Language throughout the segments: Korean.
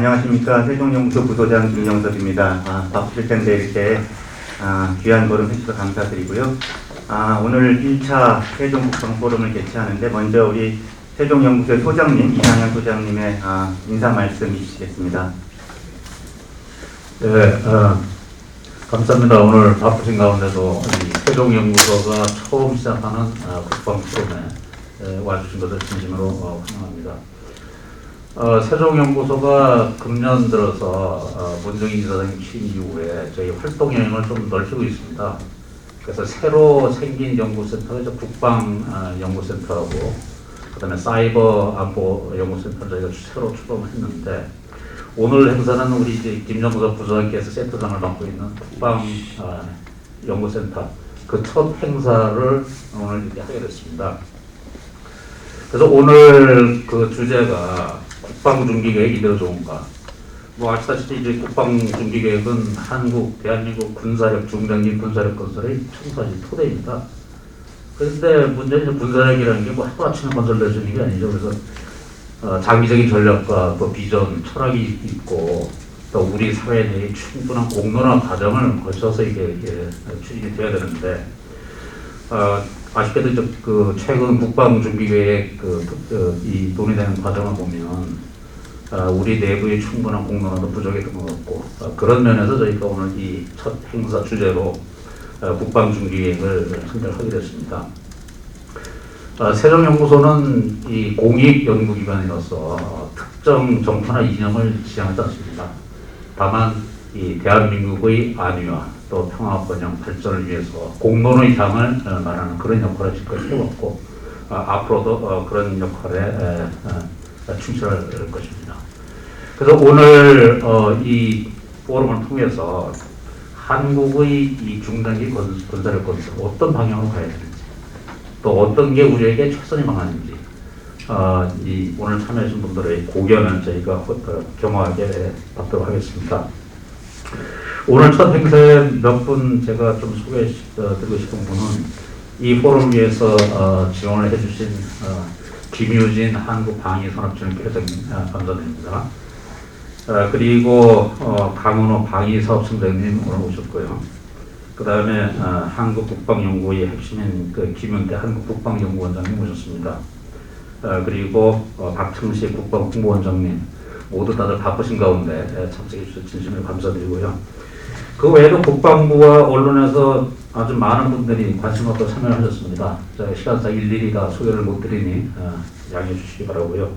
안녕하십니까. 세종연구소 부소장 김영섭입니다. 바쁘실 텐데 이렇게 귀한 걸음 해주셔서 감사드리고요. 오늘 1차 세종국방 포럼을 개최하는데 먼저 우리 세종연구소의 소장님, 이상현 소장님의 인사 말씀 해주시겠습니다. 네, 감사합니다. 오늘 바쁘신 가운데도 세종연구소가 처음 시작하는 국방 포럼에 와주신 것을 진심으로 환영합니다. 세종연구소가 금년 들어서 문정인 이사장님 취임 이후에 저희 활동 영역을 좀 넓히고 있습니다. 그래서 새로 생긴 연구센터가 국방연구센터하고 그다음에 사이버 안보 연구센터를 저희가 새로 출범을 했는데, 오늘 행사는 우리 김정섭 부장께서 센터장을 맡고 있는 국방연구센터 그 첫 행사를 오늘 이렇게 하게 됐습니다. 그래서 오늘 그 주제가 국방중기계획이 이대로 좋은가? 아시다시피 이제 국방중기계획은 대한민국 군사력, 중장기 군사력 건설의 청사진 토대입니다. 그런데 문제는 군사력이라는 게 하루아침에 건설되는 게 아니죠. 그래서 장기적인 전략과 또 비전, 철학이 있고 또 우리 사회 내에 충분한 공론화 과정을 거쳐서 이게 추진이 돼야 되는데, 아쉽게도 그 최근 국방준비계획 이 논의되는 과정을 보면 우리 내부의 충분한 공론화도 부족했던 것 같고, 그런 면에서 저희가 오늘 이 첫 행사 주제로 국방준비계획을 선정하게 됐습니다. 세종연구소는 이 공익연구기관이로서 특정 정파나 이념을 지향하지 않습니다. 다만 이 대한민국의 안위와 또 평화, 번영, 발전을 위해서 공론의 향을 말하는 그런 역할을 지금까지 해왔고, 앞으로도 그런 역할에 충실할 것입니다. 그래서 오늘 이 포럼을 통해서 한국의 이 중장기 군사력 건설 어떤 방향으로 가야 되는지, 또 어떤 게 우리에게 최선의 방안인지, 이 오늘 참여하신 분들의 고견을 저희가 겸허하게 받도록 하겠습니다. 오늘 첫 행사에 몇 분 제가 좀 소개드리고 싶은 분은 이 포럼을 위해서 지원을 해주신 김유진 한국방위산업진흥회 회장님 감사드립니다. 그리고 강은호 방위사업청장님 오늘 오셨고요. 그 다음에 한국국방연구의 핵심인 김윤태 한국국방연구원장님 오셨습니다. 그리고 박청식 국방홍보원장님, 모두 다들 바쁘신 가운데 참석해 주셔서 진심으로 감사드리고요. 그 외에도 국방부와 언론에서 아주 많은 분들이 관심 갖고 참여를 하셨습니다. 시간상 일일이 다 소개를 못 드리니 양해해 주시기 바라고요.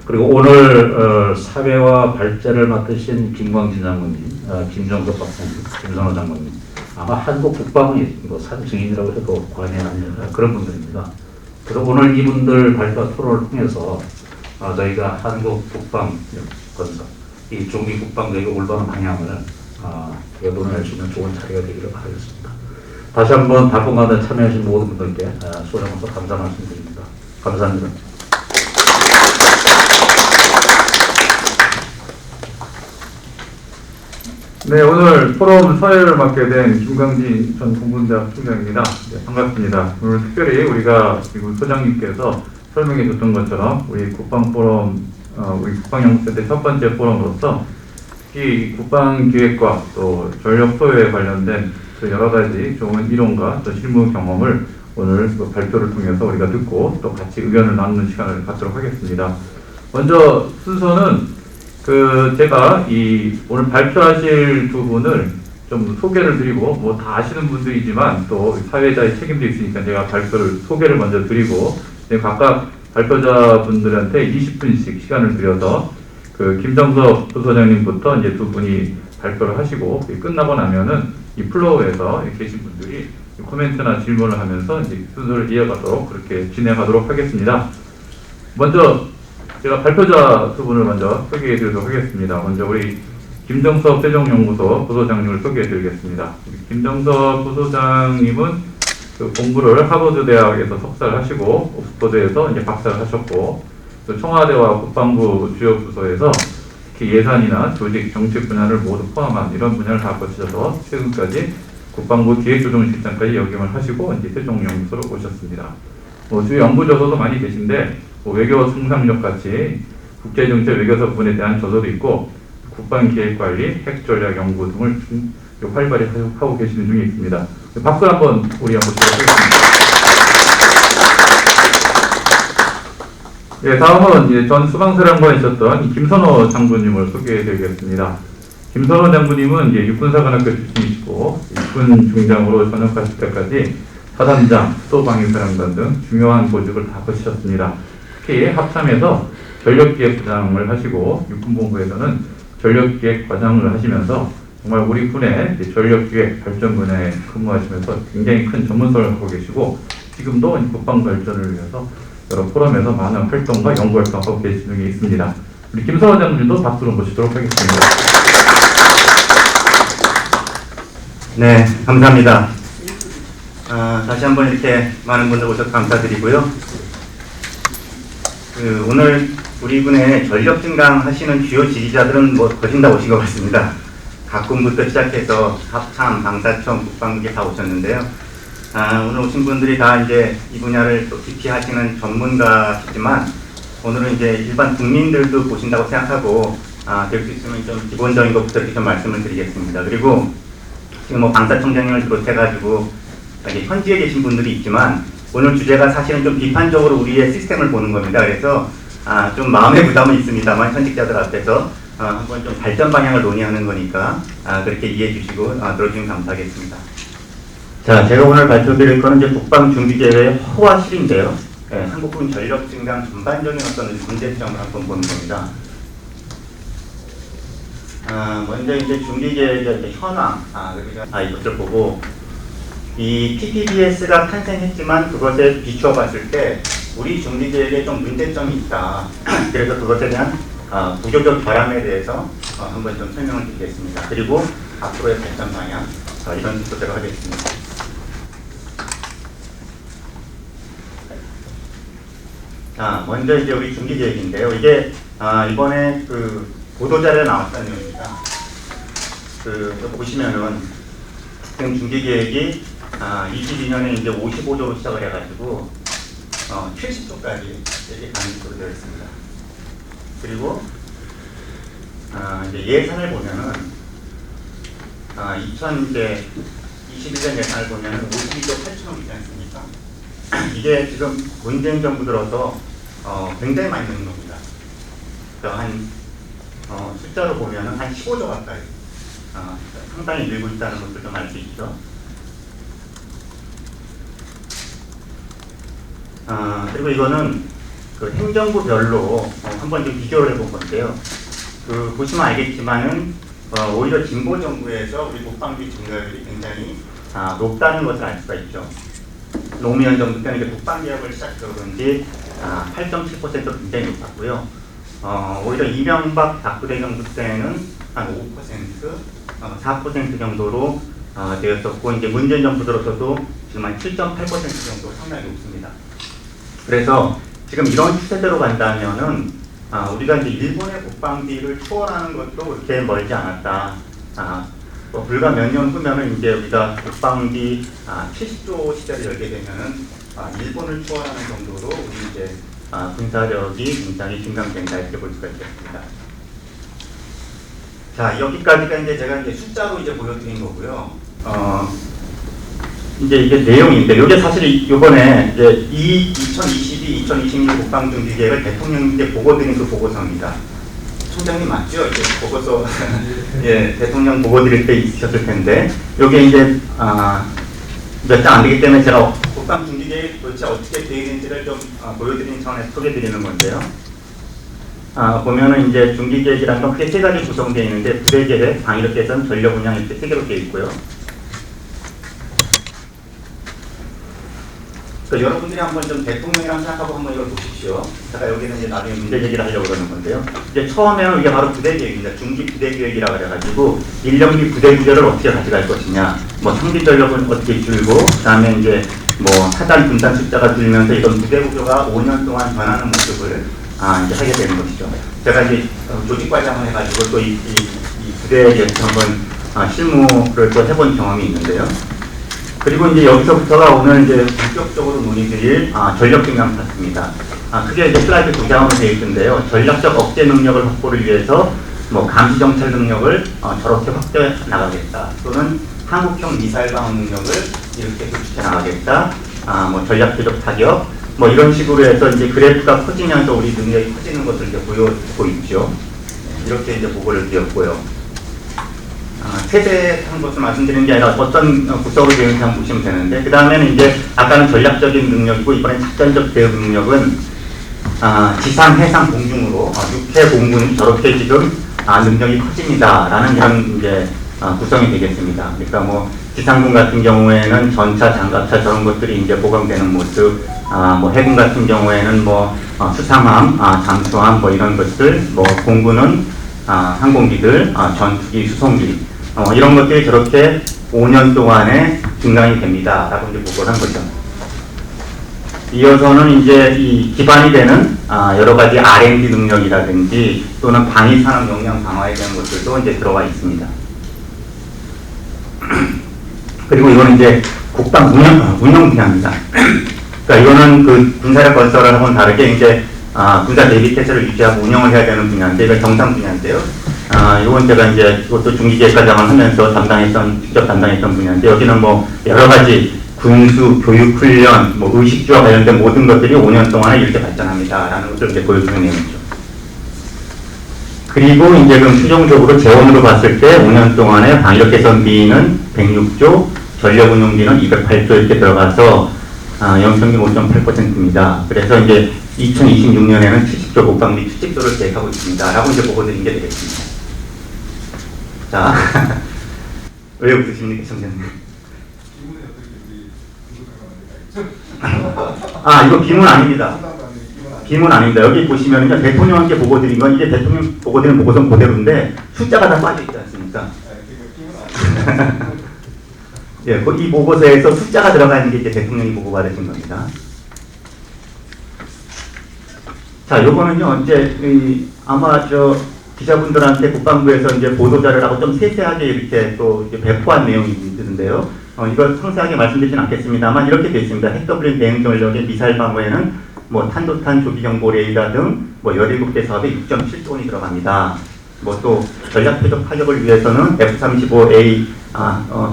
그리고 오늘 사회와 발제를 맡으신 김광진 장군님, 김정석 박사님, 김선호 장군님, 아마 한국 국방의 산 증인이라고 해도 과언이 아니라 그런 분들입니다. 그래서 오늘 이분들 발표 토론을 통해서 저희가 한국 국방 건설, 이 중기 국방의 올바른 방향을 논의할 수 있는 좋은 자리가 되기를 바라겠습니다. 다시 한번 바쁜 가운데 참여하신 모든 분들께 소장으로서 감사 말씀드립니다. 감사합니다. 네, 오늘 포럼 서해를 맡게 된 김광진 전 공군대학 총장입니다. 네, 반갑습니다. 오늘 특별히 우리가 지금 소장님께서 설명해 줬던 것처럼 우리 국방포럼, 우리 국방연구센터 첫 번째 포럼으로서 특히 국방기획과 또 전력 소요에 관련된 여러 가지 좋은 이론과 또 실무 경험을 오늘 발표를 통해서 우리가 듣고 또 같이 의견을 나누는 시간을 갖도록 하겠습니다. 먼저 순서는 제가 오늘 발표하실 두 분을 좀 소개를 드리고, 다 아시는 분들이지만 또 사회자의 책임도 있으니까 제가 발표를 소개를 먼저 드리고, 각각 발표자분들한테 20분씩 시간을 드려서 김정섭 부소장님부터 이제 두 분이 발표를 하시고, 끝나고 나면은 이 플로어에서 계신 분들이 코멘트나 질문을 하면서 이제 순서를 이어가도록 그렇게 진행하도록 하겠습니다. 먼저 제가 발표자 두 분을 먼저 소개해 드리도록 하겠습니다. 먼저 우리 김정섭 세종연구소 부소장님을 소개해 드리겠습니다. 김정섭 부소장님은 공부를 하버드 대학에서 석사를 하시고, 옥스퍼드에서 이제 박사를 하셨고, 또 청와대와 국방부 주요 부서에서 특히 예산이나 조직, 정책 분야를 모두 포함한 이런 분야를 다 거치셔서 최근까지 국방부 기획조정실장까지 역임을 하시고 이제 세종연구소로 오셨습니다. 주요 연구조서도 많이 계신데 외교 상상력 같이 국제정책 외교사 부분에 대한 저서도 있고 국방기획관리, 핵전략연구 등을 활발히 하고 계시는 중에 있습니다. 박수 한번 우리 한번 드리겠습니다. 예, 다음은 이제 전 수방사령관이셨던 김선호 장군님을 소개해드리겠습니다. 김선호 장군님은 이제 육군사관학교 출신이시고 육군 중장으로 전역하실 때까지 사단장, 수도방위사령관 등 중요한 보직을 다 거치셨습니다. 특히 합참에서 전력기획과장을 하시고 육군본부에서는 전력기획과장을 하시면서 정말 우리 군의 전력기획 발전 분야에 근무하시면서 굉장히 큰 전문성을 갖고 계시고 지금도 국방 발전을 위해서 여러 포럼에서 많은 활동과 연구 활동하고 계시는 게 있습니다. 우리 김선호 장군님도 박수로 모시도록 하겠습니다. 네, 감사합니다. 다시 한번 이렇게 많은 분들 오셔서 감사드리고요. 오늘 우리 군의 전력 증강하시는 주요 지지자들은 뭐 거진 다 오신 것 같습니다. 각군부터 시작해서 합참, 방사청, 국방부에 다 오셨는데요. 오늘 오신 분들이 다 이제 이 분야를 또 깊이 하시는 전문가시지만 오늘은 이제 일반 국민들도 보신다고 생각하고 될 수 있으면 좀 기본적인 것부터 이렇게 좀 말씀을 드리겠습니다. 그리고 지금 뭐 방사청장님을 비롯해가지고 현지에 계신 분들이 있지만 오늘 주제가 사실은 좀 비판적으로 우리의 시스템을 보는 겁니다. 그래서 좀 마음의 부담은 있습니다만 현직자들 앞에서 한번 좀 발전 방향을 논의하는 거니까 그렇게 이해해 주시고 들어주시면 감사하겠습니다. 자, 제가 오늘 발표드릴 거는 이제 국방준비계획의 허와 실인데요. 네, 한국군 전력 증강 전반적인 어떤 문제점을 한번 보는 겁니다. 먼저 이제 준비계획의 현황, 이것을 보고 이 PPBS가 탄생했지만 그것에 비추어 봤을 때 우리 준비계획에 좀 문제점이 있다. 그래서 그것에 대한 구조적 결함에 대해서 한번 좀 설명을 드리겠습니다. 그리고 앞으로의 발전 방향 이런 순서대로 하겠습니다. 자, 먼저 이제 우리 준비계획인데요. 이게 이번에 그 보도자료에 나왔다는 내용입니다. 보시면은 지금 준비계획이 22년에 이제 55조로 시작을 해가지고 70조까지 이렇게 가는 식으로 되어 있습니다. 그리고 이제 예산을 보면은 2021년 예산을 보면은 52조 8천억 있지 않습니까? 이게 지금 문재인 정부 들어서 굉장히 많이 넣는 겁니다. 한 숫자로 보면은 한 15조 가까이 상당히 늘고 있다는 것을 좀 알 수 있죠. 그리고 이거는 그 행정부별로 한번 좀 비교를 해본 건데요. 보시면 알겠지만은 오히려 진보 정부에서 우리 국방비 증가율이 굉장히 높다는 것을 알 수가 있죠. 노무현 정부 때는 이제 국방개혁을 시작해서 그런지 8.7% 굉장히 높았고요. 오히려 이명박 박근혜 정부 때는 한 5%, 4% 정도로 되었었고 이제 문재인 정부 들어서도 지금 한 7.8% 정도 상당히 높습니다. 그래서 지금 이런 추세대로 간다면은 우리가 이제 일본의 국방비를 초월하는 것도 그렇게 멀지 않았다. 불과 몇 년 후면은 이제 우리가 국방비 70조 시대를 열게 되면은 일본을 초월하는 정도로 우리 이제 군사력이 굉장히 증강된다 이렇게 볼 수가 있겠습니다. 자, 여기까지가 이제 제가 이제 숫자로 이제 보여드린 거고요. 이제 이게 내용인데, 이게 사실 이번에 이제 2022-2026 국방준비계획을 대통령님께 보고 드린 그 보고서입니다. 총장님 맞죠? 이제 보고서 예, 대통령 보고 드릴 때 있으셨을 텐데, 요게 이제 몇 장 안 되기 때문에 제가 국방준비계획이 도대체 어떻게 되어 있는지를 좀 보여드리는 차원에서 소개드리는 건데요. 보면은 이제 준비계획이라는 건 크게 세 가지 구성되어 있는데, 부대계획, 방위력개선, 전력운영 이렇게 세 개로 되어 있고요. 여러분들이 한번 좀 대통령이랑 생각하고 한번 이걸 보십시오. 제가 여기는 이제 나중에 문제 제기를 하려고 그러는 건데요. 이제 처음에는 이게 바로 부대계획입니다. 중기 부대계획이라고 그래가지고 인력비 부대 구조를 어떻게 가져갈 것이냐, 뭐 상비 전력은 어떻게 줄고, 그다음에 이제 뭐 사단 분단 숫자가 줄면서 이런 부대 구조가 5년 동안 변하는 모습을 이제 하게 되는 것이죠. 제가 이제 조직 과장을 해가지고 또 이 부대에 한번 실무를 또 해본 경험이 있는데요. 그리고 이제 여기서부터가 오늘 이제 본격적으로 논의드릴 전력 증강 파트입니다. 크게 이제 슬라이드 두 장으로 되어 있는데요. 전략적 억제 능력을 확보를 위해서 뭐 감시 정찰 능력을 저렇게 확대해 나가겠다. 또는 한국형 미사일 방어 능력을 이렇게 구축해 나가겠다. 뭐 전략적 타격, 뭐 이런 식으로 해서 이제 그래프가 커지면서 우리 능력이 커지는 것을 이제 보여주고 있죠. 이렇게 이제 보고를 드렸고요. 세대한 것을 말씀드리는 게 아니라 어떤 구석으로 되어 있는지 한번 보시면 되는데, 그 다음에는 이제 아까는 전략적인 능력이고 이번엔 작전적 대응 능력은 지상, 해상, 공중으로 육해, 공군 저렇게 지금 능력이 커집니다라는 이런 이제 구성이 되겠습니다. 그러니까 뭐 지상군 같은 경우에는 전차, 장갑차 저런 것들이 이제 보강되는 모습, 뭐 해군 같은 경우에는 뭐 수상함, 잠수함 뭐 이런 것들, 뭐 공군은 항공기들, 전투기, 수송기 이런 것들이 저렇게 5년 동안에 증강이 됩니다라고 이제 보고를 한 거죠. 이어서는 이제 이 기반이 되는 여러 가지 R&D 능력이라든지 또는 방위 산업 역량 강화에 대한 것들도 이제 들어와 있습니다. 그리고 이거는 이제 국방 운영 분야입니다. 그러니까 이거는 그 군사력 건설하고는 다르게 이제 군사 대비 태세를 유지하고 운영을 해야 되는 분야인데, 이거 정상 분야인데요. 이건 제가 이제 이것도 중기계획과장을 하면서 직접 담당했던 분야인데, 여기는 뭐 여러 가지 군수, 교육, 훈련, 뭐 의식주와 관련된 모든 것들이 5년 동안에 이렇게 발전합니다라는 것을 이제 보여주는 내용이죠. 그리고 이제 그럼 최종적으로 재원으로 봤을 때 5년 동안에 방위력 개선비는 106조, 전력운용비는 208조 이렇게 들어가서 연평균 5.8%입니다. 그래서 이제 2026년에는 70조 국방비 추진도를 계획하고 있습니다. 라고 이제 보고드린 게 되겠습니다. 자, 왜 웃으십니까, 청장님? 이거 비문 아닙니다. 비문 아닙니다. 여기 보시면은요, 대통령한테 보고드린 건 이게 대통령 보고드린 보고서는 그대로인데 숫자가 다 빠져 있지 않습니까? 예, 이 보고서에서 숫자가 들어가 있는 게 이제 대통령이 보고받으신 겁니다. 자, 요거는요, 이제, 아마 기자분들한테 국방부에서 이제 보도자료라고 좀 세세하게 이렇게 또 이제 배포한 내용이 있는데요. 이걸 상세하게 말씀드리진 않겠습니다만, 이렇게 되어 있습니다. 핵더블린 대응 전력의 미사일 방어에는 뭐 탄도탄 조기 경보 레이더 등 뭐 17개 사업에 6.7조 원이 들어갑니다. 뭐 또 전략 표적 타격을 위해서는 F-35A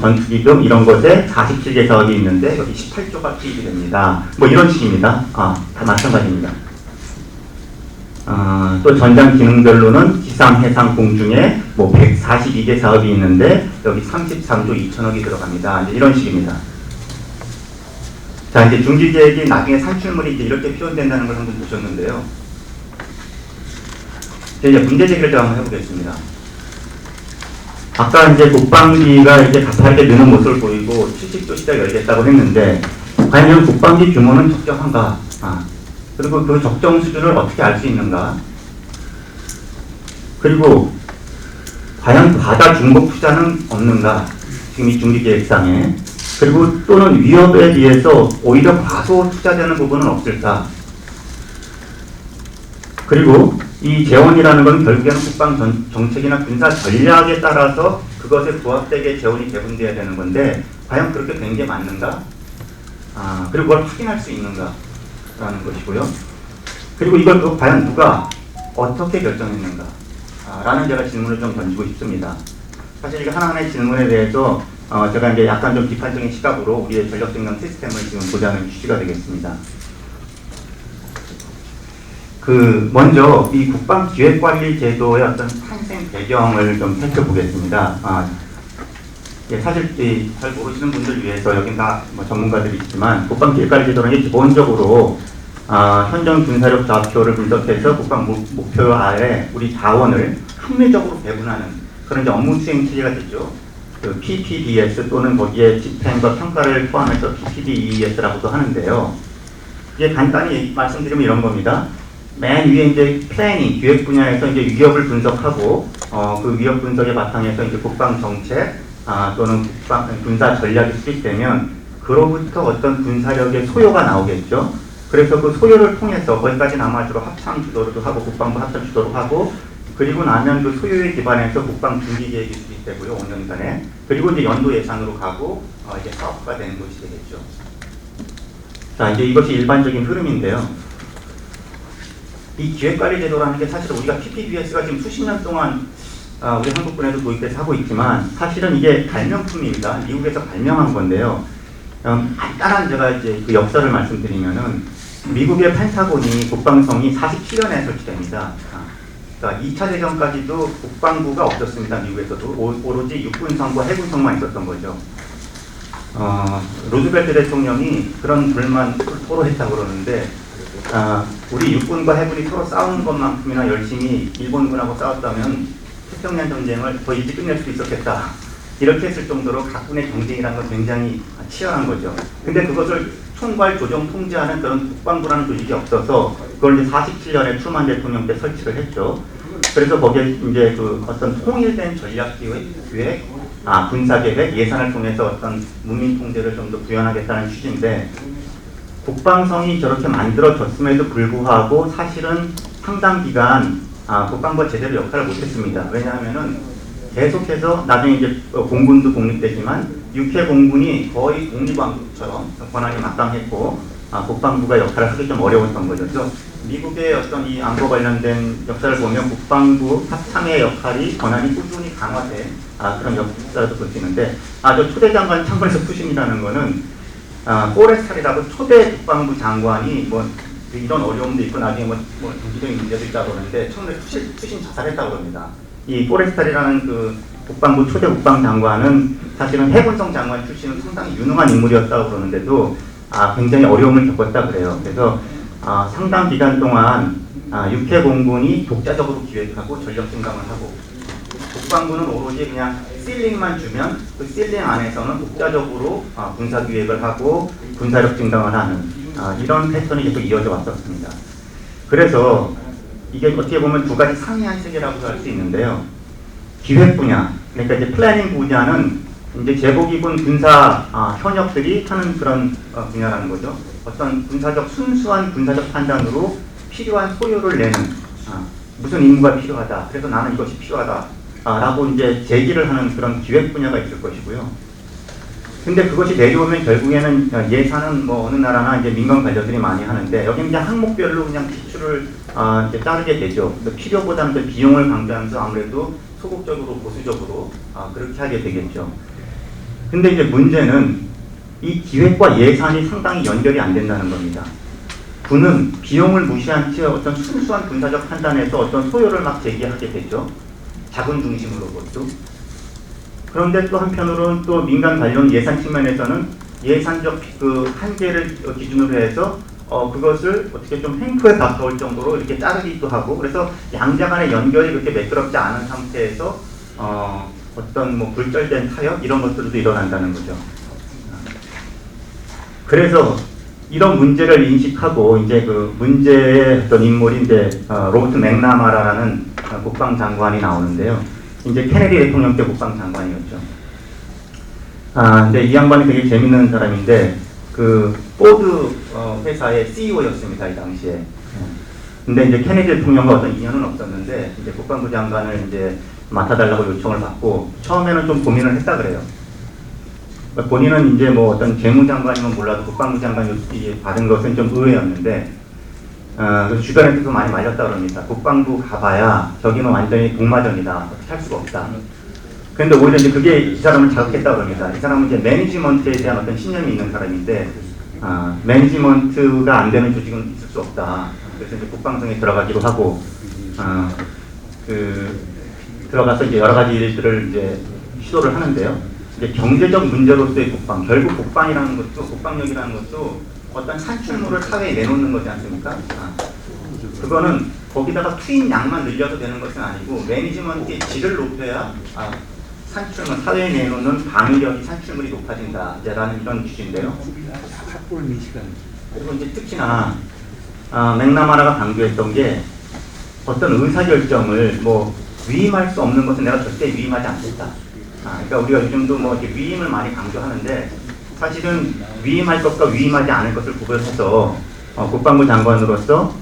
전투기 등 이런 것에 47개 사업이 있는데 여기 18조가 투입이 됩니다. 뭐 이런 식입니다. 다 마찬가지입니다. 또 전장 기능별로는 지상, 해상, 공중에 뭐 142개 사업이 있는데 여기 33조 2천억이 들어갑니다. 이제 이런 식입니다. 자, 이제 중기계획이 나중에 산출물이 이제 이렇게 표현된다는 걸 한번 보셨는데요. 이제 문제 제기를 좀 한번 해보겠습니다. 아까 이제 국방비가 이제 가파르게 느는 모습을 보이고 70조 시작 열겠다고 했는데, 과연 이 국방비 규모는 적정한가? 그리고 그 적정 수준을 어떻게 알 수 있는가? 그리고 과연 과다 중복 투자는 없는가? 지금 이 중기계획상에. 그리고 또는 위협에 비해서 오히려 과소 투자되는 부분은 없을까? 그리고 이 재원이라는 건 결국에는 국방 정책이나 군사 전략에 따라서 그것에 부합되게 재원이 배분되어야 되는 건데, 과연 그렇게 된 게 맞는가? 그리고 그걸 확인할 수 있는가? 라는 것이고요. 그리고 이걸 또 과연 누가 어떻게 결정했는가? 라는 제가 질문을 좀 던지고 싶습니다. 사실 이거 하나하나의 질문에 대해서 제가 이제 약간 좀 비판적인 시각으로 우리의 전력 증강 시스템을 지금 보자는 취지가 되겠습니다. 먼저 이 국방기획관리 제도의 어떤 탄생 배경을 좀 살펴보겠습니다. 사실 잘 모르시는 분들 위해서 여긴 다 뭐 전문가들이 있지만, 국방기획관리 제도는 기본적으로 현존 군사력 좌표를 분석해서 국방 목표 아래 우리 자원을 합리적으로 배분하는 그런 이제 업무 수행 체계가 되죠. 그 PPDS 또는 거기에 집행과 평가를 포함해서 PPDES라고도 하는데요. 이게 간단히 말씀드리면 이런 겁니다. 맨 위에 이제 플래닝, 기획 분야에서 이제 위협을 분석하고, 그 위협 분석의 바탕에서 이제 국방 정책, 또는 군사 전략이 수립되면, 그로부터 어떤 군사력의 소요가 나오겠죠. 그래서 그 소요를 통해서, 거기까지는 아마 주로 합참 주도로도 하고, 국방부 합참 주도로 하고, 그리고 나면 그 소요에 기반해서 국방 중기 계획이 수립되고요, 5년간에. 그리고 이제 연도 예산으로 가고, 이제 사업화가 되는 것이 되겠죠. 자, 이제 이것이 일반적인 흐름인데요. 이 기획관리제도라는 게 사실 우리가 PPBS가 지금 수십 년 동안 우리 한국군에도 도입돼서 하고 있지만 사실은 이게 발명품입니다. 미국에서 발명한 건데요. 간단한 제가 이제 그 역사를 말씀드리면은 미국의 펜타곤이 국방성이 47년에 설치됩니다. 그러니까 2차 대전까지도 국방부가 없었습니다. 미국에서도 오로지 육군성과 해군성만 있었던 거죠. 루즈벨트 대통령이 그런 불만 토로했다고 그러는데 우리 육군과 해군이 서로 싸우는 것만큼이나 열심히 일본군하고 싸웠다면 태평양 전쟁을 더 일찍 끝낼 수 있었겠다. 이렇게 했을 정도로 각군의 경쟁이라는 건 굉장히 치열한 거죠. 근데 그것을 총괄 조정 통제하는 그런 국방부라는 조직이 없어서 그걸 이제 47년에 트루만 대통령 때 설치를 했죠. 그래서 거기에 이제 그 어떤 통일된 전략 기획, 군사 계획, 예산을 통해서 어떤 문민 통제를 좀 더 구현하겠다는 취지인데 국방성이 저렇게 만들어졌음에도 불구하고 사실은 상당 기간 국방부가 제대로 역할을 못했습니다. 왜냐하면은 계속해서 나중에 이제 공군도 독립되지만 육해 공군이 거의 독립왕국처럼 권한이 막강했고 국방부가 역할을 하기 좀 어려웠던 거죠. 그래서 미국의 어떤 이 안보 관련된 역사를 보면 국방부 합참의 역할이 권한이 꾸준히 강화된 그런 역사도 볼 수 있는데 저 초대 장관 참고해서 푸신이라는 거는 포레스탈이라고 초대 국방부 장관이 뭐 이런 어려움도 있고 나중에 뭐 정치적인 문제도 있다고 그러는데 처음에 투신 자살했다고 합니다. 이 포레스탈이라는 그 국방부 초대 국방장관은 사실은 해군성 장관 출신은 상당히 유능한 인물이었다고 그러는데도 굉장히 어려움을 겪었다 그래요. 그래서 상당 기간 동안 육해 공군이 독자적으로 기획하고 전력 증강을 하고 국방부는 오로지 그냥 실링만 주면 그 실링 안에서는 독자적으로 군사 기획을 하고 군사력 증강을 하는 이런 패턴이 계속 이어져 왔었습니다. 그래서 이게 어떻게 보면 두 가지 상이한 세계라고 할 수 있는데요. 기획 분야, 그러니까 이제 플래닝 분야는 이제 제복이군 군사 현역들이 하는 그런 분야라는 거죠. 어떤 군사적 순수한 군사적 판단으로 필요한 소요를 내는 무슨 임무가 필요하다. 그래서 나는 이것이 필요하다. 라고 이제 제기를 하는 그런 기획 분야가 있을 것이고요. 근데 그것이 내려오면 결국에는 예산은 뭐 어느 나라나 이제 민간 관료들이 많이 하는데 여기 이제 항목별로 그냥 지출을 이제 따르게 되죠. 필요보다는 그 비용을 강조하면서 아무래도 소극적으로 보수적으로 그렇게 하게 되겠죠. 근데 이제 문제는 이 기획과 예산이 상당히 연결이 안 된다는 겁니다. 군은 비용을 무시한 채 어떤 순수한 군사적 판단에서 어떤 소요를 막 제기하게 되죠. 자금 중심으로 그것도. 그런데 또 한편으로는 또 민간 관련 예산 측면에서는 예산적 그 한계를 기준으로 해서 그것을 어떻게 좀 횡포에 가까울 정도로 이렇게 자르기도 하고 그래서 양자 간의 연결이 그렇게 매끄럽지 않은 상태에서 어떤 뭐 굴절된 타협 이런 것들도 일어난다는 거죠. 그래서 이런 문제를 인식하고 이제 그 문제의 어떤 인물이 이제 로버트 맥나마라라는 국방장관이 나오는데요. 이제 케네디 대통령 때 국방장관이었죠. 근데 이 양반이 되게 재밌는 사람인데 그 포드 회사의 CEO였습니다 이 당시에. 근데 이제 케네디 대통령과 어떤 인연은 없었는데 이제 국방부 장관을 이제 맡아달라고 요청을 받고 처음에는 좀 고민을 했다 그래요. 본인은 이제 뭐 어떤 재무장관이면 몰라도 국방부 장관이 받은 것은 좀 의외였는데 그래서 주변에서도 많이 말렸다 그럽니다. 국방부 가봐야 저기는 완전히 동마전이다. 어떻게 할 수가 없다. 그런데 오히려 이제 그게 이 사람을 자극했다 그럽니다. 이 사람은 이제 매니지먼트에 대한 어떤 신념이 있는 사람인데 매니지먼트가 안 되는 조직은 있을 수 없다. 그래서 이제 국방성에 들어가기로 하고 들어가서 이제 여러 가지 일들을 이제 시도를 하는데요. 이제 경제적 문제로서의 국방, 결국 국방이라는 것도 국방력이라는 것도 어떤 산출물을 사회에 내놓는 거지 않습니까? 그거는 거기다가 투입 양만 늘려도 되는 것은 아니고 매니지먼트의 질을 높여야 산출물, 사회에 내놓는 방위력이 산출물이 높아진다라는 이런 취지인데요. 그리고 이제 특히나 맥나마라가 강조했던 게 어떤 의사결정을 뭐 위임할 수 없는 것은 내가 절대 위임하지 않겠다. 그러니까 우리가 요즘도 뭐 이렇게 위임을 많이 강조하는데 사실은 위임할 것과 위임하지 않을 것을 구별해서 국방부 장관으로서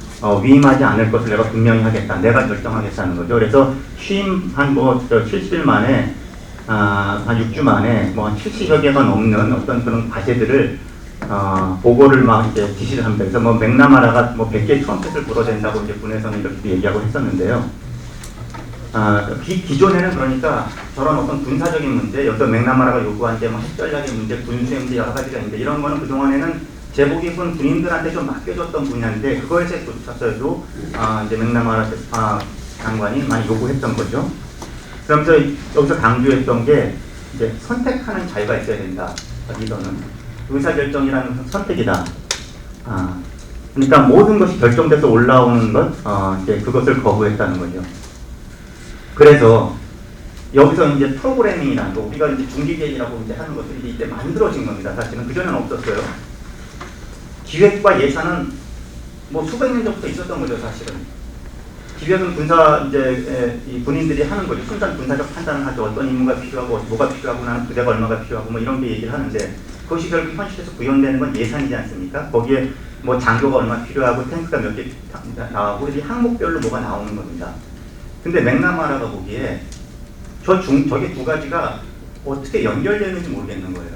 위임하지 않을 것을 내가 분명히 하겠다. 내가 결정하겠다는 거죠. 그래서 취임 한 70일 만에 한 6주 만에 뭐 70여 개가 넘는 어떤 그런 과제들을 보고를 막 이제 지시를 합니다. 그래서 뭐 맥나마라가 뭐 100개 트럼펫을 불어야 된다고 이제 군에서는 이렇게 얘기하고 했었는데요. 기존에는 그러니까 저런 어떤 군사적인 문제, 어떤 맥나마라가 요구한 뭐 핵전략의 문제, 군수의 문제 여러 가지가 있는데 이런 거는 그동안에는 제복 입은 군인들한테 좀 맡겨줬던 분야인데 그거에서도 이제 맥나마라 장관이 많이 요구했던 거죠. 그러면서 여기서 강조했던 게 이제 선택하는 자유가 있어야 된다. 리더는 의사결정이라는 선택이다. 그러니까 모든 것이 결정돼서 올라오는 것, 이제 그것을 거부했다는 거죠. 그래서 여기서 이제 프로그래밍이라는 거, 우리가 이제 중기계획이라고 이제 하는 것들이 이때 만들어진 겁니다. 사실은 그전에는 없었어요. 기획과 예산은 뭐 수백 년 전부터 있었던 거죠, 사실은. 기획은 군사 이제 이 군인들이 하는 거죠. 순간 군사적 판단을 하죠. 어떤 임무가 필요하고 뭐가 필요하고 나는 부대가 얼마가 필요하고 뭐 이런 게 얘기를 하는데 그것이 결국 현실에서 구현되는 건 예산이지 않습니까? 거기에 뭐 장교가 얼마 필요하고 탱크가 몇 개 나오고 이 항목별로 뭐가 나오는 겁니다. 근데 맥나마라가 보기에 저게 두 가지가 어떻게 연결되는지 모르겠는 거예요.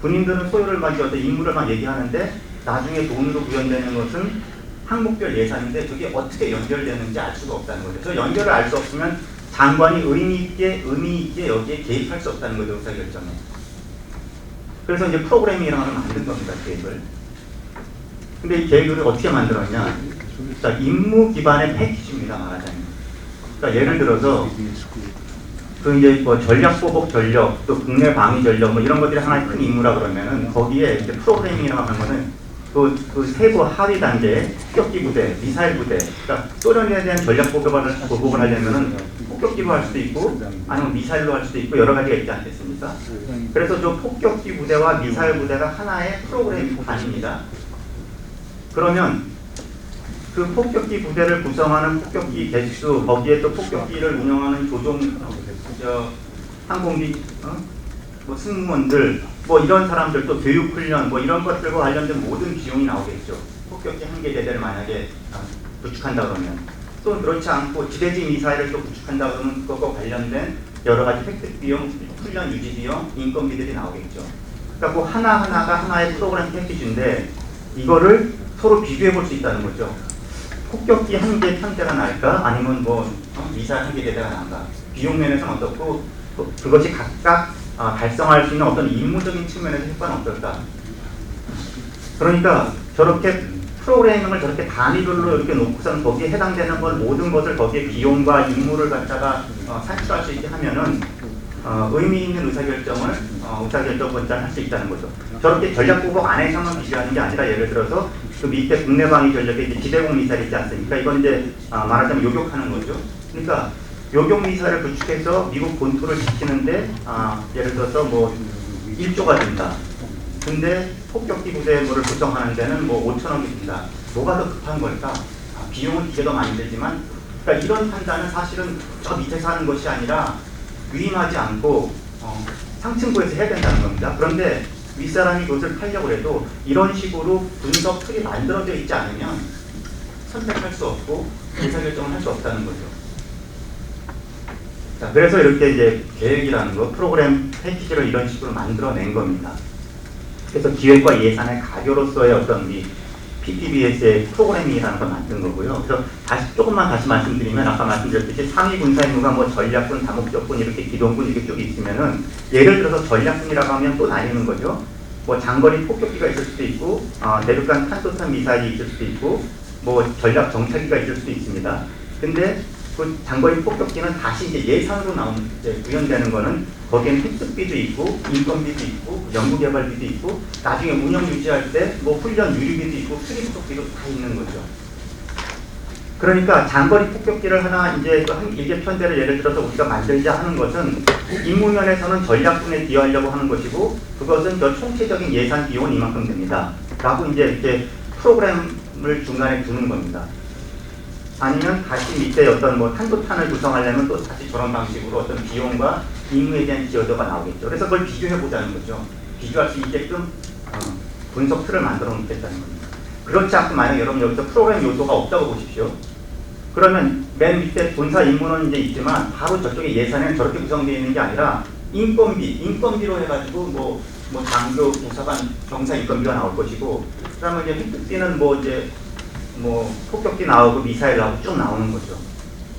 군인들은 소요를 맞이 어떤 임무를 막 얘기하는데 나중에 돈으로 구현되는 것은 항목별 예산인데 저게 어떻게 연결되는지 알 수가 없다는 거죠. 저 연결을 알 수 없으면 장관이 의미 있게 여기에 개입할 수 없다는 거죠, 의사결정에. 그래서 이제 프로그래밍이라는 걸 만든 겁니다, 계획을. 근데 이 계획을 어떻게 만들었냐? 자, 임무 기반의 패키지입니다, 말하자면. 그러니까 예를 들어서 그 이제 뭐 전략보복 전력, 또 국내 방위 전력 뭐 이런 것들이 하나의 큰 임무라 그러면은 거기에 이제 프로그래밍이라고 하는 거는 그 세부 하위 단계 폭격기 부대, 미사일 부대, 그러니까 소련에 대한 전략 보복을 하려면은 폭격기로 할 수도 있고 아니면 미사일로 할 수도 있고 여러 가지가 있지 않겠습니까? 그래서 저 폭격기 부대와 미사일 부대가 하나의 프로그램이 아닙니다. 그러면 그 폭격기 부대를 구성하는 폭격기 개수, 거기에 또 폭격기를 운영하는 항공기, 뭐 승무원들, 뭐 이런 사람들 또 교육훈련, 뭐 이런 것들과 관련된 모든 비용이 나오겠죠. 폭격기 한 개 대대를 만약에 구축한다 그러면. 또 그렇지 않고 지대지 미사일을 또 구축한다 그러면 그것과 관련된 여러 가지 획득 비용, 훈련 유지 비용, 인건비들이 나오겠죠. 그러니까 그 하나하나가 하나의 프로그램 패키지인데 이거를 서로 비교해 볼 수 있다는 거죠. 폭격기 한 개 편대가 나을까? 아니면 뭐 미사일 한 개 대대가 나을까? 비용 면에서는 어떻고 그것이 각각 달성할 수 있는 어떤 임무적인 측면에서 효과는 어떨까? 그러니까 저렇게 프로그래밍을 저렇게 단위별로 이렇게 놓고선 거기에 해당되는 걸 모든 것을 거기에 비용과 임무를 갖다가 산출할 수 있게 하면은 의미 있는 의사결정을 의사결정 권장을 할 수 있다는 거죠. 저렇게 전략보복 안에서만 비교하는 게 아니라 예를 들어서 그 밑에 국내방위 전력에 이제 지대공 미사일 있지 않습니까? 이건 이제 말하자면 요격하는 거죠. 그러니까 요격 미사일을 구축해서 미국 본토를 지키는데 예를 들어서 뭐 1조가 든다. 근데 폭격기 부대를 구성하는 데는 뭐 5천억이 든다. 뭐가 더 급한 걸까? 비용은 이게 더 많이 들지만 그러니까 이런 판단은 사실은 저 밑에서 하는 것이 아니라 위임하지 않고 상층부에서 해야 된다는 겁니다. 그런데 윗사람이 그것을 하려고 해도 이런 식으로 분석 틀이 만들어져 있지 않으면 선택할 수 없고 의사결정을 할 수 없다는 거죠. 자, 그래서 이렇게 이제 계획이라는 거, 프로그램 패키지를 이런 식으로 만들어낸 겁니다. 그래서 기획과 예산의 가교로서의 어떤 이 PTBS의 프로그래밍이라는 걸 만든 거고요. 그래서 조금만 다시 말씀드리면 아까 말씀드렸듯이 상위 군사 임무가 뭐 전략군, 다목적군, 이렇게 기동군 이렇게 쭉 있으면은 예를 들어서 전략군이라고 하면 또 나뉘는 거죠. 뭐 장거리 폭격기가 있을 수도 있고 대륙간 탄도탄 미사일이 있을 수도 있고 뭐 전략 정찰기가 있을 수도 있습니다. 근데 그 장거리 폭격기는 다시 이제 예산으로 구현되는 거는 거기에는 획득비도 있고 인건비도 있고 연구개발비도 있고 나중에 운영 유지할 때 뭐 훈련 유류비도 있고 수리 부속비도 다 있는 거죠. 그러니까 장거리 폭격기를 하나 이제 한 일개 편대를 예를 들어서 우리가 만들자 하는 것은 임무면에서는 전략군에 기여하려고 하는 것이고 그것은 저 총체적인 예산 비용은 이만큼 됩니다. 라고 이제 이렇게 프로그램을 중간에 두는 겁니다. 아니면 다시 밑에 어떤 뭐 탄도탄을 구성하려면 또 다시 저런 방식으로 어떤 비용과 임무에 대한 기여도가 나오겠죠. 그래서 그걸 비교해 보자는 거죠. 비교할 수 있게끔 분석 틀을 만들어 놓겠다는 겁니다. 그렇지 않고 만약 여러분 여기서 프로그램 요소가 없다고 보십시오. 그러면 맨 밑에 본사 임무는 이제 있지만 바로 저쪽에 예산에는 저렇게 구성되어 있는 게 아니라 인건비로 해가지고 뭐 뭐 장교, 부사관, 경사 인건비가 나올 것이고, 그다음에 이제 획득비는 뭐 이제 뭐 폭격기 나오고 미사일 나오고 쭉 나오는 거죠.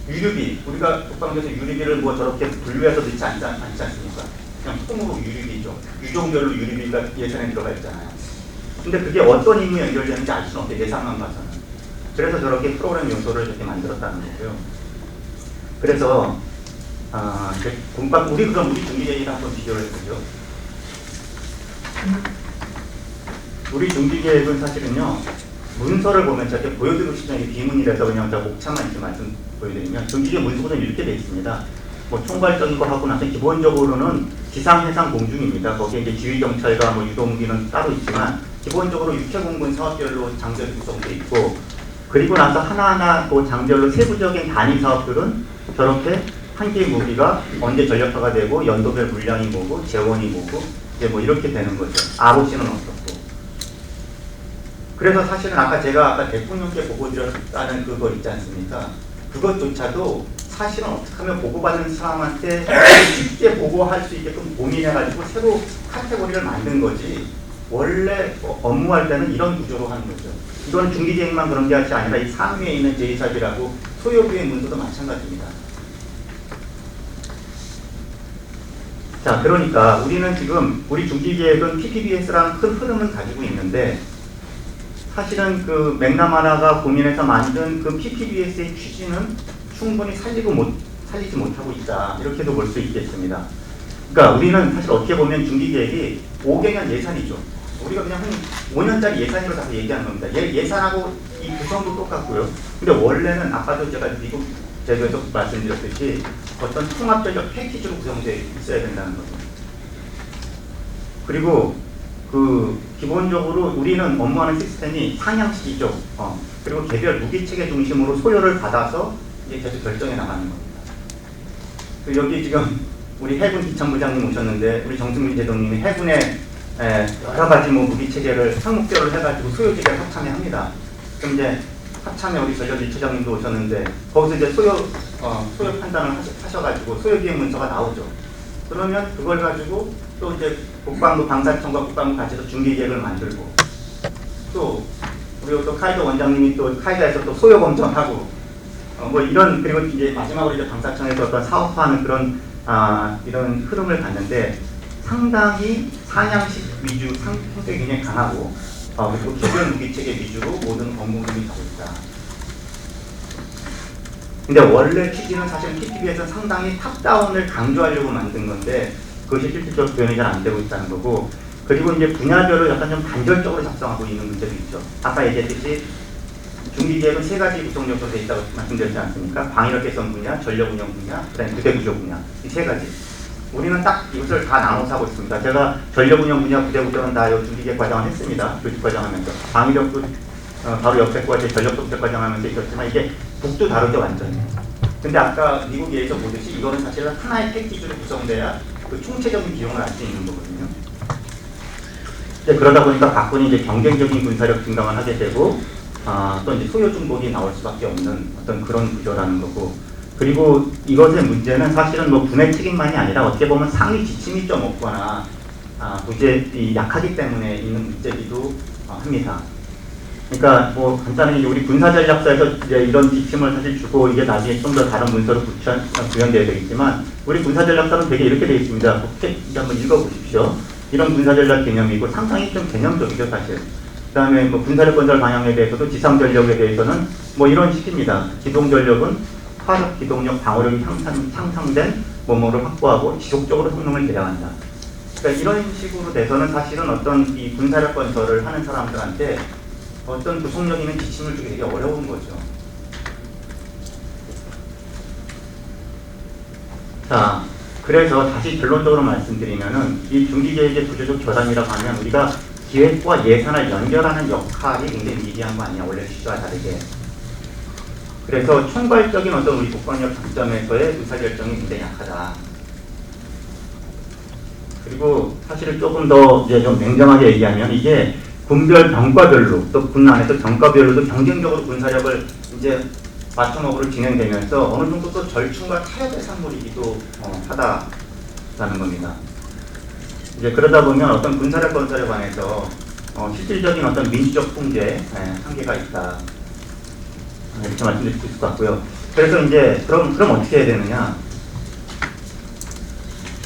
유류비, 우리가 국방부에서 유류비를 뭐 저렇게 분류해서 넣지 않지 않습니까? 그냥 통으로 유류비죠. 유종별로 유류비가 예산에 들어가 있잖아요. 근데 그게 어떤 임무에 연결되는지 알 수는 없게 예산만 봐서는. 그래서 저렇게 프로그램 요소를 저렇게 만들었다는 거고요. 그래서 우리 중기계획이랑 한번 비교를 해보죠. 우리 중기계획은 사실은요, 문서를 보면 저렇게 보여드리고 싶은 게 비문이라서 그냥 제가 목차만 이렇게 말씀 보여드리면, 중기계획 문서는 이렇게 되어 있습니다. 뭐 총괄적인 거 하고 나서 기본적으로는 지상, 해상, 공중입니다. 거기에 이제 지휘경찰과 뭐 유도무기는 따로 있지만, 기본적으로 육해공군 사업별로 장별이 구성되어 있고, 그리고 나서 하나하나 그 장별로 세부적인 단위 사업들은 저렇게 한 개의 무기가 언제 전력화가 되고 연도별 물량이 뭐고 재원이 뭐고 이제 뭐 이렇게 되는 거죠. ROC는 어떻고. 그래서 사실은 제가 대통령께 보고 드렸다는 그거 있지 않습니까? 그것조차도 사실은 어떻게 하면 보고받는 사람한테 쉽게 보고할 수 있게끔 고민해가지고 새로 카테고리를 만든 거지, 원래 업무할 때는 이런 구조로 하는 거죠. 이건 중기계획만 그런 게 아니라 이 상위에 있는 제2사비라고 소요비행 문서도 마찬가지입니다. 자, 그러니까 우리는 지금 우리 중기계획은 PPBS라는 큰 흐름을 가지고 있는데, 사실은 그 맥나마라가 고민해서 만든 그 PPBS의 취지는 충분히 살리지 못하고 있다, 이렇게도 볼 수 있겠습니다. 그러니까 우리는 사실 어떻게 보면 중기계획이 5개년 예산이죠. 우리가 그냥 한 5년짜리 예산으로 다 얘기하는 겁니다. 예산하고 이 구성도 똑같고요. 근데 원래는 아까도 제가 미국 제도에서 말씀드렸듯이 어떤 통합적인 패키지로 구성되어 있어야 된다는 거죠. 그리고 기본적으로 우리는 업무하는 시스템이 상향식이죠. 그리고 개별 무기체계 중심으로 소요를 받아서 이제 계속 결정해 나가는 겁니다. 여기 지금 우리 해군 기참부장님 오셨는데, 우리 정승민 제동님이 해군의 여러 가지 뭐 무기체계를 항목별로 해가지고 소요지를 합참해합니다. 그럼 이제 합참에 우리 전력 1처장님도 오셨는데, 거기서 이제 소요 판단을 하셔가지고 소요비행 문서가 나오죠. 그러면 그걸 가지고 또 이제 국방부 방사청과 국방부 같이 해서 중기계획을 만들고, 또 우리 또 카이더 원장님이 또 카이더에서 또 소요 검증하고, 뭐 이런, 그리고 이제 마지막으로 이제 방사청에서 어떤 사업화하는 그런 이런 흐름을 갔는데, 상당히 상향식 위주 성격이 굉장히 강하고, 그리고 개별 무기체계 위주로 모든 업무들이 가고 있다. 근데 원래 취지는 사실 PPB에서 상당히 탑다운을 강조하려고 만든 건데, 그것이 실질적으로 표현이 잘 안 되고 있다는 거고, 그리고 이제 분야별로 약간 좀 단절적으로 작성하고 있는 문제도 있죠. 아까 얘기했듯이 중기계획은 3가지 구성 요소로 되어 있다고 말씀드렸지 않습니까? 방위력 개선 분야, 전력 운영 분야, 그다음에 부대 구조 분야, 이 3가지. 우리는 딱 이것을 다 나눠서 하고 있습니다. 제가 전력 운영 분야, 부대 구조는 다 중기계획 과정을 했습니다. 교직 과정하면서. 방위력도 바로 옆에 거와 제 전력 부대 과정하면서 있었지만, 이게 북도 다르게 완전히. 근데 아까 미국에서 보듯이 이거는 사실 하나의 패키지로 구성돼야 그 총체적인 비용을 알 수 있는 거거든요. 이제 그러다 보니까 각군이 이제 경쟁적인 군사력 증강을 하게 되고, 또 이제 소요 중복이 나올 수밖에 없는 어떤 그런 구조라는 거고, 그리고 이것의 문제는 사실은 뭐 군의 책임만이 아니라 어떻게 보면 상위 지침이 좀 없거나 부재이 약하기 때문에 있는 문제이기도 합니다. 그러니까 뭐 간단하게 우리 군사전략서에서 이제 이런 지침을 사실 주고, 이게 나중에 좀 더 다른 문서로 구현되어야 되겠지만, 우리 군사전략서는 되게 이렇게 되어 있습니다. 이제 한번 읽어보십시오. 이런 군사전략 개념이고 상당히 좀 개념적이죠, 사실. 그 다음에 뭐 군사력 건설 방향에 대해서도 지상전력에 대해서는 뭐 이런 식입니다. 기동전력은 화력, 기동력, 방어력이 향상된 뭐뭐를 확보하고 지속적으로 성능을 개량한다. 그러니까 이런 식으로 돼서는 사실은 어떤 이 군사력 건설을 하는 사람들한테 어떤 구속력 있는 지침을 주기 되게 어려운 거죠. 자, 그래서 다시 결론적으로 말씀드리면은 이 중기계획의 구조적 결함이라고 하면, 우리가 기획과 예산을 연결하는 역할이 굉장히 미비한 거 아니냐, 원래 취지와 다르게. 그래서 총괄적인 어떤 우리 국방력 관점에서의 의사결정이 굉장히 약하다. 그리고 사실은 조금 더 이제 좀 냉정하게 얘기하면, 이게 군별 병과별로 또 군 안에서 병과별로도 경쟁적으로 군사력을 이제 맞춤업으로 진행되면서 어느 정도 또 절충과 타협의 산물이기도 하다라는 겁니다. 이제 그러다 보면 어떤 군사력 건설에 관해서 실질적인 어떤 민주적 통제 한계가 있다. 이렇게 말씀드릴 수 있을 것 같고요. 그래서 이제 그럼 어떻게 해야 되느냐?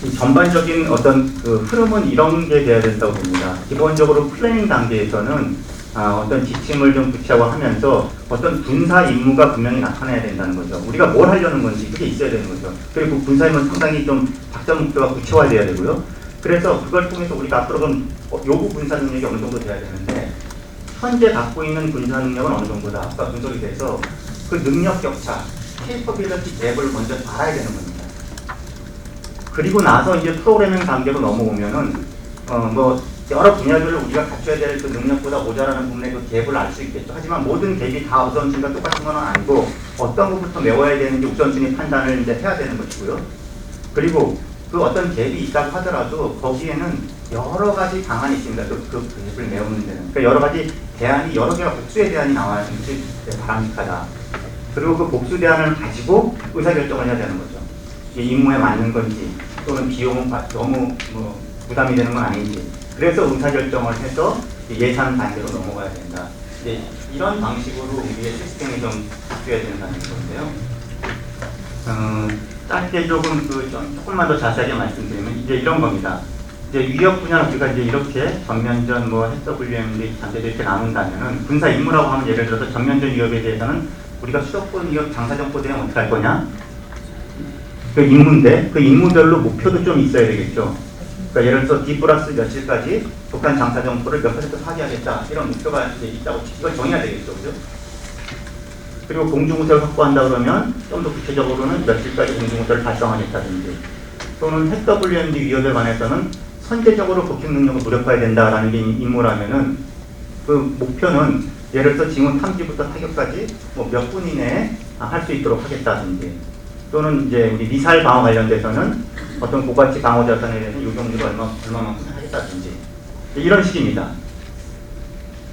이 전반적인 어떤 그 흐름은 이런 게 돼야 된다고 봅니다. 기본적으로 플래닝 단계에서는 어떤 지침을 좀 구체화하고 하면서 어떤 군사 임무가 분명히 나타나야 된다는 거죠. 우리가 뭘 하려는 건지 그게 있어야 되는 거죠. 그리고 군사 임무는 상당히 좀 작전 목표가 구체화돼야 되고요. 그래서 그걸 통해서 우리가 앞으로 그럼 요구 군사 능력이 어느 정도 돼야 되는데 현재 갖고 있는 군사 능력은 어느 정도다. 아까 분석이 돼서 그 능력 격차, 케이퍼빌리티 갭을 먼저 알아야 되는 겁니다. 그리고 나서 이제 프로그래밍 단계로 넘어오면은 뭐 여러 분야들을 우리가 갖춰야 될 그 능력보다 모자라는 부분의 그 갭을 알 수 있겠죠. 하지만 모든 갭이 다 우선순위가 똑같은 건 아니고 어떤 것부터 메워야 되는지 우선순위 판단을 이제 해야 되는 것이고요. 그리고 그 어떤 갭이 있다고 하더라도 거기에는 여러 가지 방안이 있습니다. 그 갭을 메우는 데는. 그러니까 여러 가지 대안이 여러 개가 복수의 대안이 나와야 되는 게 바람직하다. 그리고 그 복수 대안을 가지고 의사결정을 해야 되는 거죠. 이게 임무에 맞는 건지 또는 비용은 너무 부담이 되는 건 아닌지. 그래서 의사결정을 해서 예산 단계로 넘어가야 된다. 이제 이런 방식으로 우리의 시스템이 좀 바뀌어야 된다는 건데요. 짧게 조금만 더 자세하게 말씀드리면 이제 이런 겁니다. 이제 위협 분야는 우리가 이제 이렇게 전면전 SWM 단계도 이렇게 나눈다면은 군사 임무라고 하면 예를 들어서 전면전 위협에 대해서는 우리가 수도권 위협 장사정포 대응 어떻게 할 거냐? 그 임무인데 그 임무별로 목표도 좀 있어야 되겠죠. 그러니까 예를 들어서 D 플러스 며칠까지 북한 장사정포를 몇 % 파기하겠다 이런 목표가 이제 있다고 이걸 정해야 되겠죠, 그죠? 그리고 공중우세를 확보한다 그러면 좀 더 구체적으로는 며칠까지 공중우세를 달성하겠다든지 또는 SWMD 위협에 관해서는 선제적으로 복귀 능력을 무력화해야 된다라는 게 임무라면은 그 목표는 예를 들어서 징후 탐지부터 타격까지 몇 분 이내에 할 수 있도록 하겠다든지 또는 이제 우리 미사일 방어 관련돼서는 어떤 고가치 방어 자산에 대해서 요정도로 얼마만큼 하겠다든지 이런 식입니다.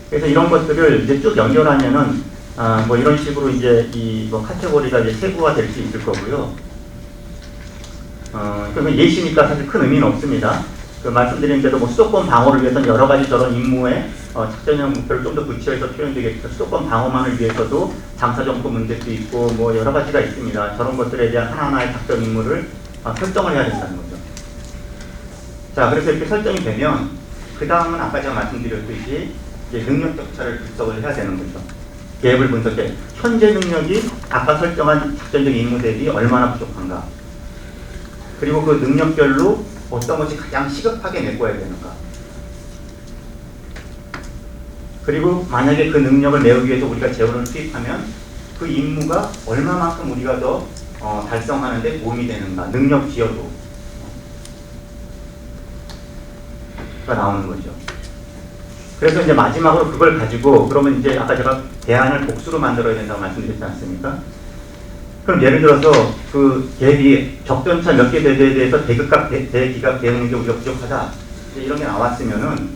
그래서 이런 것들을 이제 쭉 연결하면은 뭐 이런 식으로 이제 이 카테고리가 이제 세부화 될 수 있을 거고요. 그러면 예시니까 사실 큰 의미는 없습니다. 그 말씀드린 대로 수도권 방어를 위해서는 여러 가지 저런 임무에 작전형 목표를 좀 더 구체해서 표현되겠죠. 수도권 방어만을 위해서도 장사정포 문제도 있고 뭐 여러 가지가 있습니다. 저런 것들에 대한 하나하나의 작전 임무를 설정을 해야 된다는 거죠. 자, 그래서 이렇게 설정이 되면 그 다음은 아까 제가 말씀드렸듯이 이제 능력 격차를 분석을 해야 되는 거죠. 갭을 분석해 현재 능력이 아까 설정한 작전적 임무 대비 얼마나 부족한가. 그리고 그 능력별로 어떤 것이 가장 시급하게 메꿔야 되는가. 그리고 만약에 그 능력을 메우기 위해서 우리가 재원을 투입하면 그 임무가 얼마만큼 우리가 더 달성하는데 도움이 되는가. 능력 기여도가 나오는 거죠. 그래서 이제 마지막으로 그걸 가지고 그러면 이제 아까 제가 대안을 복수로 만들어야 된다고 말씀드렸지 않습니까? 그럼 예를 들어서 그 갭이 적전차 몇 개 대대에 대해서 대기갑 대응력이 우리가 부족하다 이런 게 나왔으면은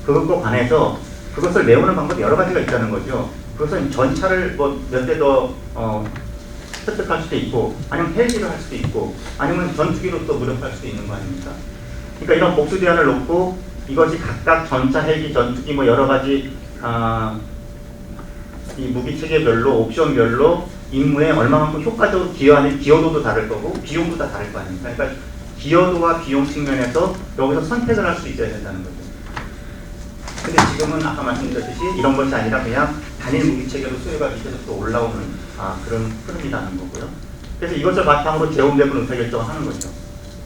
그것과 관해서 그것을 메우는 방법이 여러 가지가 있다는 거죠. 그것은 전차를 몇 대 더 습득할 수도 있고 아니면 헬기를 할 수도 있고 아니면 전투기로 또 무력할 수도 있는 거 아닙니까? 그러니까 이런 복수 대안을 놓고 이것이 각각 전차, 헬기, 전투기 뭐 여러 가지 이 무기 체계별로 옵션별로 임무에 얼마만큼 효과적으로 기여하는 기여도도 다를 거고 비용도 다 다를 거 아닙니까? 그러니까 기여도와 비용 측면에서 여기서 선택을 할 수 있어야 된다는 거죠. 근데 지금은 아까 말씀드렸듯이 이런 것이 아니라 그냥 단일 무기 체계로 수요가 밑에서 또 올라오는 그런 흐름이라는 거고요. 그래서 이것을 바탕으로 재원배분 의사결정을 하는 거죠.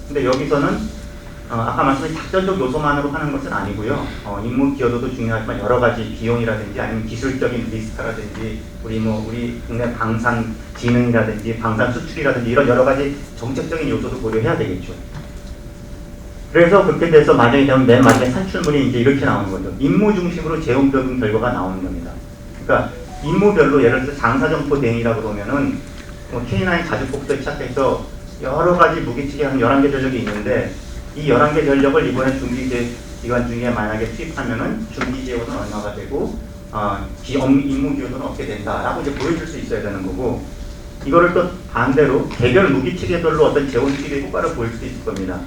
근데 여기서는 아까 말씀드린 작전적 요소만으로 하는 것은 아니고요. 임무 기여도도 중요하지만 여러 가지 비용이라든지 아니면 기술적인 리스크라든지 우리 국내 방산 진흥이라든지 방산 수출이라든지 이런 여러 가지 정책적인 요소도 고려해야 되겠죠. 그래서 그렇게 돼서 만약에 되면 맨 마지막에 산출물이 이제 이렇게 나오는 거죠. 임무 중심으로 재원배분 결과가 나오는 겁니다. 그러니까 임무별로 예를 들어서 장사정포 대응이라고 그러면은 K9 자주폭부터 시작해서 여러 가지 무기체계 한 11개 전력이 있는데 이 11개 전력을 이번에 준비 기간 중에 만약에 투입하면은 준비 재원은 얼마가 되고 임무 기여도는 어떻게 된다라고 이제 보여줄 수 있어야 되는 거고 이거를 또 반대로 개별 무기 체계별로 어떤 재원 투입의 효과를 보일 수도 있을 겁니다.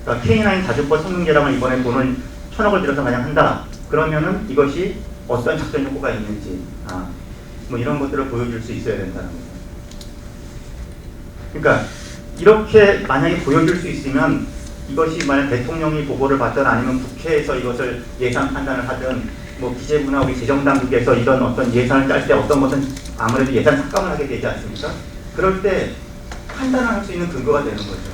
그러니까 K9 자주포 성능계량을 이번에 돈을 1,000억을 들여서 그냥 한다. 그러면은 이것이 어떤 작전 효과가 있는지, 뭐 이런 것들을 보여줄 수 있어야 된다는 거죠. 그러니까 이렇게 만약에 보여줄 수 있으면 이것이 만약 대통령이 보고를 받든 아니면 국회에서 이것을 예산 판단을 하든 뭐 기재부나 우리 재정당국에서 이런 어떤 예산을 짤 때 어떤 것은 아무래도 예산 삭감을 하게 되지 않습니까? 그럴 때 판단을 할 수 있는 근거가 되는 거죠.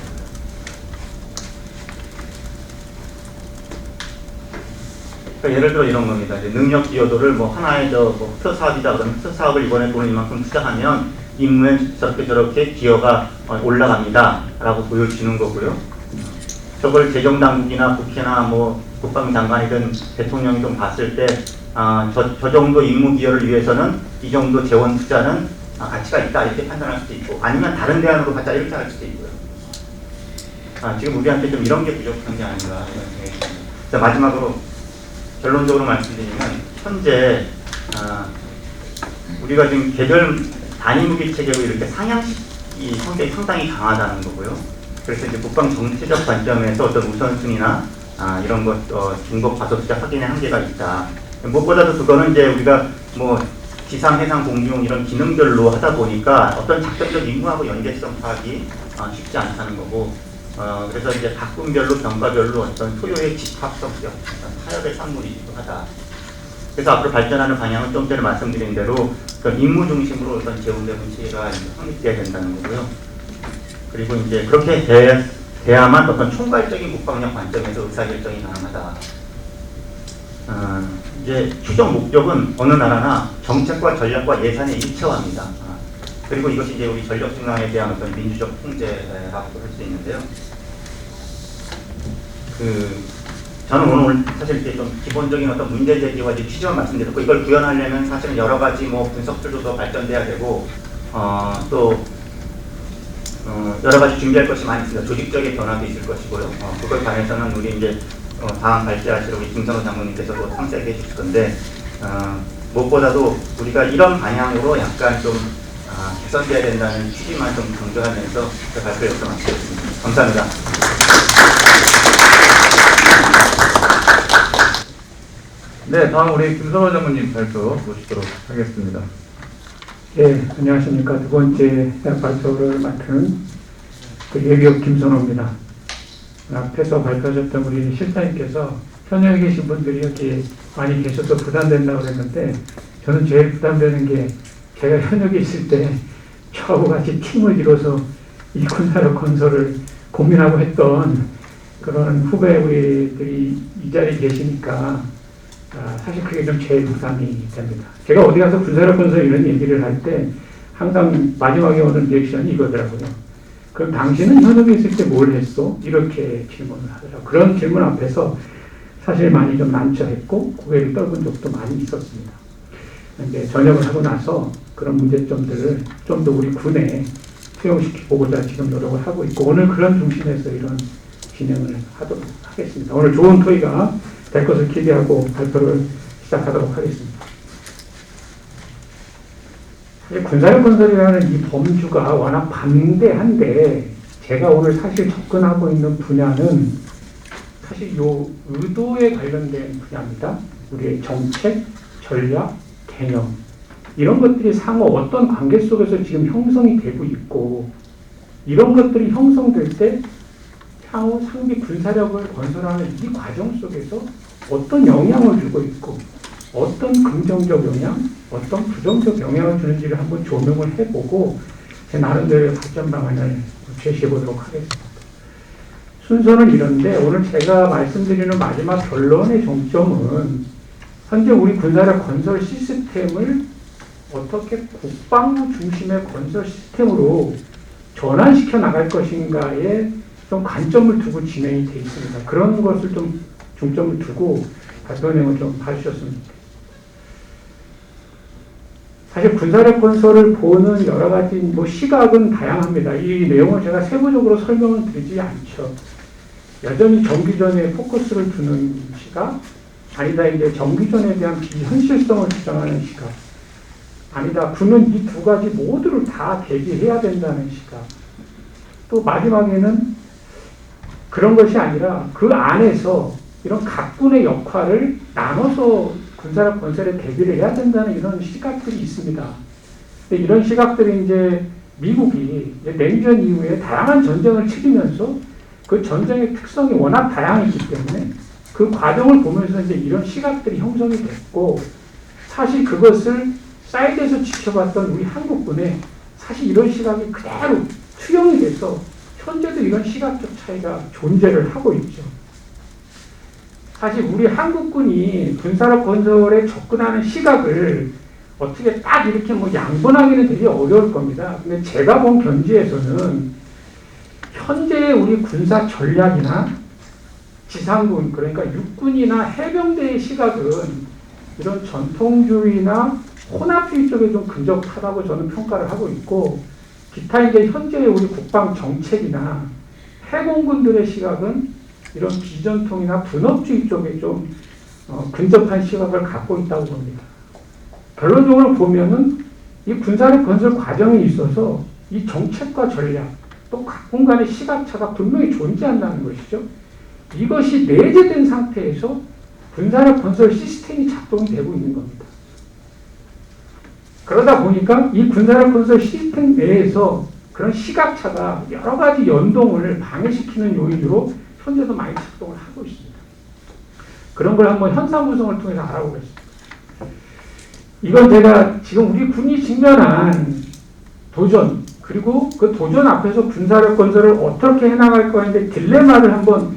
그러니까 예를 들어 이런 겁니다. 이제 능력 기여도를 뭐 하나의 뭐 특 사업이다 그러면 특 사업을 이번에 돈을 이만큼 투자하면 임무에 저렇게 기여가 올라갑니다라고 보여주는 거고요. 저걸 재정당국이나 국회나 뭐 국방장관이든 대통령이 좀 봤을 때 저 정도 임무 기여를 위해서는 이 정도 재원 투자는 가치가 있다 이렇게 판단할 수도 있고 아니면 다른 대안으로 가자 이렇게 할 수도 있고요. 지금 우리한테 좀 이런 게 부족한 게 아닌가 이런 생각이 듭니다. 자, 마지막으로 결론적으로 말씀드리면 현재 우리가 지금 개별 단위 무기 체계로 이렇게 상향식이 성격이 상당히 강하다는 거고요. 그래서 이제 국방 정치적 관점에서 어떤 우선순위나 이런 것 중복 과소 투자 확인의 한계가 있다. 무엇보다도 그거는 이제 우리가 뭐 지상, 해상, 공중 이런 기능별로 하다 보니까 어떤 작전적 임무하고 연계성 파악이 쉽지 않다는 거고. 그래서 이제 각군별로 병과별로 어떤 소요의 집합성격, 타협의 산물이기도 하다. 그래서 앞으로 발전하는 방향은 좀 전에 말씀드린 대로 임무 중심으로 어떤 재훈대군 체계가 확립돼야 된다는 거고요. 그리고 이제 그렇게 돼야만 어떤 총괄적인 국방력 관점에서 의사결정이 가능하다. 이제 추적 목적은 어느 나라나 정책과 전략과 예산의 일체화입니다. 그리고 이것이 이제 우리 전력 중앙에 대한 어떤 민주적 통제라고 할 수 있는데요. 저는 오늘 사실 이렇게 좀 기본적인 어떤 문제 제기와 이제 취지만 말씀드렸고 이걸 구현하려면 사실은 여러 가지 뭐 분석들도 더 발전돼야 되고 또 여러 가지 준비할 것이 많이 있습니다. 조직적인 변화도 있을 것이고요. 그걸 관해서는 우리 이제 다음 발제하실 우리 김선호 장관님께서도 상세하게 해주실 건데 무엇보다도 우리가 이런 방향으로 약간 좀 개선돼야 된다는 취지만 좀 강조하면서 제 발표 여기서 마치겠습니다. 감사합니다. 네, 다음 우리 김선호 장관님 발표 모시도록 하겠습니다. 네, 안녕하십니까. 두 번째 발표를 맡은 예비역 김선호입니다. 앞에서 발표하셨던 우리 실장님께서 현역에 계신 분들이 여기 많이 계셔서 부담된다고 그랬는데 저는 제일 부담되는 게 제가 현역에 있을 때 저하고 같이 팀을 이뤄서 이 군사력 건설을 고민하고 했던 그런 후배 우리들이 이 자리에 계시니까 사실 그게 좀 제일 부담이 됩니다. 제가 어디 가서 군사력 건설 이런 얘기를 할 때 항상 마지막에 오는 리액션이 이거더라고요. 그럼 당신은 현역에 있을 때 뭘 했어? 이렇게 질문을 하더라고요. 그런 질문 앞에서 사실 많이 좀 난처했고 고개를 떨군 적도 많이 있었습니다. 이제 전역을 하고 나서 그런 문제점들을 좀 더 우리 군에 수용시키고자 지금 노력을 하고 있고 오늘 그런 중심에서 이런 진행을 하도록 하겠습니다. 오늘 좋은 토의가 될 것을 기대하고 발표를 시작하도록 하겠습니다. 군사력 건설이라는 이 범주가 워낙 방대한데 제가 오늘 사실 접근하고 있는 분야는 사실 요 의도에 관련된 분야입니다. 우리의 정책, 전략, 개념 이런 것들이 상호 어떤 관계 속에서 지금 형성이 되고 있고 이런 것들이 형성될 때 향후 상비 군사력을 건설하는 이 과정 속에서 어떤 영향을 주고 있고 어떤 긍정적 영향, 어떤 부정적 영향을 주는지를 한번 조명을 해보고 제 나름대로의 발전 방안을 제시해 보도록 하겠습니다. 순서는 이런데 오늘 제가 말씀드리는 마지막 결론의 정점은 현재 우리 군사력 건설 시스템을 어떻게 국방 중심의 건설 시스템으로 전환시켜 나갈 것인가에 좀 관점을 두고 진행이 되어 있습니다. 그런 것을 좀 중점을 두고 발표 내용을 좀 봐주셨으면 좋겠습니다. 사실 군사력 건설을 보는 여러 가지 시각은 다양합니다. 이 내용을 제가 세부적으로 설명을 드리지 않죠. 여전히 정기전에 포커스를 두는 시각, 아니다 이제 정기전에 대한 비현실성을 주장하는 시각, 아니다 군은 이 두 가지 모두를 다 대비해야 된다는 시각, 또 마지막에는 그런 것이 아니라 그 안에서 이런 각군의 역할을 나눠서 군사력 건설에 대비를 해야 된다는 이런 시각들이 있습니다. 근데 이런 시각들이 이제 미국이 이제 냉전 이후에 다양한 전쟁을 치르면서 그 전쟁의 특성이 워낙 다양했기 때문에 그 과정을 보면서 이제 이런 시각들이 형성이 됐고, 사실 그것을 사이드에서 지켜봤던 우리 한국군에 사실 이런 시각이 그대로 투영이 돼서 현재도 이런 시각적 차이가 존재를 하고 있죠. 사실 우리 한국군이 군사력 건설에 접근하는 시각을 어떻게 딱 이렇게 뭐 양분하기는 되게 어려울 겁니다. 근데 제가 본 견지에서는 현재의 우리 군사 전략이나 지상군, 그러니까 육군이나 해병대의 시각은 이런 전통주의나 혼합주의 쪽에 좀 근접하다고 저는 평가를 하고 있고, 기타 이제 현재의 우리 국방 정책이나 해공군들의 시각은 이런 비전통이나 분업주의 쪽에 좀 근접한 시각을 갖고 있다고 봅니다. 결론적으로 보면은 이 군사력 건설 과정에 있어서 이 정책과 전략, 또 각군 간의 시각차가 분명히 존재한다는 것이죠. 이것이 내재된 상태에서 군사력 건설 시스템이 작동이 되고 있는 겁니다. 그러다 보니까 이 군사력 건설 시스템 내에서 그런 시각차가 여러 가지 연동을 방해시키는 요인으로 현재도 많이 작동을 하고 있습니다. 그런 걸 한번 현상 분석을 통해서 알아보겠습니다. 이건 제가 지금 우리 군이 직면한 도전, 그리고 그 도전 앞에서 군사력 건설을 어떻게 해나갈 거인데 딜레마를 한번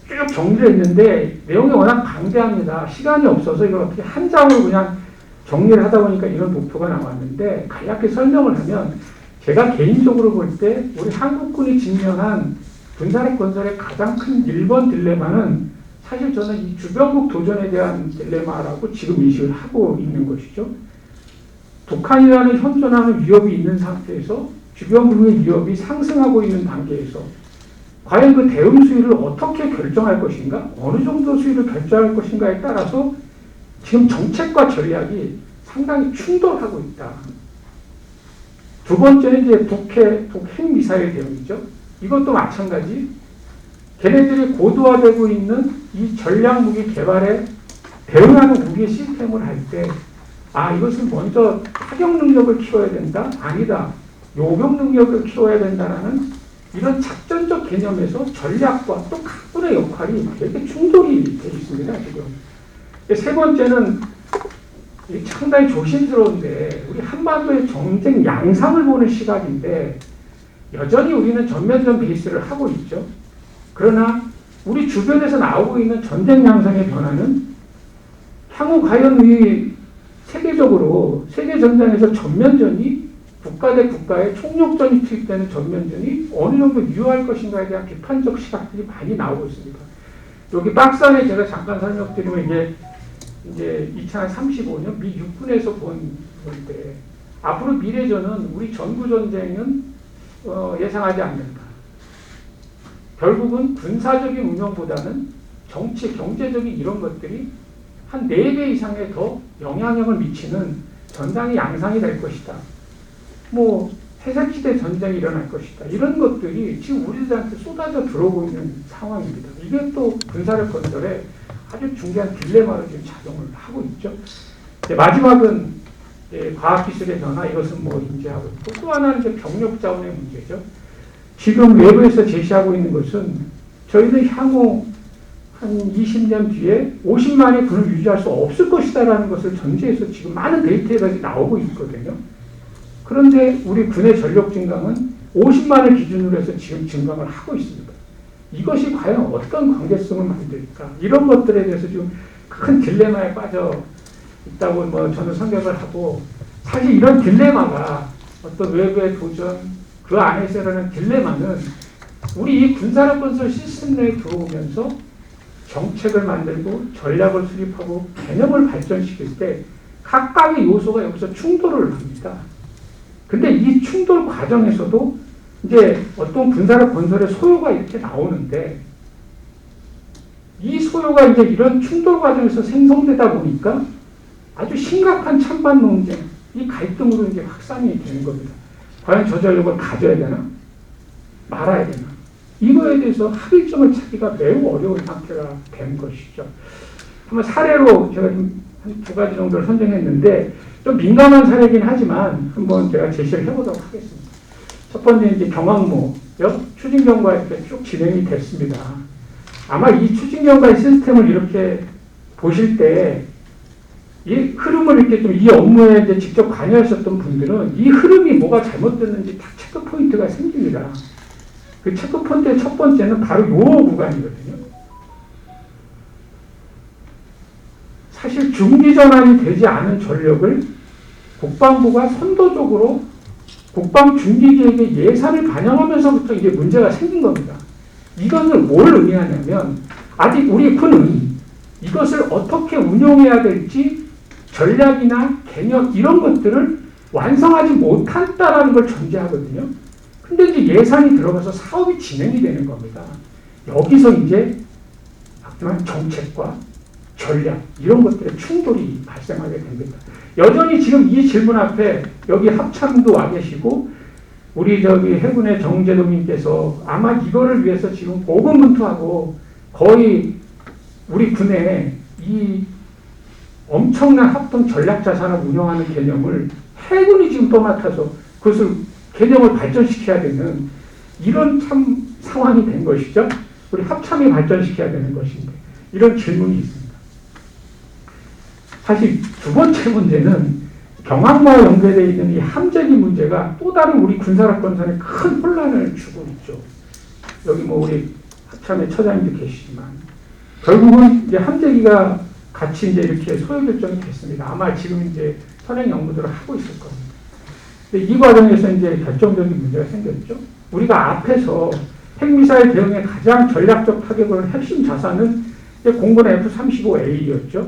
쭉 정리를 했는데 내용이 워낙 방대합니다. 시간이 없어서 이걸 어떻게 한 장으로 그냥 정리를 하다 보니까 이런 목표가 나왔는데, 간략히 설명을 하면 제가 개인적으로 볼 때 우리 한국군이 직면한 군사력 건설의 가장 큰 1번 딜레마는 사실 저는 이 주변국 도전에 대한 딜레마라고 지금 인식을 하고 있는 것이죠. 북한이라는 현존하는 위협이 있는 상태에서 주변국의 위협이 상승하고 있는 단계에서 과연 그 대응 수위를 어떻게 결정할 것인가, 어느 정도 수위를 결정할 것인가에 따라서 지금 정책과 전략이 상당히 충돌하고 있다. 두 번째는 이제 북핵 미사일 대응이죠. 이것도 마찬가지. 걔네들이 고도화되고 있는 이 전략 무기 개발에 대응하는 우리의 시스템을 할 때, 이것은 먼저 타격 능력을 키워야 된다? 아니다. 요격 능력을 키워야 된다라는 이런 작전적 개념에서 전략과 또 각군의 역할이 되게 충돌이 되어 있습니다, 지금. 세 번째는 상당히 조심스러운데, 우리 한반도의 전쟁 양상을 보는 시각인데, 여전히 우리는 전면전 베이스를 하고 있죠. 그러나 우리 주변에서 나오고 있는 전쟁 양상의 변화는 향후 과연 이 세계적으로 세계 전장에서 전면전이 국가 대 국가의 총력전이 투입되는 전면전이 어느 정도 유효할 것인가에 대한 비판적 시각들이 많이 나오고 있습니다. 여기 박스 안에 제가 잠깐 설명드리면 이제 2035년 미 육군에서 본 건데, 앞으로 미래전은 우리 전구 전쟁은 예상하지 않는다. 결국은 군사적인 운영보다는 정치, 경제적인 이런 것들이 한 4배 이상의 더 영향력을 미치는 전장의 양상이 될 것이다. 회색시대 전쟁이 일어날 것이다. 이런 것들이 지금 우리들한테 쏟아져 들어오고 있는 상황입니다. 이게 또 군사력 건설에 아주 중요한 딜레마로 지금 작용을 하고 있죠. 마지막은 과학기술의 변화, 이것은 인지하고 있고, 또 하나는 이제 병력 자원의 문제죠. 지금 외부에서 제시하고 있는 것은 저희는 향후 한 20년 뒤에 50만의 군을 유지할 수 없을 것이다라는 것을 전제해서 지금 많은 데이터가 나오고 있거든요. 그런데 우리 군의 전력 증강은 50만을 기준으로 해서 지금 증강을 하고 있습니다. 이것이 과연 어떤 관계성을 만들까? 이런 것들에 대해서 지금 큰 딜레마에 빠져 있다고 저는 생각을 하고, 사실 이런 딜레마가 어떤 외부의 도전, 그 안에서 일어나는 딜레마는 우리 이 군사력 건설 시스템 내에 들어오면서 정책을 만들고 전략을 수립하고 개념을 발전시킬 때 각각의 요소가 여기서 충돌을 합니다. 근데 이 충돌 과정에서도 이제 어떤 군사력 건설의 소요가 이렇게 나오는데, 이 소요가 이제 이런 충돌 과정에서 생성되다 보니까 아주 심각한 찬반 논쟁, 이 갈등으로 이제 확산이 되는 겁니다. 과연 저 전력을 가져야 되나? 말아야 되나? 이거에 대해서 합의점을 찾기가 매우 어려운 상태가 된 것이죠. 한번 사례로 제가 좀 한 두 가지 정도를 선정했는데 좀 민감한 사례이긴 하지만 한번 제가 제시를 해보도록 하겠습니다. 첫 번째 이제 경항모역 추진경과 이렇게 쭉 진행이 됐습니다. 아마 이 추진경과 시스템을 이렇게 보실 때 이 흐름을 이렇게 좀 이 업무에 이제 직접 관여하셨던 분들은 이 흐름이 뭐가 잘못됐는지 딱 체크 포인트가 생깁니다. 그 체크 포인트의 첫 번째는 바로 요 구간이거든요. 사실 중기 전환이 되지 않은 전력을 국방부가 선도적으로 국방 중기계획의 예산을 반영하면서부터 이게 문제가 생긴 겁니다. 이것은 뭘 의미하냐면 아직 우리 군은 이것을 어떻게 운용해야 될지 전략이나 개념 이런 것들을 완성하지 못한다라는 걸 전제하거든요. 근데 이제 예산이 들어가서 사업이 진행이 되는 겁니다. 여기서 이제 정책과 전략 이런 것들의 충돌이 발생하게 됩니다. 여전히 지금 이 질문 앞에 여기 합참도 와 계시고 우리 저기 해군의 정재동님께서 아마 이거를 위해서 지금 고군분투하고 거의 우리 군에 이 엄청난 합동 전략 자산을 운영하는 개념을 해군이 지금 떠맡아서 그것을 개념을 발전시켜야 되는 이런 참 상황이 된 것이죠. 우리 합참이 발전시켜야 되는 것인데 이런 질문이 있습니다. 사실 두 번째 문제는 경항모와 연계되어 있는 이 함재기 문제가 또 다른 우리 군사력건선에 큰 혼란을 주고 있죠. 여기 뭐 우리 합참의 처장님도 계시지만 결국은 이제 함재기가 같이 이제 이렇게 소요 결정이 됐습니다. 아마 지금 이제 선행 연구들을 하고 있을 겁니다. 근데 이 과정에서 이제 결정적인 문제가 생겼죠. 우리가 앞에서 핵미사일 대응의 가장 전략적 타격을 핵심 자산은 공군 F-35A였죠.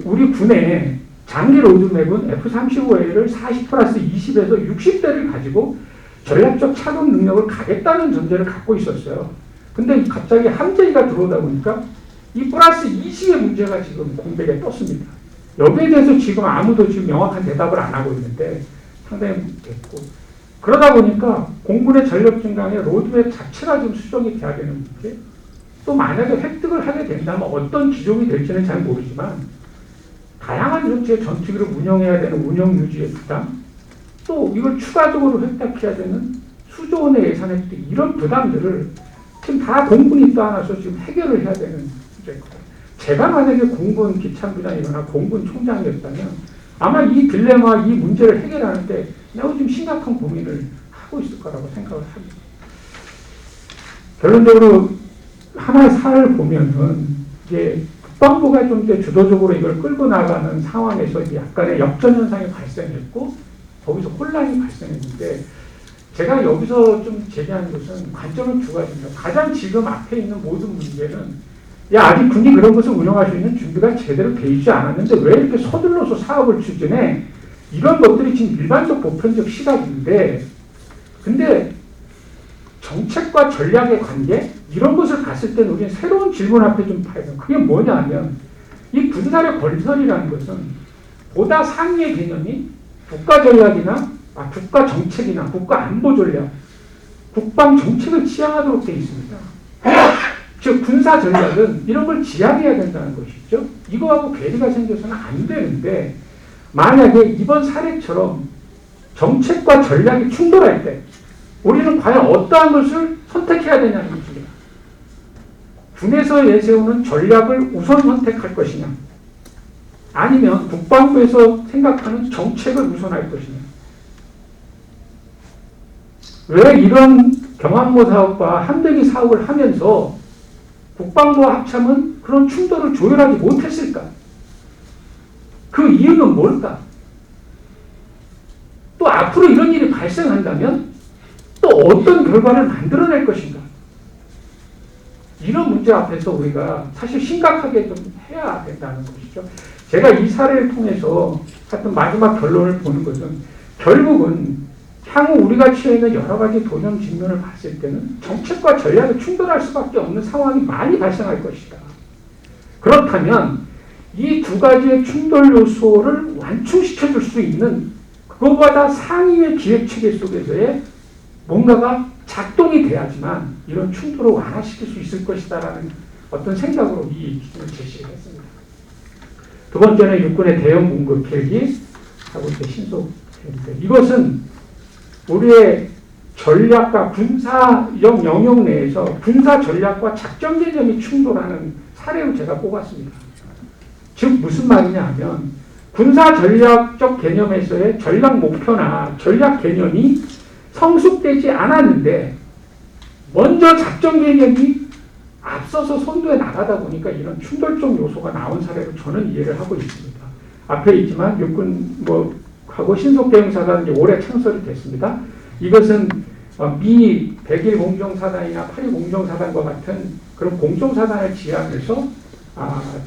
우리 군의 장기 로드맵은 F-35A를 40+20에서 60대를 가지고 전략적 차격 능력을 가겠다는 전제를 갖고 있었어요. 근데 갑자기 함재기가 들어오다 보니까 이 플러스 20의 문제가 지금 공백에 떴습니다. 여기에 대해서 지금 아무도 지금 명확한 대답을 안 하고 있는데 상당히 됐고 그러다 보니까 공군의 전력 증강의 로드맵 자체가 지금 수정이 돼야 되는 문제 또 만약에 획득을 하게 된다면 어떤 기종이 될지는 잘 모르지만 다양한 조치의 전투기를 운영해야 되는 운영 유지의 부담 또 이걸 추가적으로 획득해야 되는 수조 원의 예산의 이런 부담들을 지금 다 공군이 떠안아서 지금 해결을 해야 되는 문제거든요. 제가 만약에 공군 기참부장이거나 공군 총장이었다면 아마 이 딜레마, 이 문제를 해결하는데 매우 좀 심각한 고민을 하고 있을 거라고 생각을 합니다. 결론적으로 하나의 사례를 보면은 이제 국방부가 좀 이제 주도적으로 이걸 끌고 나가는 상황에서 약간의 역전 현상이 발생했고 거기서 혼란이 발생했는데 제가 여기서 좀 제기하는 것은 관점은 두 가지입니다. 가장 지금 앞에 있는 모든 문제는 아직 군이 그런 것을 운영할 수 있는 준비가 제대로 돼 있지 않았는데 왜 이렇게 서둘러서 사업을 추진해? 이런 것들이 지금 일반적 보편적 시각인데 근데 정책과 전략의 관계 이런 것을 갔을 때는 우리는 새로운 질문 앞에 좀 봐야 돼요. 그게 뭐냐 하면 이 군사력 건설이라는 것은 보다 상위의 개념이 국가 전략이나 국가 정책이나 국가 안보 전략, 국방 정책을 지향하도록 되어 있습니다. 즉 군사 전략은 이런 걸 지향해야 된다는 것이죠. 이거하고 괴리가 생겨서는 안 되는데 만약에 이번 사례처럼 정책과 전략이 충돌할 때 우리는 과연 어떠한 것을 선택해야 되냐는 것입니다. 군에서 내세우는 전략을 우선 선택할 것이냐 아니면 국방부에서 생각하는 정책을 우선할 것이냐 왜 이런 경항모 사업과 함대기 사업을 하면서 국방부와 합참은 그런 충돌을 조율하지 못했을까? 그 이유는 뭘까? 또 앞으로 이런 일이 발생한다면 또 어떤 결과를 만들어낼 것인가? 이런 문제 앞에서 우리가 사실 심각하게 좀 해야 된다는 것이죠. 제가 이 사례를 통해서 하여튼 마지막 결론을 보는 것은 결국은 향후 우리가 취해 있는 여러 가지 도전 직면을 봤을 때는 정책과 전략이 충돌할 수밖에 없는 상황이 많이 발생할 것이다. 그렇다면 이 두 가지의 충돌 요소를 완충시켜줄 수 있는 그것보다 상위의 기획체계 속에서의 뭔가가 작동이 돼야지만 이런 충돌을 완화시킬 수 있을 것이다라는 어떤 생각으로 이 기준을 제시를 했습니다. 두 번째는 육군의 대형 공급 헬기 하고 이제 신속 헬기. 이것은 우리의 전략과 군사적 영역 내에서 군사 전략과 작전 개념이 충돌하는 사례로 제가 뽑았습니다. 즉 무슨 말이냐 하면 군사 전략적 개념에서의 전략 목표나 전략 개념이 성숙되지 않았는데 먼저 작전 개념이 앞서서 선두에 나가다 보니까 이런 충돌적 요소가 나온 사례로 저는 이해를 하고 있습니다. 앞에 있지만 육군 하고 신속대응사단 올해 창설이 됐습니다. 이것은 미 101 공정사단이나 82 공정사단과 같은 그런 공정사단을 지향해서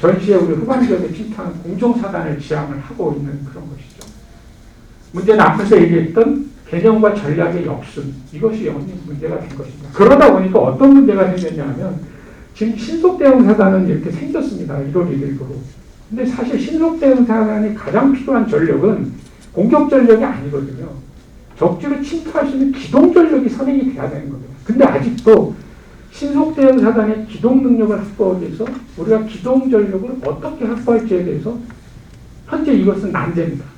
전시에 우리 후반기에 침투한 공정사단을 지향을 하고 있는 그런 것이죠. 문제는 앞에서 얘기했던 개념과 전략의 역순, 이것이 문제가 된 것입니다. 그러다 보니까 어떤 문제가 생겼냐 하면 지금 신속대응사단은 이렇게 생겼습니다. 1월 1일부로. 근데 사실 신속대응사단이 가장 필요한 전력은 공격 전력이 아니거든요. 적지로 침투할 수 있는 기동 전력이 선행이 돼야 되는 겁니다. 근데 아직도 신속대응사단의 기동 능력을 확보하기 위해서 우리가 기동 전력을 어떻게 확보할지에 대해서 현재 이것은 난제입니다.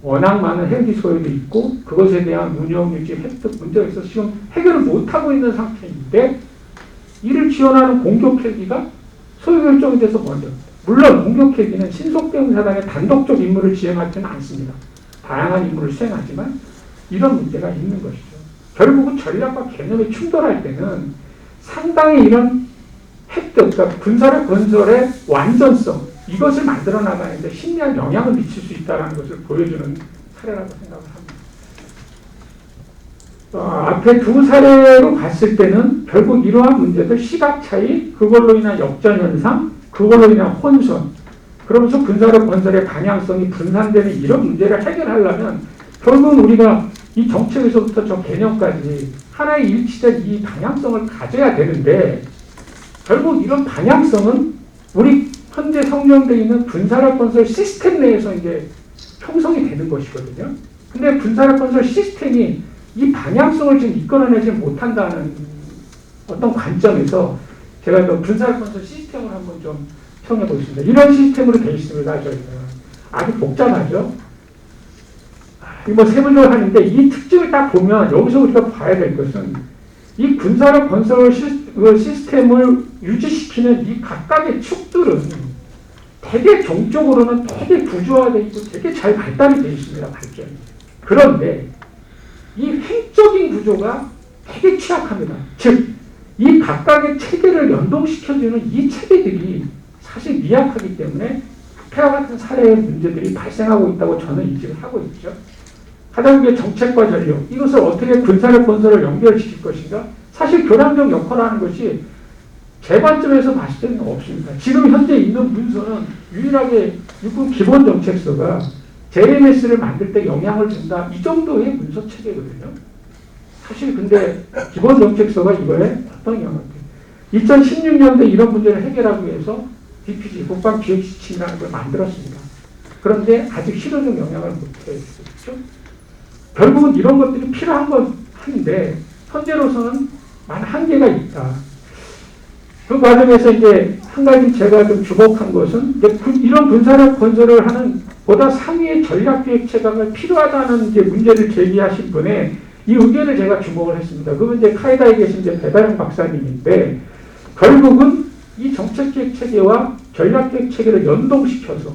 워낙 많은 헬기 소요도 있고 그것에 대한 운영 유지 획득 문제가 있어서 지금 해결을 못하고 있는 상태인데 이를 지원하는 공격 헬기가 소요 결정이 돼서 먼저, 물론 공격 헬기는 신속대응사단의 단독적 임무를 지행하지는 않습니다. 다양한 임무를 수행하지만 이런 문제가 있는 것이죠. 결국은 전략과 개념이 충돌할 때는 상당히 이런 획득, 그러니까 군사력 건설의 완전성, 이것을 만들어 나가는데 심리한 영향을 미칠 수 있다는 것을 보여주는 사례라고 생각을 합니다. 앞에 두 사례로 봤을 때는 결국 이러한 문제들, 시각 차이, 그걸로 인한 역전 현상, 그걸로 인한 혼선, 그러면서 군사력 건설의 방향성이 분산되는 이런 문제를 해결하려면 결국은 우리가 이 정책에서부터 저 개념까지 하나의 일치된 이 방향성을 가져야 되는데 결국 이런 방향성은 우리 현재 성명되어 있는 군사력 건설 시스템 내에서 이제 형성이 되는 것이거든요. 근데 군사력 건설 시스템이 이 방향성을 지금 이끌어내지 못한다는 어떤 관점에서 제가 그 군사력 건설 시스템을 한번 좀 평해 보겠습니다. 이런 시스템으로 되어 있습니다. 저희는 아주 복잡하죠. 뭐 세부적으로 하는데 이 특징을 딱 보면 여기서 우리가 봐야 될 것은 이 군사력 건설 시스템을 유지시키는 이 각각의 축들은 되게 종적으로는 되게 구조화되어 있고 되게 잘 발달이 되어 있습니다. 발전이. 그런데 이 횡적인 구조가 되게 취약합니다. 즉, 이 각각의 체계를 연동시켜주는 이 체계들이 사실 미약하기 때문에 부패와 같은 사례의 문제들이 발생하고 있다고 저는 인식을 하고 있죠. 가장 게 정책과 전력, 이것을 어떻게 군사력 건설을 연결시킬 것인가? 사실 교량적 역할을 하는 것이 제 관점에서 봤을 때는 없습니다. 지금 현재 있는 문서는 유일하게 육군 기본정책서가 JMS를 만들 때 영향을 준다, 이 정도의 문서 체계거든요. 사실 근데 기본정책서가 이거에 어떤 영향을 줘요? 2016년도에 이런 문제를 해결하기 위해서 DPG, 국방기획지침이라는 걸 만들었습니다. 그런데 아직 실효적 영향을 못해주죠. 결국은 이런 것들이 필요한 건 한데 현재로서는 많은 한계가 있다. 그 과정에서 이제 한 가지 제가 좀 주목한 것은 이런 군사력 건설을 하는 보다 상위의 전략기획 체계가 필요하다는 이제 문제를 제기하신 분의 이 의견을 제가 주목을 했습니다. 그건 이제 카이다에 계신 이제 배다영 박사님인데 결국은 이 정책기획 체계와 전략기획 체계를 연동시켜서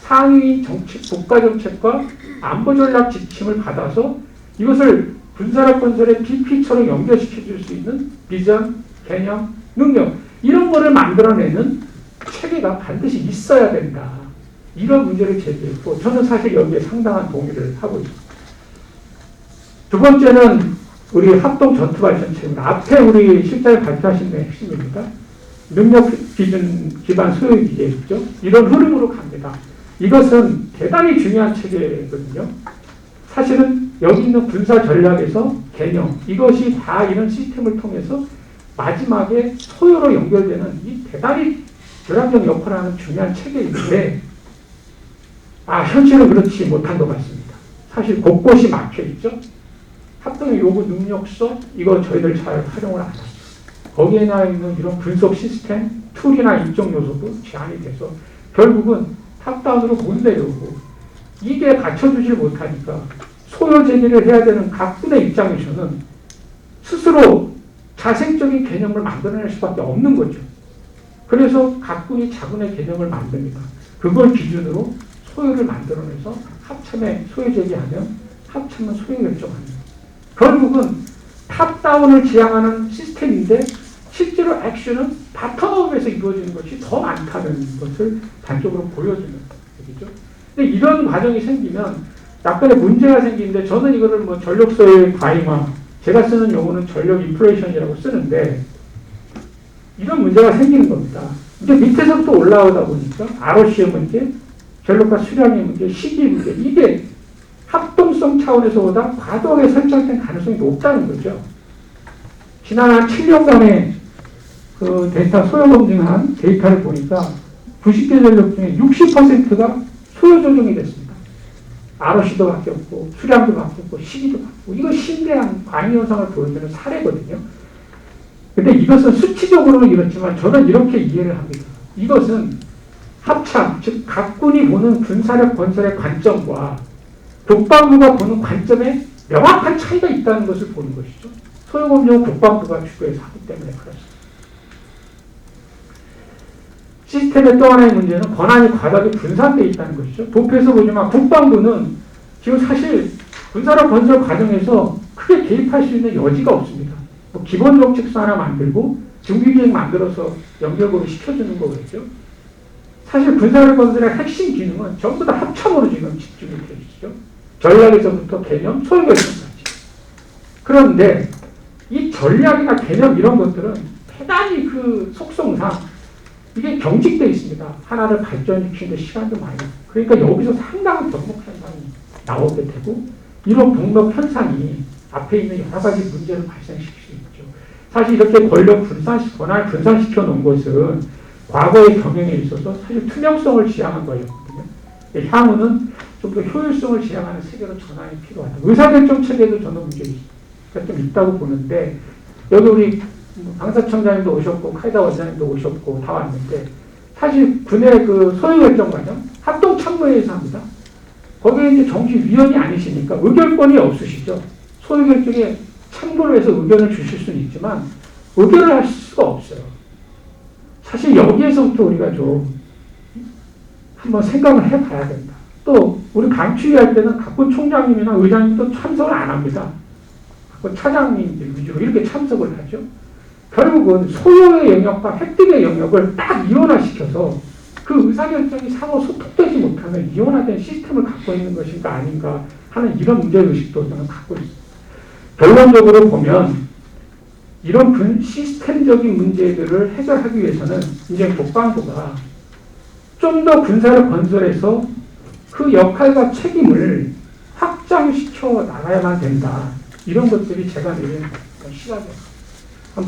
상위 정책, 국가정책과 안보전략 지침을 받아서 이것을 군사력 건설의 BP처럼 연결시켜 줄 수 있는 비전, 개념, 능력, 이런 거를 만들어내는 체계가 반드시 있어야 된다. 이런 문제를 제기했고 저는 사실 여기에 상당한 동의를 하고 있습니다. 두 번째는 우리 합동 전투발전체입니다. 앞에 우리 실장이 발표하신 게 핵심입니다. 능력 기준 기반 소요 기계 있죠. 이런 흐름으로 갑니다. 이것은 대단히 중요한 체계거든요. 사실은 여기 있는 군사 전략에서 개념, 이것이 다 이런 시스템을 통해서 마지막에 소요로 연결되는 이 대단히 교량적 역할을 하는 중요한 체계인데 현실은 그렇지 못한 것 같습니다. 사실 곳곳이 막혀 있죠. 합동의 요구 능력서 이거 저희들 잘 활용을 안 했어요. 거기에 나와 있는 이런 분석 시스템, 툴이나 인적 요소도 제한이 돼서 결국은 탑다운으로 못 내려오고 이게 받쳐주질 못하니까 소요 제기를 해야 되는 각 군의 입장에서는 스스로 자생적인 개념을 만들어낼 수밖에 없는 거죠. 그래서 각 군이 자군의 개념을 만듭니다. 그걸 기준으로 소요를 만들어내서 합참에 소요 제기하면 합참은 소요 결정합니다. 결국은 탑다운을 지향하는 시스템인데 실제로 액션은 바텀업에서 이루어지는 것이 더 많다는 것을 단적으로 보여주는 얘기죠. 근데 이런 과정이 생기면 약간의 문제가 생기는데 저는 이거를 뭐 전력소의 과잉화, 제가 쓰는 용어는 전력 인플레이션이라고 쓰는데 이런 문제가 생기는 겁니다. 이제 밑에서부터 올라오다 보니까 ROC의 문제, 전력과 수량의 문제, 시기 문제 이게 합동성 차원에서보다 과도하게 설정된 가능성이 높다는 거죠. 지난 한 7년간의 그 데이터 소요 검증한 데이터를 보니까 90개 전력 중에 60%가 소요 조정이 됐습니다. ROC도 바뀌었고 수량도 바뀌었고 시기도 바뀌었고 이거 심대한 과잉 현상을 보여주는 사례거든요. 근데 이것은 수치적으로는 이렇지만 저는 이렇게 이해를 합니다. 이것은 합참, 즉 각군이 보는 군사력 건설의 관점과 국방부가 보는 관점에 명확한 차이가 있다는 것을 보는 것이죠. 소요검증은 국방부가 주도해서 하기 때문에 그렇습니다. 시스템의 또 하나의 문제는 권한이 과다하게 분산되어 있다는 것이죠. 도표에서 보지만 국방부는 지금 사실 군사력 건설 과정에서 크게 개입할 수 있는 여지가 없습니다. 뭐 기본 정책서 하나 만들고 중기계획 만들어서 연결고를 시켜주는 거겠죠. 사실 군사력 건설의 핵심 기능은 전부 다 합참으로 지금 집중이 되어 있죠. 전략에서부터 개념, 소요 결정까지. 그런데 이 전략이나 개념 이런 것들은 대단히 그 속성상 이게 경직되어 있습니다. 하나를 발전시키는 데 시간도 많이. 그러니까 여기서 상당한 병목 현상이 나오게 되고 이런 병목 현상이 앞에 있는 여러 가지 문제를 발생시킬 수 있죠. 사실 이렇게 권한을 분산시켜 놓은 것은 과거의 경영에 있어서 사실 투명성을 지향한 거였거든요. 향후는 좀 더 효율성을 지향하는 세계로 전환이 필요하다. 의사결정 체계도 저는 문제가 좀 있다고 보는데 여기 우리 방사청장님도 오셨고 카이다 원장님도 오셨고 다 왔는데 사실 군의 그 소요결정 과정 합동참모회에서 합니다. 거기에 이제 정치위원이 아니시니까 의결권이 없으시죠. 소요결정에 참고를 해서 의견을 주실 수는 있지만 의결을 할 수가 없어요. 사실 여기에서부터 우리가 좀 한번 생각을 해봐야 된다. 또 우리 강추위 할 때는 각군 총장님이나 의장님도 참석을 안 합니다. 각군 차장님들 위주로 이렇게 참석을 하죠. 결국은 소요의 영역과 획득의 영역을 딱 이원화시켜서 그 의사결정이 상호 소통되지 못하면 이원화된 시스템을 갖고 있는 것인가 아닌가 하는 이런 문제의식도 저는 갖고 있습니다. 결론적으로 보면 이런 시스템적인 문제들을 해결하기 위해서는 이제 국방부가 좀 더 군사력 건설에서 그 역할과 책임을 확장시켜 나가야만 된다. 이런 것들이 제가 내린 시각이에요.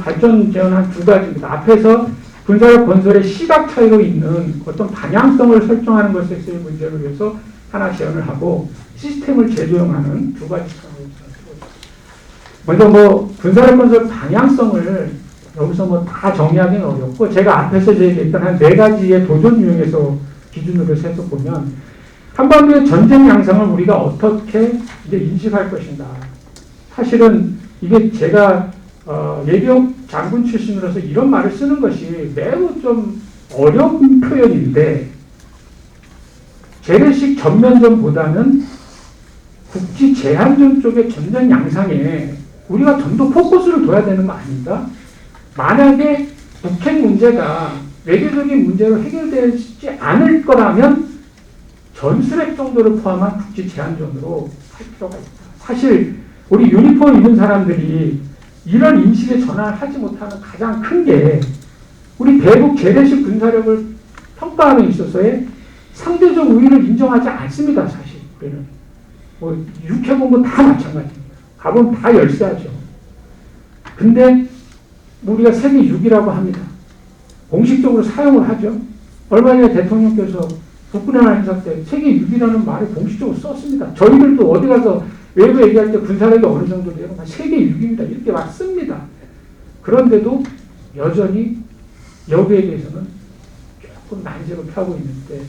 발전 제언 한 두 가지입니다. 앞에서 군사력 건설의 시각 차이로 있는 어떤 방향성을 설정하는 것에 쓰인 문제를 위해서 하나 제언을 하고 시스템을 재조정하는 두 가지 상황을 먼저 뭐 군사력 건설 방향성을 여기서 뭐 다 정리하기는 어렵고 제가 앞에서 얘기했던 한 네 가지의 도전 유형에서 기준으로 해서 보면 한반도의 전쟁 양상을 우리가 어떻게 이제 인식할 것인가. 사실은 이게 제가 예비역 장군 출신으로서 이런 말을 쓰는 것이 매우 좀 어려운 표현인데 재래식 전면전보다는 국지 제한전 쪽의 전쟁 양상에 우리가 좀 더 포커스를 둬야 되는 거 아닌가? 만약에 북핵 문제가 외교적인 문제로 해결되지 않을 거라면 전술핵 정도를 포함한 국지 제한전으로 할 필요가 있다. 사실 우리 유니폼 입은 사람들이 이런 인식의 전환을 하지 못하는 가장 큰 게 우리 대북 재래식 군사력을 평가하는 데 있어서의 상대적 우위를 인정하지 않습니다. 사실 우리는 뭐 육해공군 다 마찬가지입니다. 가보면 다 열세하죠. 근데 우리가 세계 6위라고 합니다. 공식적으로 사용을 하죠. 얼마 전에 대통령께서 국군의 날 행사 때 세계 6위라는 말을 공식적으로 썼습니다. 저희들도 어디 가서 외부 얘기할 때 군사력이 어느 정도 돼요? 한 세계 6위입니다. 이렇게 왔습니다. 그런데도 여전히 여기에 대해서는 조금 난제로 펴고 있는데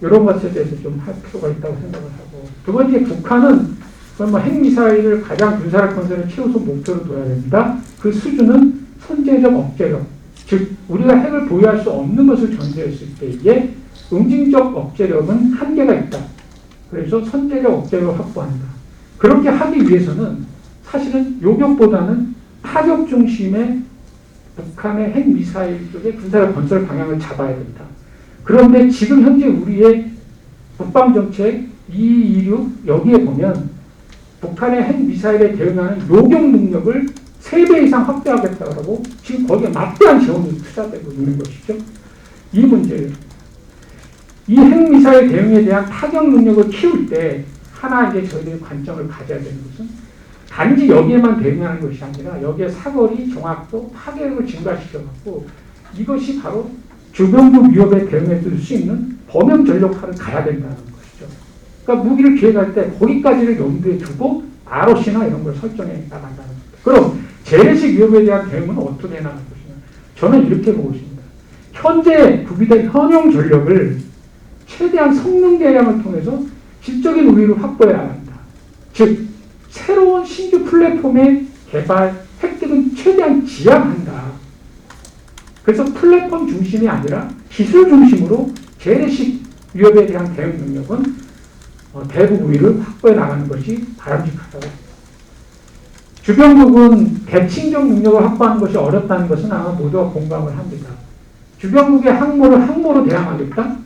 이런 것에 대해서 좀 할 필요가 있다고 생각을 하고 두 번째 북한은 뭐 핵미사일을 가장 군사력 건설의 최우선 목표로 둬야 됩니다. 그 수준은 선제적 억제력 즉 우리가 핵을 보유할 수 없는 것을 전제했을 때에 응징적 억제력은 한계가 있다. 그래서 선제적 억제력을 확보한다. 그렇게 하기 위해서는 사실은 요격보다는 타격 중심의 북한의 핵미사일 쪽의 군사력 건설 방향을 잡아야 된다. 그런데 지금 현재 우리의 국방정책 226 여기에 보면 북한의 핵미사일에 대응하는 요격 능력을 3배 이상 확대하겠다고 지금 거기에 막대한 재원이 투자되고 있는 것이죠. 이 문제예요. 이 핵미사일 대응에 대한 타격 능력을 키울 때 하나 이제 저희들이 관점을 가져야 되는 것은 단지 여기에만 대응하는 것이 아니라 여기에 사거리, 정확도, 파괴력을 증가시켜갖고 이것이 바로 주변국 위협에 대응해 줄 수 있는 범용 전력화를 가야 된다는 것이죠. 그러니까 무기를 기획할 때 거기까지를 염두에 두고 ROC나 이런 걸 설정해 나간다는 겁니다. 그럼 재래식 위협에 대한 대응은 어떻게 나가는 것이냐. 저는 이렇게 보고 있습니다. 현재 구비된 현용 전력을 최대한 성능 개량을 통해서 질적인 우위를 확보해야 한다. 즉 새로운 신규 플랫폼의 개발, 획득은 최대한 지양한다. 그래서 플랫폼 중심이 아니라 기술 중심으로 재래식 위협에 대한 대응 능력은 대북 우위를 확보해 나가는 것이 바람직하다고. 주변국은 대칭적 능력을 확보하는 것이 어렵다는 것은 아마 모두가 공감을 합니다. 주변국의 항모를 항모로 대항하겠다?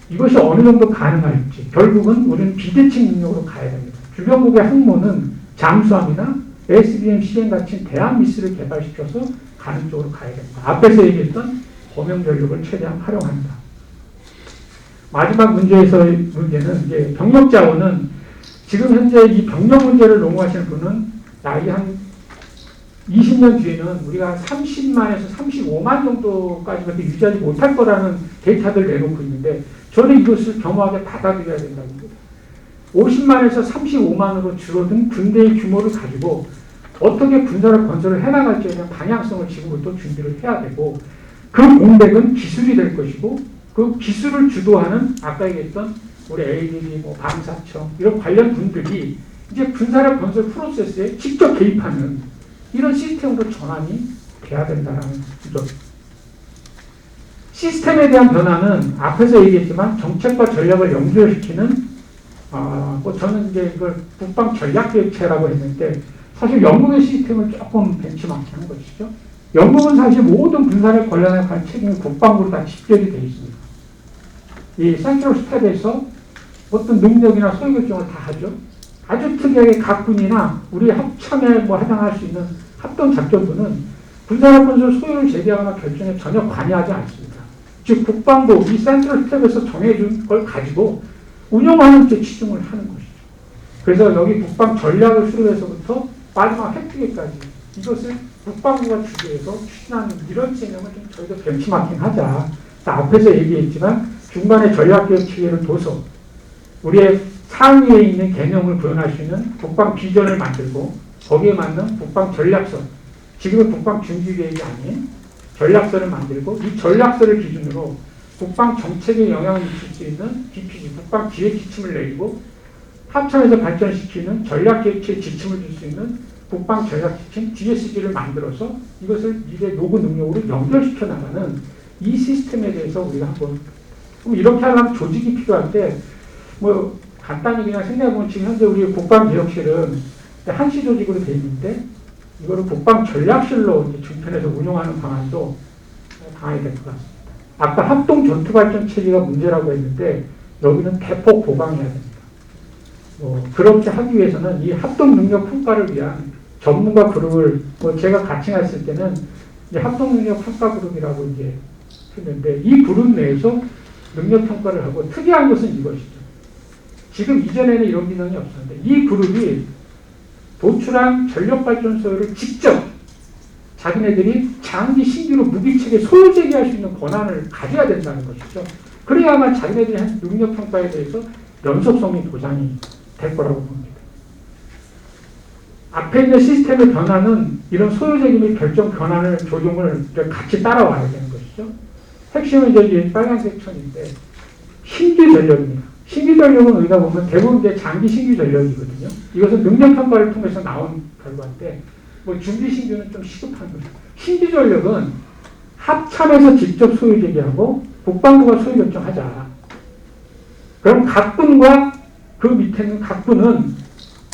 이것이 어느 정도 가능할지 결국은 우리는 비대칭 능력으로 가야 됩니다. 주변국의 항모는 잠수함이나 SBM CN 같은 대한 미스를 개발시켜서 가는 쪽으로 가야 됩니다. 앞에서 얘기했던 범용 전력을 최대한 활용한다. 마지막 문제에서의 문제는 이제 병력 자원은 지금 현재 이 병력 문제를 농구하시는 분은 나이 한 20년 뒤에는 우리가 한 30만에서 35만 정도까지밖에 유지하지 못할 거라는 데이터들 내놓고 있는데 저는 이것을 겸허하게 받아들여야 된다고 봅니다. 50만에서 35만으로 줄어든 군대의 규모를 가지고 어떻게 군사력 건설을 해나갈지에 대한 방향성을 지금부터 준비를 해야 되고 그 공백은 기술이 될 것이고 그 기술을 주도하는 아까 얘기했던 우리 ADB, 방사청 이런 관련 분들이 이제 군사력 건설 프로세스에 직접 개입하는 이런 시스템으로 전환이 돼야 된다는 거죠. 시스템에 대한 변화는 앞에서 얘기했지만 정책과 전략을 연결시키는 저는 이제 이걸 국방 전략계획체라고 했는데 사실 영국의 시스템을 조금 벤치마킹한 것이죠. 영국은 사실 모든 군사력 관련한 책임이 국방부로 다 집결이 되어 있습니다. 이 센트럴 스텝에서 어떤 능력이나 소유 결정을 다 하죠. 아주 특이하게 각 군이나 우리 합참에 해당할 수 있는 합동 작전부는 군사력 건설 소유를 제기하거나 결정에 전혀 관여하지 않습니다. 즉 국방부 이 센트럴 스텝에서 정해준 걸 가지고 운영하는 데 치중을 하는 것이죠. 그래서 여기 국방 전략을 수립해서부터 마지막 획득에까지 이것을 국방부가 주도해서 추진하는 이런 개념을 좀 저희도 벤치마킹하자. 앞에서 얘기했지만 중간에 전략개혁 체계를 둬서 우리의 상위에 있는 개념을 구현할 수 있는 국방 비전을 만들고 거기에 맞는 국방 전략서, 지금의 국방 준비계획이 아닌 전략서를 만들고 이 전략서를 기준으로 국방 정책에 영향을 미칠 수 있는 BPG, 국방 기획 지침을 내리고 합참에서 발전시키는 전략계획체 지침을 줄 수 있는 국방 전략 지침 DSG를 만들어서 이것을 미래 요구 능력으로 연결시켜 나가는 이 시스템에 대해서 우리가 한번 이렇게 하려면 조직이 필요한데 간단히 그냥 생각해보면 지금 현재 우리 국방개혁실은 한시 조직으로 되어 있는데 이거를 국방전략실로 이제 중편에서 운영하는 방안도 강하게 될 것 같습니다. 아까 합동 전투발전 체계가 문제라고 했는데 여기는 대폭 보강해야 됩니다. 그렇게 하기 위해서는 이 합동 능력 평가를 위한 전문가 그룹을 제가 같이 갔을 때는 이제 합동 능력 평가 그룹이라고 이제 했는데 이 그룹 내에서 능력 평가를 하고 특이한 것은 이것이죠. 지금 이전에는 이런 기능이 없었는데 이 그룹이 도출한 전력발전소를 직접 자기네들이 장기 신규로 무기체계 소유 제기할 수 있는 권한을 가져야 된다는 것이죠. 그래야만 자기네들이 한 능력평가에 대해서 연속성이 보장이 될 거라고 봅니다. 앞에 있는 시스템의 변화는 이런 소요적인 결정 변화를 조정을 같이 따라와야 되는 것이죠. 핵심은 이제 이 빨간색 천인데 신규 전력입니다. 신규 전력은 우리가 보면 대부분 이제 장기 신규 전력이거든요. 이것은 능력 평가를 통해서 나온 결과인데 뭐 준비 신규는 좀 시급한 거죠. 신규 전력은 합참에서 직접 소요 제기하고 국방부가 소요 결정하자. 그럼 각 군과 그 밑에 있는 각 군은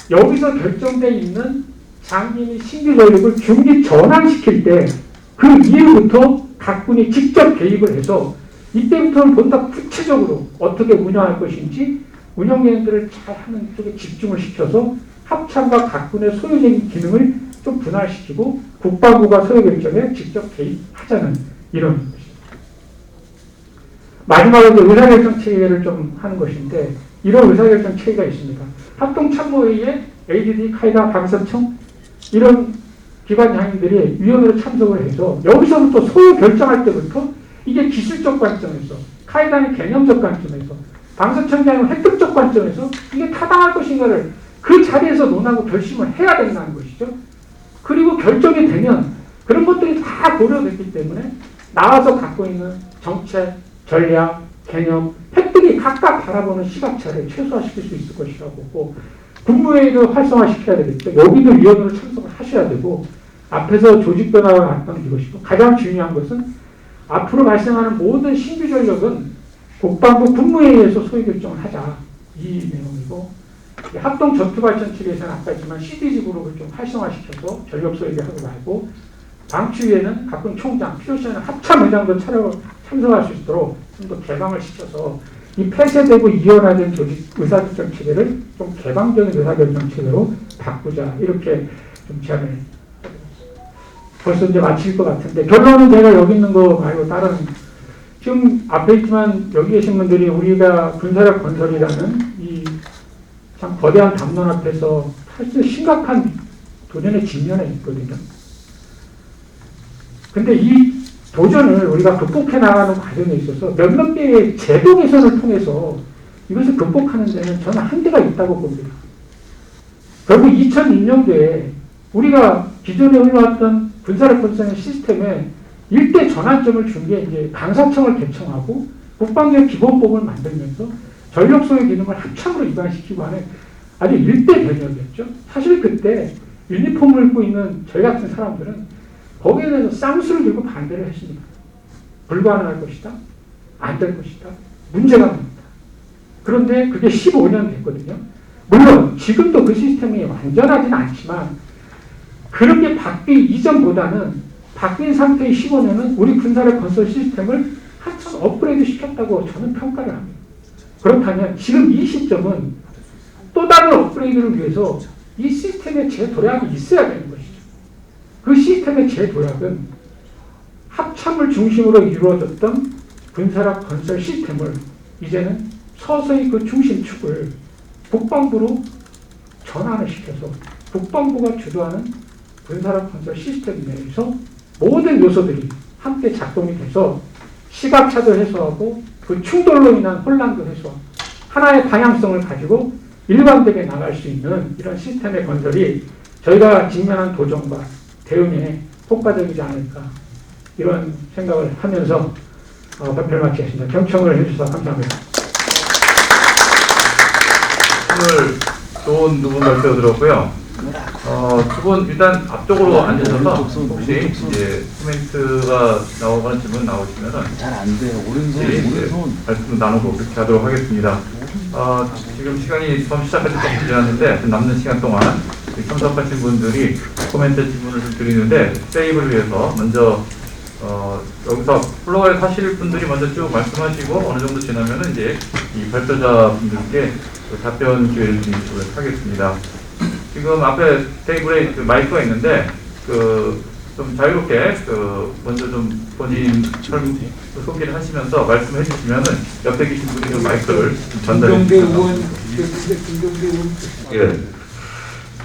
여기서 결정되어 있는 장기 및 신규 전력을 중기 전환시킬 때 그 이후부터 각 군이 직접 개입을 해서 이때부터는 보다 구체적으로 어떻게 운영할 것인지 운영 계획들을 잘 하는 쪽에 집중을 시켜서 합참과 각 군의 소요적인 기능을 좀 분할시키고 국방부가 소요 결정에 직접 개입하자는 이런 것입니다. 마지막으로 의사결정 체계를 좀 하는 것인데 이런 의사결정 체계가 있습니다. 합동참모회의에 ADD, 카이다, 방사청 이런 기관 장인들이 위원으로 참석을 해서 여기서부터 소요 결정할 때부터 이게 기술적 관점에서 카이다는 개념적 관점에서 방사청장은 획득적 관점에서 이게 타당할 것인가를 그 자리에서 논하고 결심을 해야 된다는 것이죠. 그리고 결정이 되면 그런 것들이 다 고려됐기 때문에 나와서 갖고 있는 정책, 전략, 개념, 획득이 각각 바라보는 시각차를 최소화시킬 수 있을 것이라고 보고 국무회의도 활성화시켜야 되겠죠. 여기도 위원으로 참석을 하셔야 되고 앞에서 조직 변화가 나타나는 이것이고 가장 중요한 것은 앞으로 발생하는 모든 신규 전력은 국방부 국무회의에서 소위 결정을 하자. 이 내용이고 합동 전투발전 측에서는 아까 했지만 CDG 그룹을 좀 활성화시켜서 전력 소유를 하고 말고 방추위에는 각군 총장, 필요시에는 합참의장도 참석할 수 있도록 좀 더 개방을 시켜서 이 폐쇄되고 이원화된 조직 의사결정 체계를 좀 개방적인 의사결정 체계로 바꾸자. 이렇게 좀 제안을 벌써 이제 마칠 것 같은데 결론은 제가 여기 있는 거 말고 다른 지금 앞에 있지만 여기 계신 분들이 우리가 군사력 건설이라는 이 참 거대한 담론 앞에서 사실 심각한 도전에 직면해 있거든요. 근데 이 도전을 우리가 극복해 나가는 과정에 있어서 몇몇 개의 제도 개선을 통해서 이것을 극복하는 데는 저는 한계가 있다고 봅니다. 결국 2006년도에 우리가 기존에 흘러왔던 군사력 건설 시스템에 일대 전환점을 준 게 이제 방사청을 개청하고 국방력 기본법을 만들면서 전력 소요 기능을 합참으로 이관시키고 하는 아주 일대 변혁이었죠. 사실 그때 유니폼을 입고 있는 저희 같은 사람들은 거기에 대해서 쌍수를 들고 반대를 했습니다. 불가능할 것이다. 안 될 것이다. 문제가 많다. 그런데 그게 15년 됐거든요. 물론 지금도 그 시스템이 완전하지는 않지만 그렇게 바뀌기 이전보다는 바뀐 상태의 15년은 우리 군사력 건설 시스템을 한참 업그레이드 시켰다고 저는 평가를 합니다. 그렇다면 지금 이 시점은 또 다른 업그레이드를 위해서 이 시스템의 재도약이 있어야 되는 것이죠. 그 시스템의 재도약은 합참을 중심으로 이루어졌던 군사력 건설 시스템을 이제는 서서히 그 중심축을 국방부로 전환을 시켜서 국방부가 주도하는 군사력 건설 시스템 내에서 모든 요소들이 함께 작동이 돼서 시각차도 해소하고 그 충돌로 인한 혼란도 해소하고 하나의 방향성을 가지고 일관되게 나갈 수 있는 이런 시스템의 건설이 저희가 직면한 도전과 대응에 효과적이지 않을까 이런 생각을 하면서 발표를 마치겠습니다. 경청을 해주셔서 감사합니다. 오늘 좋은 두 분 발표 들었고요. 두 분 일단 앞쪽으로 앉으셔서 혹시 이제 코멘트가 나오거나 질문 나오시면은 잘 안 돼요. 오른손. 말씀 나누고 그렇게 하도록 하겠습니다. 지금 시간이 처음 시작할 때 조금 지났는데 남는 시간 동안 참석하신 분들이 코멘트 질문을 좀 드리는데 세이브를 위해서 먼저 여기서 플로어에 하실 분들이 먼저 쭉 말씀하시고 어느 정도 지나면은 이제 이 발표자 분들께 답변 기회를 드리도록 하겠습니다. 지금 앞에 테이블에 그 마이크가 있는데 좀 자유롭게 먼저 좀 본인 소개를 하시면서 말씀해 주시면은 옆에 계신 분이 좀 마이크를 전달해 주시면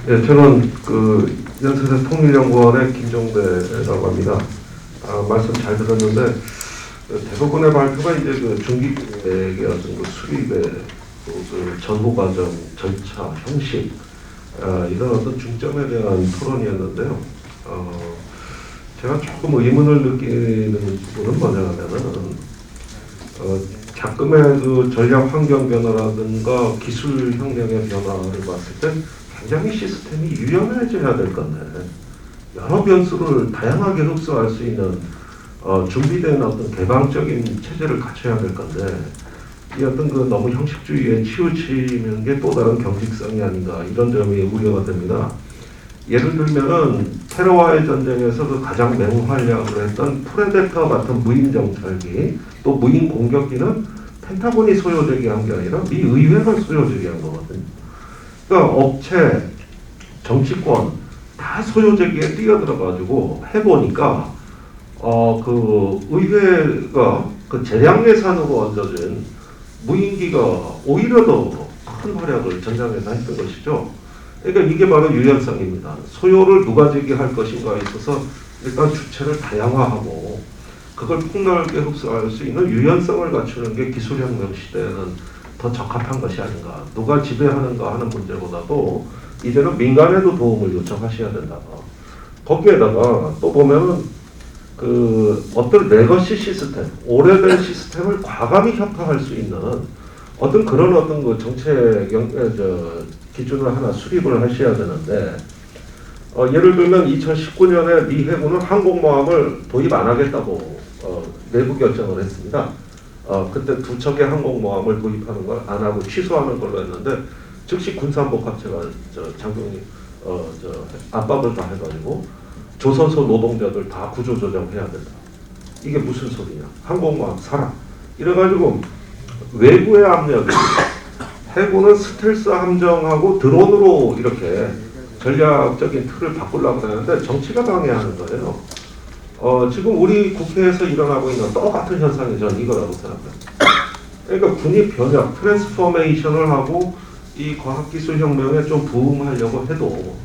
예, 저는 연세대 통일연구원의 김종배라고 합니다. 말씀 잘 들었는데 대법원의 발표가 이제 중기계획의 어떤 수립에 그 전후 과정, 절차, 형식 이런 어떤 중점에 대한 토론이었는데요. 제가 조금 의문을 느끼는 부분은 뭐냐면은 작금의 그 전략 환경 변화라든가 기술 혁명의 변화를 봤을 때 굉장히 시스템이 유연해져야 될 건데 여러 변수를 다양하게 흡수할 수 있는 준비된 어떤 개방적인 체제를 갖춰야 될 건데 이 어떤 그 너무 형식주의에 치우치는 게 또 다른 경직성이 아닌가 이런 점이 우려가 됩니다. 예를 들면은 테러와의 전쟁에서 그 가장 맹활약을 했던 프레데터 같은 무인 정찰기 또 무인 공격기는 펜타곤이 소요 제기한 게 아니라 미 의회가 소요 제기한 거거든요. 그러니까 업체, 정치권 다 소요 제기에 뛰어들어가지고 해보니까 그 의회가 그 재량 예산으로 얹어진 무인기가 오히려 더 큰 활약을 전장에서 했던 것이죠. 그러니까 이게 바로 유연성입니다. 소요를 누가 제기할 것인가에 있어서 일단 주체를 다양화하고 그걸 폭넓게 흡수할 수 있는 유연성을 갖추는 게 기술혁명 시대에는 더 적합한 것이 아닌가. 누가 지배하는가 하는 문제보다도 이제는 민간에도 도움을 요청하셔야 된다. 거기에다가 또 보면은 그 어떤 레거시 시스템, 오래된 시스템을 과감히 혁파할 수 있는 어떤 그런 어떤 그 정책 기준을 하나 수립을 하셔야 되는데 예를 들면 2019년에 미 해군은 항공모함을 도입 안 하겠다고 내부 결정을 했습니다. 그때 두 척의 항공모함을 도입하는 걸 안 하고 취소하는 걸로 했는데 즉시 군산복합체가 장병이 압박을 다 해가지고 조선소 노동자들 다 구조조정해야 된다. 이게 무슨 소리냐? 항공모함 사라. 이래가지고 외부의 압력이 해군은 스텔스 함정하고 드론으로 이렇게 전략적인 틀을 바꾸려고 하는데 정치가 방해하는 거예요. 지금 우리 국회에서 일어나고 있는 똑같은 현상이 저는 이거라고 생각합니다. 그러니까 군이 변혁, 트랜스포메이션을 하고 이 과학기술혁명에 좀 부응하려고 해도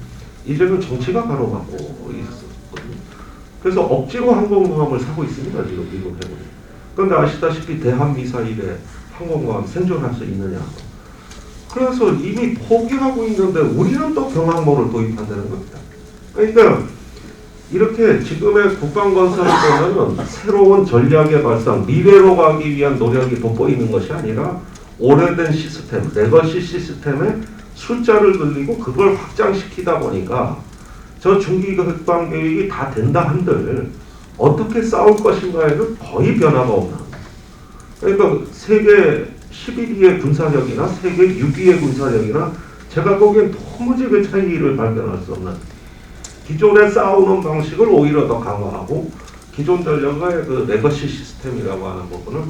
이제는 정치가 바로 막고 있었거든요. 그래서 억지로 항공모함을 사고 있습니다. 지금 미국 해군이. 그런데 아시다시피 대한미사일에 항공모함 생존할 수 있느냐. 그래서 이미 포기하고 있는데 우리는 또 경항모를 도입한다는 겁니다. 그러니까 이렇게 지금의 국방건설을 보면은 새로운 전략의 발상, 미래로 가기 위한 노력이 돋보이는 것이 아니라 오래된 시스템, 레거시 시스템의 숫자를 늘리고 그걸 확장시키다 보니까 저 중기 국방 계획이 다 된다 한들 어떻게 싸울 것인가에는 거의 변화가 없는. 그러니까 세계 11위의 군사력이나 세계 6위의 군사력이나 제가 보기엔 도무지 그 차이를 발견할 수 없는 기존에 싸우는 방식을 오히려 더 강화하고 기존 전력의 그 레거시 시스템이라고 하는 부분을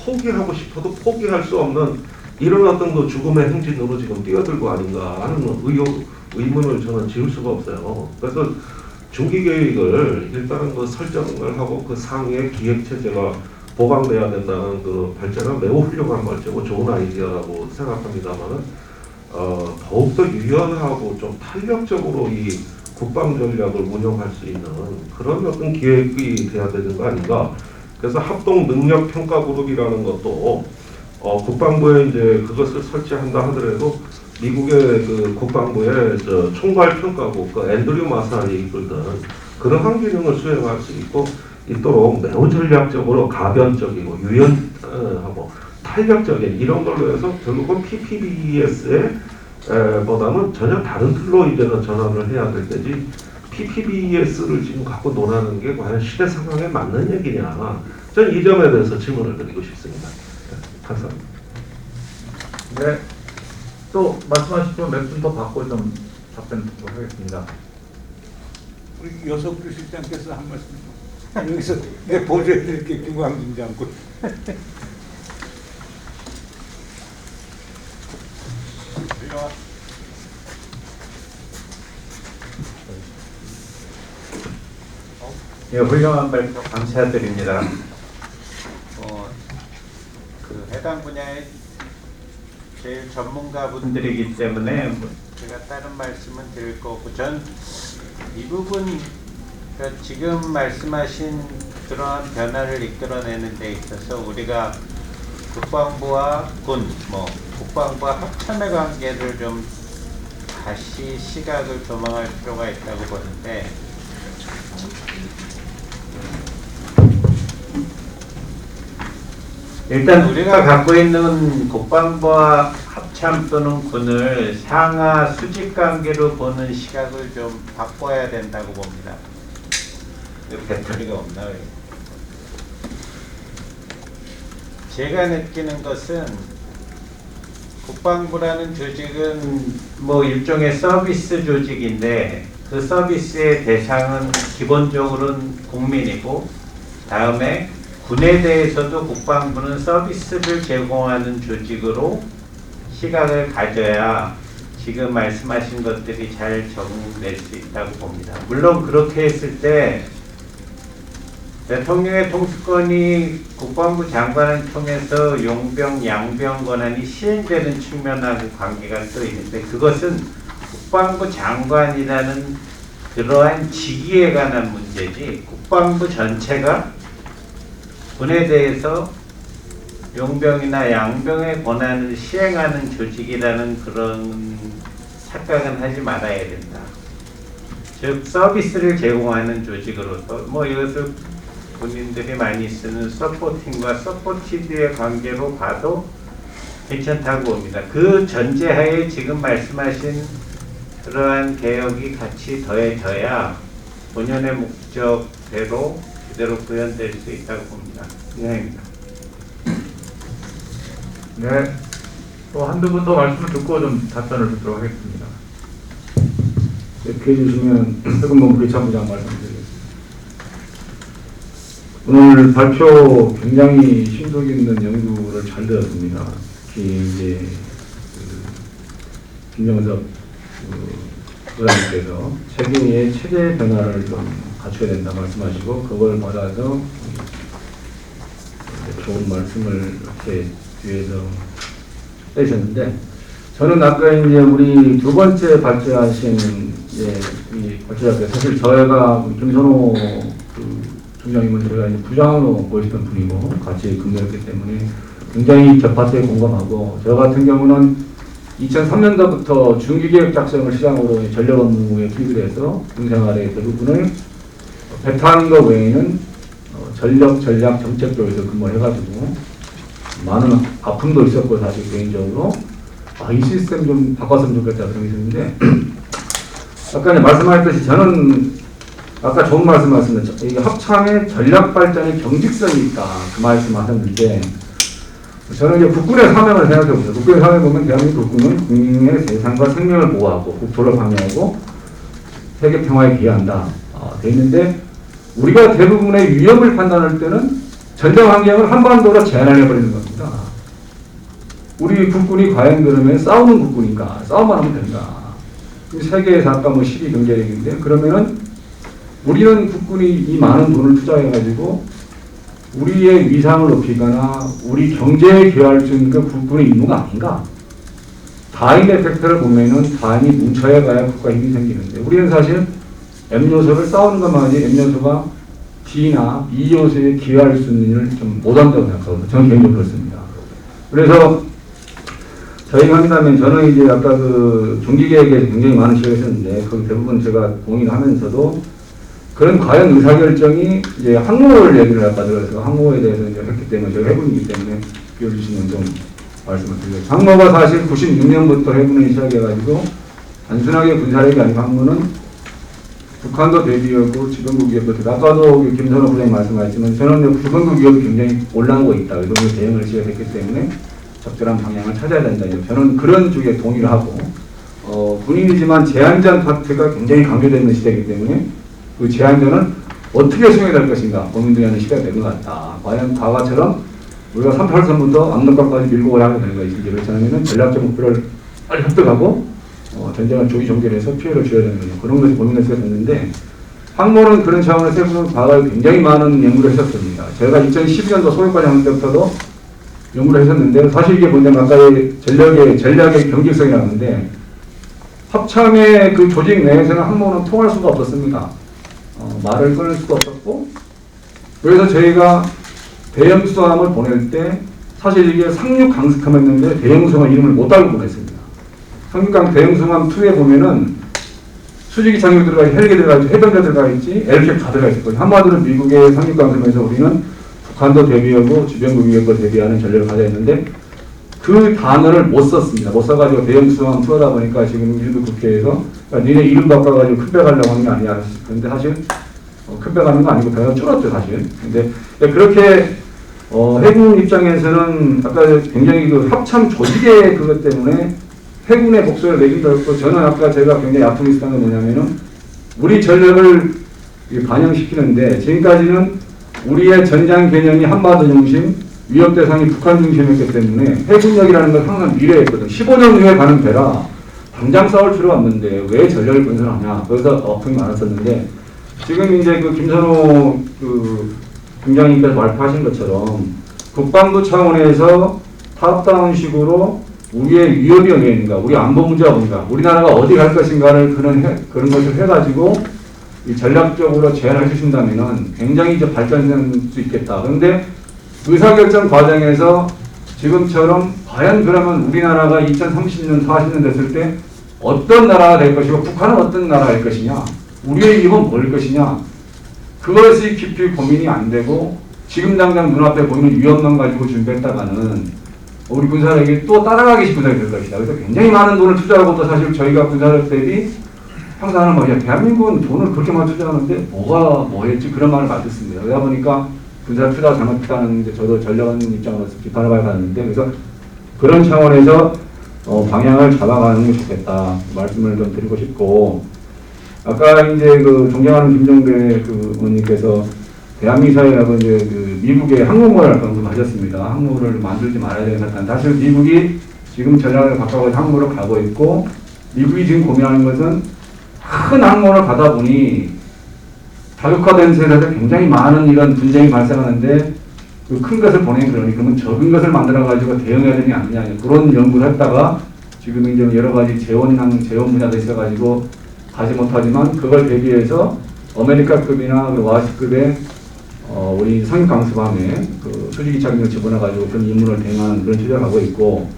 포기하고 싶어도 포기할 수 없는 이런 어떤 그 죽음의 행진으로 지금 뛰어들고 아닌가 하는 의문을 저는 지울 수가 없어요. 그래서 중기 계획을 일단은 그 설정을 하고 그 상위의 기획 체제가 보강돼야 된다는 그 발전은 매우 훌륭한 발전이고 좋은 아이디어라고 생각합니다만은 더욱더 유연하고 좀 탄력적으로 이 국방 전략을 운영할 수 있는 그런 어떤 기획이 돼야 되는 거 아닌가. 그래서 합동 능력 평가 그룹이라는 것도 국방부에 이제 그것을 설치한다 하더라도 미국의 그 국방부의 총괄 평가국 그 앤드류 마살이 이끌던 그러한 기능을 수행할 수 있도록 매우 전략적으로 가변적이고 유연하고 탄력적인 이런 걸로 해서 결국은 PPBES에 보다는 전혀 다른 틀로 이제는 전환을 해야 될 때지 PPBES를 지금 갖고 논하는 게 과연 시대 상황에 맞는 얘기냐. 저는 이 점에 대해서 질문을 드리고 싶습니다. 감사합니다. 네. 또 말씀하시면 몇 분 더 받고 좀 답변 듣도록 하겠습니다. 우리 여석규 실장께서 한 말씀 여기서 내 보조해드릴게 김광진 장군. 예, 훌륭한 발표 감사드립니다. 그 해당 분야의 제일 전문가분들 분들이기 때문에 제가 다른 말씀은 드릴 거고 전 이 부분 그러니까 지금 말씀하신 그러한 변화를 이끌어내는 데 있어서 우리가 국방부와 군, 국방부와 합참의 관계를 좀 다시 시각을 조망할 필요가 있다고 보는데, 일단 우리가 갖고 있는 국방부와 합참 또는 군을 상하 수직 관계로 보는 시각을 좀 바꿔야 된다고 봅니다. 배터리가 없나요? 제가 느끼는 것은 국방부라는 조직은 뭐 일종의 서비스 조직인데, 그 서비스의 대상은 기본적으로는 국민이고, 다음에 군에 대해서도 국방부는 서비스를 제공하는 조직으로 시각을 가져야 지금 말씀하신 것들이 잘 적용될 수 있다고 봅니다. 물론 그렇게 했을 때 대통령의 통수권이 국방부 장관을 통해서 용병, 양병 권한이 시행되는 측면하고 관계가 또 있는데, 그것은 국방부 장관이라는 그러한 직위에 관한 문제지, 국방부 전체가 군에 대해서 용병이나 양병의 권한을 시행하는 조직이라는 그런 착각은 하지 말아야 된다. 즉 서비스를 제공하는 조직으로서 뭐 이것을 본인들이 많이 쓰는 서포팅과 서포티드의 관계로 봐도 괜찮다고 봅니다. 그 전제하에 지금 말씀하신 그러한 개혁이 같이 더해져야 본연의 목적대로 제대로 구현될 수 있다고 봅니다. 이상입니다. 네. 또 한두 분 더 말씀을 듣고 좀 답변을 듣도록 하겠습니다. 이렇게 해주시면 해군본부 이참부장 말씀드리겠습니다. 오늘 발표 굉장히 심도 있는 연구를 잘 들었습니다. 특히 이제 김정섭 의원님께서 세계의 체제 변화를 좀 갖춰야 된다 말씀하시고, 그걸 받아서 좋은 말씀을 이렇게 뒤에서 해주셨는데, 저는 아까 이제 우리 두 번째 발제하신 이 발제자께서 사실 저희가 김선호 총장님은 저희가 이제 부장으로 모시던 분이고 같이 근무했기 때문에 굉장히 접합에 공감하고, 저 같은 경우는 2003년도부터 중기계획 작성을 시작으로 전력 업무에 투입을 해서 군생활의 대부분을 배타하는 것 외에는 전력, 전략, 정책 쪽에서 근무를 해가지고 많은 아픔도 있었고, 사실 개인적으로 이 시스템 좀 바꿨으면 좋겠다 그런 게 있었는데, 아까 말씀하셨듯이 저는 아까 좋은 말씀하셨습니다. 이게 합참의 전략 발전의 경직성이 있다 그 말씀하셨는데, 저는 이제 국군의 사명을 생각해 보세요. 국군의 사명을 보면 대한민국 국군은 국민의 세상과 생명을 보호하고 국토를 방해하고 세계 평화에 기여한다 돼 있는데, 우리가 대부분의 위협을 판단할 때는 전쟁 환경을 한반도로 제한해 버리는 겁니다. 우리 국군이 과연 그러면 싸우는 국군인가? 싸움만 하면 된다. 세계에서 아까 뭐 12 경제력인데, 그러면은 우리는 국군이 이 많은 돈을 투자해가지고 우리의 위상을 높이거나 우리 경제에 기여할 수 있는 그 국군의 임무가 아닌가? 다인 에펙트를 보면은 다인이 뭉쳐야 가야 국가 힘이 생기는데, 우리는 사실 M 요소를 싸우는 것만 하지 M 요소가 D나 E 요소에 기여할 수 있는 일을 좀 못한다고 생각하거든요. 저는 개인적으로 그렇습니다. 그래서 저희가 한다면, 저는 이제 아까 그 중기계획에 굉장히 많은 시간이 있었는데, 그 대부분 제가 동의하면서도 그런 과연 의사결정이 이제 항모를 얘기를 아까 들어서 항모에 대해서 이제 했기 때문에 저희가 해군이기 때문에 비워주시면 좀 말씀을 드리겠습니다. 항모가 사실 96년부터 해군을 시작해가지고 단순하게 군사력이 아니고 항모는 북한도 대비하고 주변국 위협도, 아까도 김선호 부장님 말씀하셨지만 저는 주변국 위협이 굉장히 올라오고 있다. 그래서 대응을 시작했기 때문에 적절한 방향을 찾아야 된다. 저는 그런 쪽에 동의를 하고, 군인이지만 제한전 파트가 굉장히 강조되어 있는 시대이기 때문에 그 제한전은 어떻게 수행해야 될 것인가 고민들이 하는 시대가 된 것 같다. 과연 과거처럼 우리가 38선부터 압록강까지 밀고 가야 하는 것인지, 그렇지 않으면 전략적 목표를 빨리 획득하고 전쟁을 조기 종결해서 피해를 줘야 되는 거죠. 그런 것이 고민을 해야 되는데, 항모는 그런 차원에서 해군은 과거에 굉장히 많은 연구를 했었습니다. 제가 2012년도 소위까지 하는 때부터도 연구를 했었는데, 사실 이게 뭐냐면 아까의 전략의 경직성이라는 건데, 합참의 그 조직 내에서는 항모는 통할 수가 없었습니다. 말을 끊을 수가 없었고, 그래서 저희가 대형 수함을 보낼 때 사실 이게 상륙 강습함했는데 대형수함 이름을 못 달고 보냈습니다. 상륙강 대형수함 2에 보면은 수직이 착륙 들어가 있지, 헬기 들어가 있지, 해병대 들어가 있지, LCAP 다 들어가 있거든요. 한마디로 미국의 상륙강습에서 우리는 북한도 대비하고 주변국 위협도 대비하는 전략을 가져야 했는데 그 단어를 못 썼습니다. 못 써가지고 대형수함 2하다 보니까 지금 일부 국회에서 그러니까 니네 이름 바꿔가지고 큰배가려고 하는 게 아니야. 그런데 사실 큰배가는 거 아니고 배가 줄었죠 사실. 근데 그렇게 해군 입장에서는 아까 굉장히 그 합참 조직의 그것 때문에 해군의 목소리를 내기도 했고 저는 아까 제가 굉장히 아픔이 있었던 건 뭐냐면은 우리 전력을 반영시키는데 지금까지는 우리의 전장 개념이 한반도 중심, 위협 대상이 북한 중심이었기 때문에 해군력이라는 건 항상 미래였거든. 15년 후에 가는 배라 당장 싸울 필요가 없는데 왜 전력을 건설하냐. 거기서 어품이 많았었는데 지금 이제 그 김선호 그 중장님께서 발표하신 것처럼 국방부 차원에서 탑다운식으로 우리의 위협이 어디에 있는가, 우리 안보 문제가 뭔가, 우리나라가 어디 갈 것인가를 그런 것을 해가지고 이 전략적으로 제안을 해주신다면은 굉장히 이제 발전될 수 있겠다. 그런데 의사결정 과정에서 지금처럼 과연 그러면 우리나라가 2030년, 40년 됐을 때 어떤 나라가 될 것이고 북한은 어떤 나라가 될 것이냐, 우리의 위협은 뭘 것이냐, 그것이 깊이 고민이 안 되고 지금 당장 눈앞에 보이는 위협만 가지고 준비했다가는 우리 군사력이 또 따라가기 군사력이 될 것이다. 그래서 굉장히 많은 돈을 투자하고 또 사실 저희가 군사력 대비 항상 하는 말이야. 대한민국은 돈을 그렇게 많이 투자하는데 뭐가 뭐였지 그런 말을 많이 듣습니다. 그러다 보니까 군사력 투자가 잘못했다는 이제 저도 전략원 입장으로서 비판을 받았는데 그래서 그런 차원에서 방향을 잡아가는 게 좋겠다 말씀을 좀 드리고 싶고 아까 이제 그 존경하는 김종대 그 의원님께서 대한미사일하고 이제 그 미국의 항모를 언급하셨습니다. 항모를 만들지 말아야 되겠다. 사실 미국이 지금 전략을 바꿔서 항모로 가고 있고 미국이 지금 고민하는 것은 큰 항모를 가다 보니 다국화된 세대에서 굉장히 많은 이런 분쟁이 발생하는데 그 큰 것을 보내는 그러니 그러면 적은 것을 만들어 가지고 대응해야 되는 게 아니냐 그런 연구를 했다가 지금 이제 여러 가지 재원 분야도 있어 가지고 가지 못하지만 그걸 대비해서 아메리카급이나 와시급의 우리 상륙강습함에 그 수직이 착륙을 집어넣어가지고 그런 임무를 대응하는 그런 취재를 하고 있고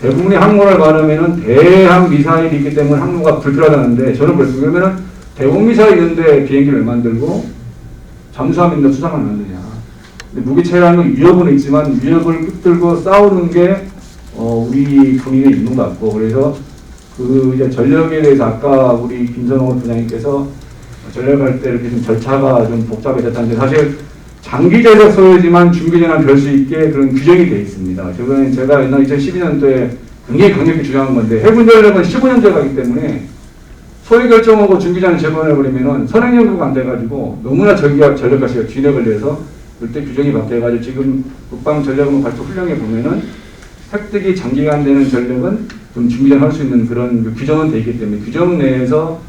대부분의 항모를 말하면은 대항 미사일이 있기 때문에 항모가 불필요하다는데 저는 그렇습니다. 그러면은 대공 미사일 있는데 비행기를 왜 만들고 잠수함 있는데 수상을 만드냐. 무기체라는 건 위협은 있지만 위협을 붙들고 싸우는 게 우리 군인의 임무 같고 그래서 그 이제 전력에 대해서 아까 우리 김선호 부장님께서 전략할 때 이렇게 좀 절차가 좀 복잡해졌다는데 사실 장기전략 소요지만 중기전환 될 수 있게 그런 규정이 되어 있습니다. 저번에 제가 옛날 2012년도에 굉장히 강력히 주장한 건데 해군 전략은 15년제 가기 때문에 소위 결정하고 중기전을 재건해버리면은 선행 연구가 안 돼가지고 너무나 전략 가시가 쥐내 걸려서 그때 규정이 바뀌어가지고 지금 국방 전략은 발표 훈령에 보면은 획득이 장기간 되는 전력은 좀 중기전 할 수 있는 그런 규정은 되어 있기 때문에 규정 내에서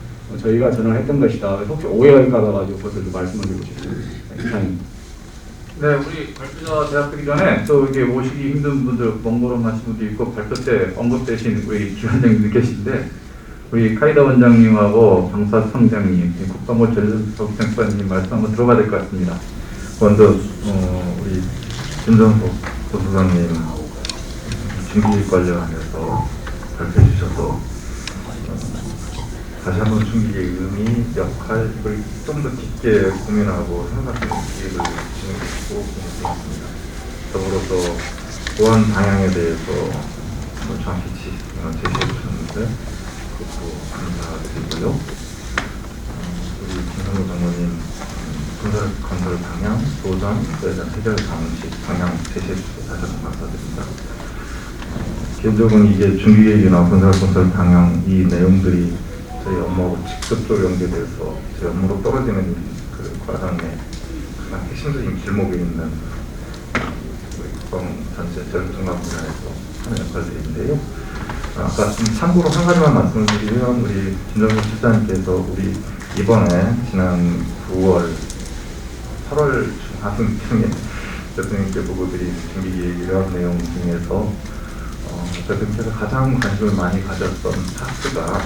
저희가 전화를 했던 것이다. 혹시 오해가 가가지고 그것을 말씀을 드리고 싶습니다. 이상입니다. 네, 우리 발표자 대답드리기 전에 또 이게 모시기 힘든 분들, 먼 하신 분도 있고 발표 때 언급되신 우리 기관장님도 계신데 우리 카이다 원장님하고 방사청장님, 국방부 전략성장관님 말씀 한번 들어봐야 될 것 같습니다. 먼저 우리 김정석 부수장님 중기 관련해서 발표해 주셔서 다시 한번 중기의 의미, 역할, 이걸 좀 더 깊게 고민하고 생각하는 기회를 주시고 고맙습니다. 더불어서 보안 방향에 대해서 정확히 제시해 주셨는데 그것도 감사드리고요. 우리 김성호 장관님 건설 방향, 도전, 해결 방식, 방향 제시해 주셔서 다시 한번 감사드립니다. 개인적으로 이게 중기계획이나 건설 방향 이 내용들이 저희 업무하고 직접적으로 연계돼서 저희 업무로 떨어지는 그 과정에 가장 핵심적인 길목에 있는 우리 국방 전체 전략중간 분야에서 하는 역할들인데요. 아까 좀 참고로 한 가지만 말씀을 드리면 우리 김정일 실장님께서 우리 이번에 지난 9월 8월 중하순쯤에 대통령께 보고 드린 중기계획 내용 중에서 대통령께서 가장 관심을 많이 가졌던 파트가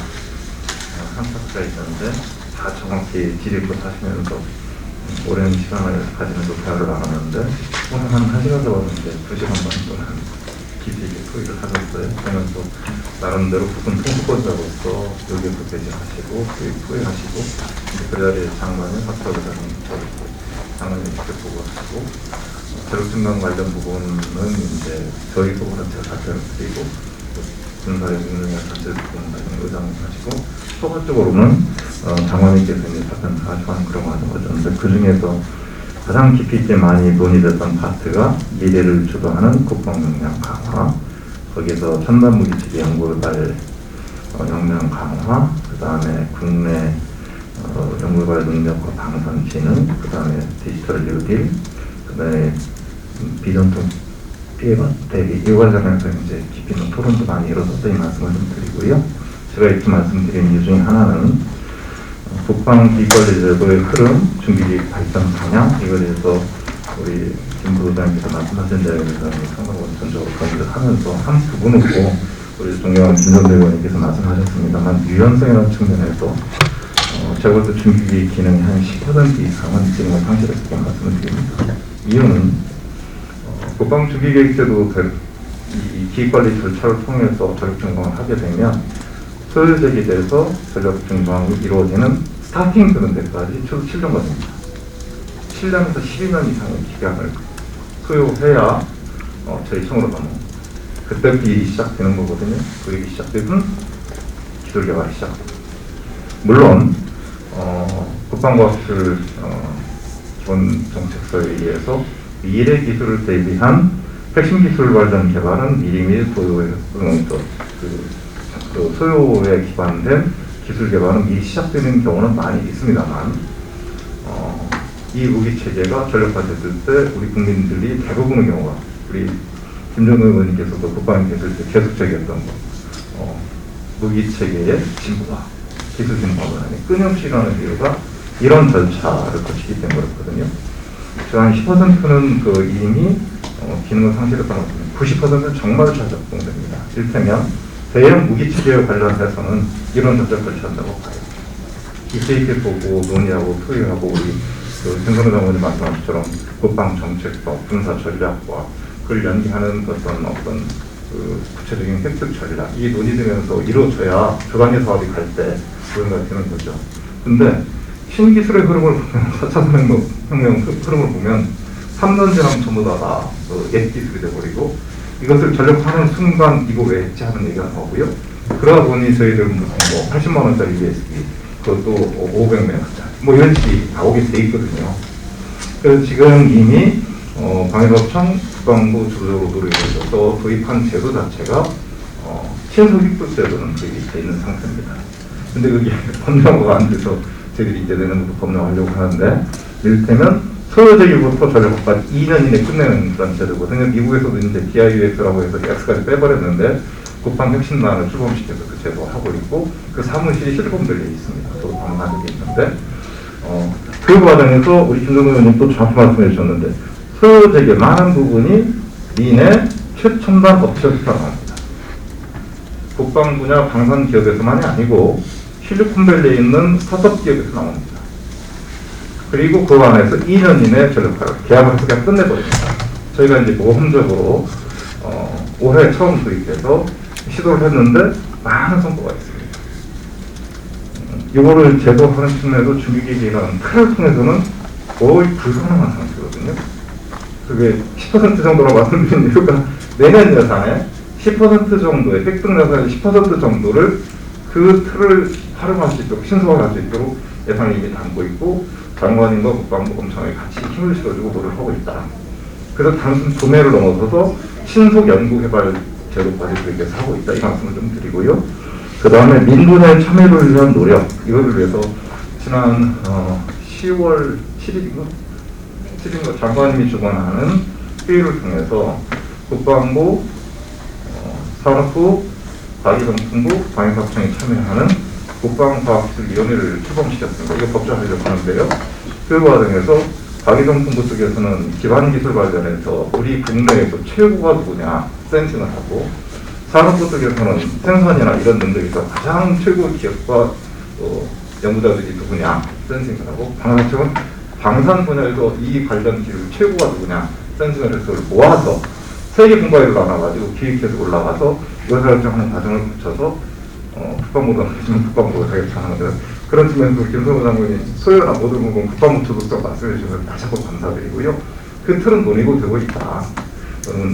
한 파트가 있는데 다 정확히 디리포트 하시면서 오랜 시간을 가지면서 대화를 나눴는데 오늘 한 1시간 정도 이제 2시간 반 동안 깊이 있게 토의를 하셨어요. 그러면서 나름대로 부분 통수권자로서 여기에서 배제하시고 토의하시고 그 자리에 장관이 박사부장님 장관님 직접 보고하시고 자격증강 관련 부분은 이제 저희 부분은 제가 답변을 드리고 군사의 능력에 자체 부분 관련 의장을 하시고 초과적으로는 장관님께서 이제 답변을 하시는 그런 과정이었는데 그 중에서 가장 깊이 있게 많이 논의됐던 파트가 미래를 주도하는 국방역량 강화, 거기에서 첨단 무기체계 연구개발 역량 강화, 그 다음에 국내 연구개발 능력과 방산 진흥, 그 다음에 디지털 뉴딜, 그 다음에 비전통 피해가 대비, 이 관련해서 이제 깊이 있는 토론도 많이 이루어졌다 이 말씀을 좀 드리고요. 제가 이렇게 말씀드린 이유 중에 하나는 국방기관제도의 흐름, 중기직 발전 방향, 이거에 대해서 우리 김 부부장님께서 말씀하신 자에 대해서 상당히 원천적으로 건의를 하면서 한 부분으로 우리 존경하는 김정대 의원님께서 말씀하셨습니다만 유연성이라는 측면에서 제가 볼 때 중기직 기능이 한 10% 이상은 지금 상실했기 말씀을 드립니다. 이유는 국방 중기계획제도 이 기획관리 절차를 통해서 전력증강을 하게 되면 소요적에 대해서 전력증강이 이루어지는 스타팅 되는 데까지 최소 7년 걸립니다. 7년에서 12년 이상의 기간을 소요해야 저희 청으로 넘어. 그때부터 일이 시작되는 거거든요. 그 일이 시작되면 기술 개발이 시작됩니다. 물론 국방과학기술 기본 정책서에 의해서 미래 기술을 대비한 핵심 기술 관련 개발은 미리미리 소요에 기반된 기술 개발은 미리 시작되는 경우는 많이 있습니다만 이 무기 체계가 전력화됐을 때 우리 국민들이 대부분의 경우가 우리 김정은 의원님께서도 국방에 계실 때 계속 제기했던 거 무기 체계의 진보화, 기술 진보화가 끊임없이 일어나는 이유가 이런 절차를 거치기 때문이거든요. 한 10%는 이미 기능을 상실했던 것 같습니다. 90%는 정말 잘 작동됩니다. 이를테면 대형 무기체계와 관련해서는 이런 절차를 거치한다고 봐요. 이렇게 보고 논의하고 토의하고 우리 김성근 장관님 말씀하신 것처럼 국방정책법, 군사전략과 그걸 연계하는 어떤 구체적인 획득 전략 이 논의되면서 이루어져야 주관의 사업이 갈 때 그런가 되는 거죠. 근데 신기술의 흐름을 보면 4차 산업혁명 흐름을 보면 3년 지나면 전부 다 옛 기술이 돼버리고 이것을 전력하는 순간 이거 왜 했지 하는 얘기가 나오고요. 그러다 보니 저희들은 뭐 80만 원짜리 USB 그것도 500메가짜리 뭐 이런 식이 나오게 돼 있거든요. 그래서 지금 이미 방위사업청 국방부 주도적으로 노력을 해서 도입한 제도 자체가 신소기부 제도는 도입이 돼 있는 상태입니다. 근데 그게 법령화가 안 돼서 저희들이 이제 내년부터 법령하려고 하는데 이를테면 소요제기부터 전력까지 2년 이내 끝내는 그런 제도거든요. 미국에서도 이제 DIUS라고 해서 X까지 빼버렸는데 국방혁신단을 출범시켜서 그 제도 하고 있고 그 사무실이 실검들려 있습니다. 또 방문하게 있는데 그 과정에서 우리 김정은 의원님 또 정확히 말씀해 주셨는데 소요제기 많은 부분이 미내 최첨단 업체에서 나옵니다. 국방 분야 방산 기업에서만이 아니고 실리콘밸리에 있는 스타트업 기업에서 나옵니다. 그리고 그 안에서 2년 이내 전력화를 계약을 해서 그냥 끝내버립니다. 저희가 이제 모험적으로 올해 처음 도입해서 시도를 했는데 많은 성과가 있습니다. 이거를 제도하는 측면에서 중기기기라는 틀을 통해서는 거의 불가능한 상태거든요. 그게 10% 정도라고 말씀드린 이유가 내년 예산에 10% 정도의 획득 예산의 10% 정도를 그 틀을 활용할 수 있도록 신속하게 할 수 있도록 예산을 이미 담고 있고 장관님과 국방부 검찰에 같이 힘을 실어주고 노력하고 있다. 그래서 단순 도매를 넘어서서 신속 연구 개발 제도까지 도입해서 하고 있다. 이 말씀을 좀 드리고요. 그 다음에 민분의 참여를 위한 노력 이거를 위해서 지난 10월 7일인가 장관님이 주관하는 회의를 통해서 국방부, 산업부, 과기정통부, 방위사업청이 참여하는 국방과학기술위원회를 출범시켰습니다. 이거 법제하려고 하는데요. 그 과정에서 과기정통부 쪽에서는 기반기술 관련해서 우리 국내에서 최고가 누구냐 센싱을 하고 산업부 쪽에서는 생산이나 이런 능력에서 가장 최고 기업과 연구자들이 누구냐 센싱을 하고 방위사업청은 방산 분야에서 이 관련 기술 최고가 누구냐 센스널에서 모아서 세계 공과회를 나눠가지고 기획해서 올라가서 의사결정하는 과정을 거쳐서 국방부가 지금 국방부가 자격하는 거죠. 그런 측면에서 김성호 장관이 소요나 모든 부분 국방부 초독성 말씀해 주셔서 다시 한번 감사드리고요. 그 틀은 논의고 되고 있다.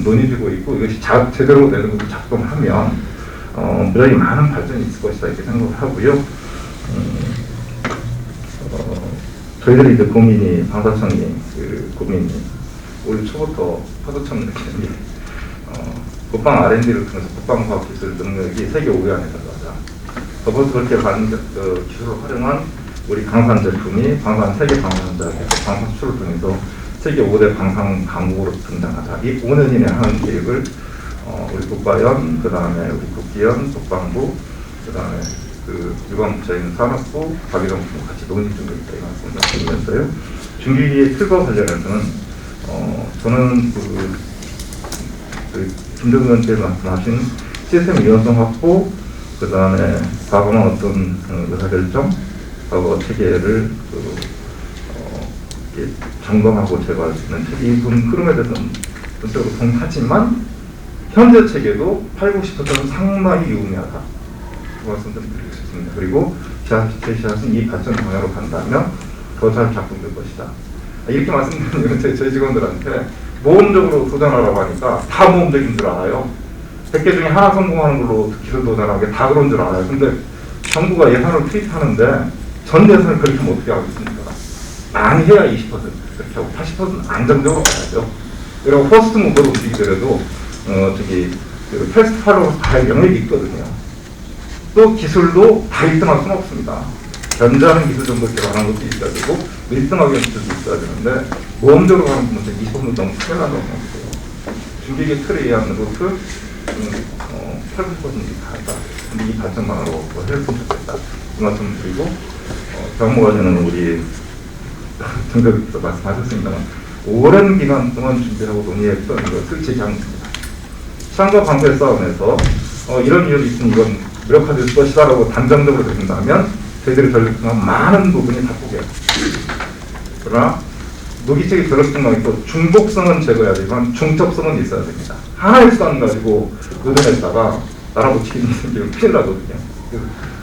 논의되고 있고 이것이 제대로 되는 것도 작동하면 무지하게 많은 발전이 있을 것이다 이렇게 생각을 하고요. 저희들이 이제 고민이 방사청이 고민이 올 초부터 파도청 느끼는 국방 R&D를 통해서 국방과학기술 능력이 세계 5위 안에 들어가자. 더불어서 그렇게 많은 기술을 활용한 우리 방산 제품이 세계 방산자에서 방산 수출을 통해서 세계 5대 방산 강국으로 등장하자. 이 5년 이내 하는 계획을 우리 국가연, 그 다음에 우리 국기연, 국방부, 그 다음에 유관 부처인 산업부, 과기정부 같이 논의 중에 있다 이 말씀을 드리면서요. 중기기의 틀과 관련해서는 저는 김정은 의원께서 말씀하신 시스템 유연성 확보, 그 다음에 과거만 어떤 의사결정, 과거 체계를 점검하고 제거할 수 있는 이 흐름에 대해서는 전적으로 동의하지만 현재 체계도 80~90%는 상당히 유의미하다. 그 말씀 좀 드리고 싶습니다. 그리고 제시하신 이 발전 방향으로 간다면 더 잘 작동될 것이다. 이렇게 말씀드리면 저희 직원들한테 모험적으로 도전하라고 하니까 다 모험적인 줄 알아요. 100개 중에 하나 성공하는 걸로 기술 도전하게 다 그런 줄 알아요. 근데 정부가 예산을 투입하는데 전 예산을 그렇게 하면 어떻게 하겠습니까? 많이 해야 20% 그렇게 하고 80%는 안정적으로 가야죠. 그리고 퍼스트 무버로 움직이더라도 패스트 팔로우로 갈 영역이 있거든요. 또 기술도 다 1등할 수는 없습니다. 견제하는 기술 정도 개발하는 것도 있어야 되고 1등하기 위한 기술도 있어야 되는데 모험적으로 가는 분은 20% 너무 큰일 난다고 생각해요. 중기계 틀에 의한 루트 80%는 다르다. 근데 이 발전만으로 했으면 좋겠다. 이 말씀 드리고 경무과정은 우리 정대표께서 말씀하셨습니다만 오랜 기간 동안 준비하고 논의했던 것을 제기하겠습니다. 시장과 광고의 싸움에서 이런 이유도 있으니 이건 무력화될 것이다라고 단정적으로 된다면 저희들이 전력증한 많은 부분이 바꾸게. 그러나 무기체계 전력증만 있고 중복성은 제거해야 되지만 중첩성은 있어야 됩니다. 하나의 수단 가지고 의존했다가 나라 붙이기는 생기면 큰일 나거든요.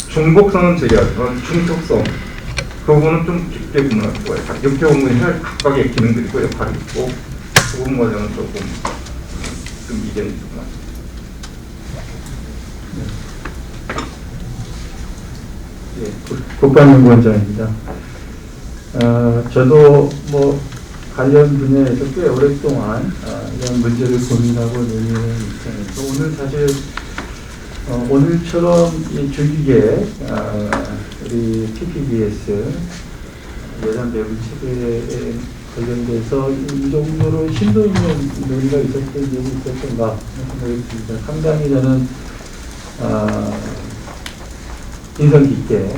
중복성은 제거하지만 중첩성 그 부분은 좀 깊게 구분할 수가 있다. 육체 공군이 할 각각의 기능들이 있고 역할이 있고 그 부분 과정은 조금 이견이 있을 것 같습니다. 국방연구원장입니다. 저도 관련 분야에서 꽤 오랫동안 이런 문제를 고민하고 논의하는 입장에서 오늘 사실 오늘처럼 이 주기계 우리 PPBS 예산 배분 체계에 관련돼서 이 정도로 심도 있는 논의가 있었던 적이 있었던가 생각이 듭니다. 상당히 저는 인상 깊게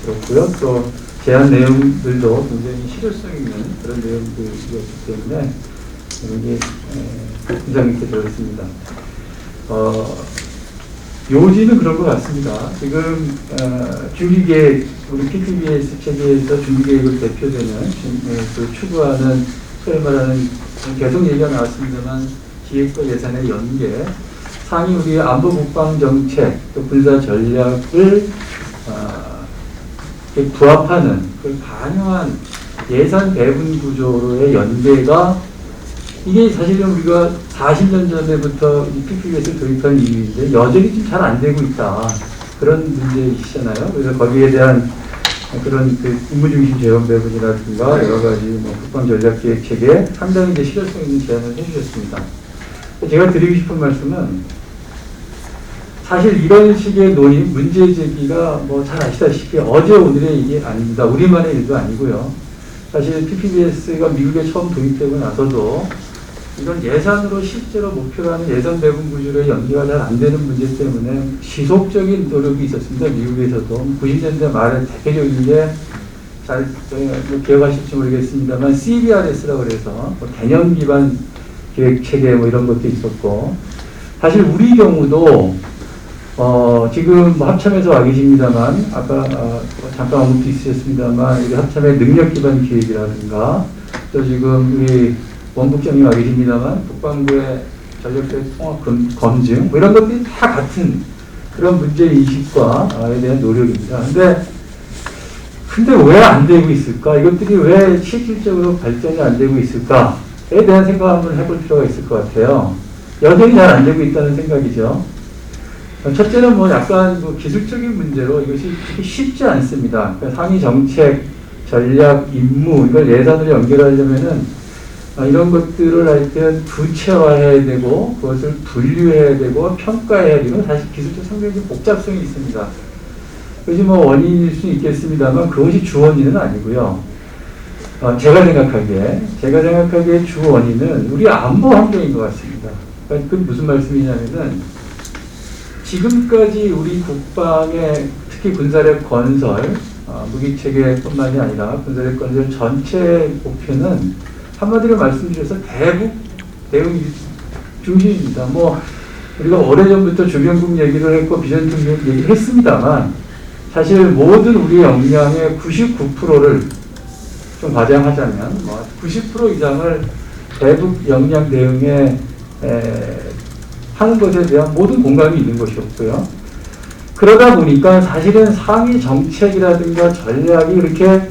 들었고요. 또 제안 내용들도 굉장히 실효성 있는 그런 내용들이었기 때문에 이게 인상 깊게 들었습니다. 요지는 그런 것 같습니다. 지금 중기계획, 우리 PPBS 체계에서 중기계획을 대표되는 추구하는 소위 말하는 계속 얘기가 나왔습니다만 기획과 예산의 연계, 상위 우리 안보 국방 정책 또 군사 전략을 부합하는 그 반영한 예산 배분 구조로의 연계가 이게 사실은 우리가 40년 전에부터 이 PPBS를 도입한 이유인데 여전히 좀 잘 안 되고 있다. 그런 문제이시잖아요. 그래서 거기에 대한 그런 임무중심 재원 배분이라든가 여러 가지 국방 전략 기획 체계에 상당히 이제 실효성 있는 제안을 해주셨습니다. 제가 드리고 싶은 말씀은 사실 이런 식의 논의, 문제 제기가 잘 아시다시피 어제 오늘의 일이 아닙니다. 우리만의 일도 아니고요. 사실 PPBS가 미국에 처음 도입되고 나서도 이런 예산으로 실제로 목표로 하는 예산 배분 구조의 연계가 잘 안 되는 문제 때문에 지속적인 노력이 있었습니다. 미국에서도 90년대 말에 대표적인 게 잘 기억하실지 모르겠습니다만 CBRS라고 그래서 개념 기반 기획 체계 이런 것도 있었고 사실 우리 경우도 지금 뭐 합참에서 와 계십니다만, 아까 잠깐 언급도 있으셨습니다만, 우리 합참의 능력 기반 기획이라든가, 또 지금 우리 원국장님 와 계십니다만, 국방부의 전력적 통합 검증, 뭐 이런 것들이 다 같은 그런 문제 인식과에 대한 노력입니다. 근데 왜 안 되고 있을까? 이것들이 왜 실질적으로 발전이 안 되고 있을까에 대한 생각 한번 해볼 필요가 있을 것 같아요. 여전히 잘 안 되고 있다는 생각이죠. 첫째는 뭐 약간 뭐 기술적인 문제로 이것이 쉽지 않습니다. 그러니까 상위 정책, 전략, 임무, 이걸 예산으로 연결하려면은 이런 것들을 하여튼 구체화해야 되고, 그것을 분류해야 되고, 평가해야 되고, 사실 기술적 상당히 좀 복잡성이 있습니다. 그것이 뭐 원인일 수는 있겠습니다만, 그것이 주 원인은 아니고요. 제가 생각하기에 주 원인은 우리 안보 환경인 것 같습니다. 그러니까 그게 무슨 말씀이냐면은, 지금까지 우리 국방의 특히 군사력 건설, 무기체계뿐만이 아니라 군사력 건설 전체 목표는 한마디로 말씀드려서 대북 대응 중심입니다. 뭐 우리가 오래전부터 주변국 얘기를 했고 비전 중립 얘기를 했습니다만, 사실 모든 우리 역량의 99%를 좀 과장하자면 90% 이상을 대북 역량 대응에 하는 것에 대한 모든 공감이 있는 것이었고요. 그러다 보니까 사실은 상위 정책이라든가 전략이 그렇게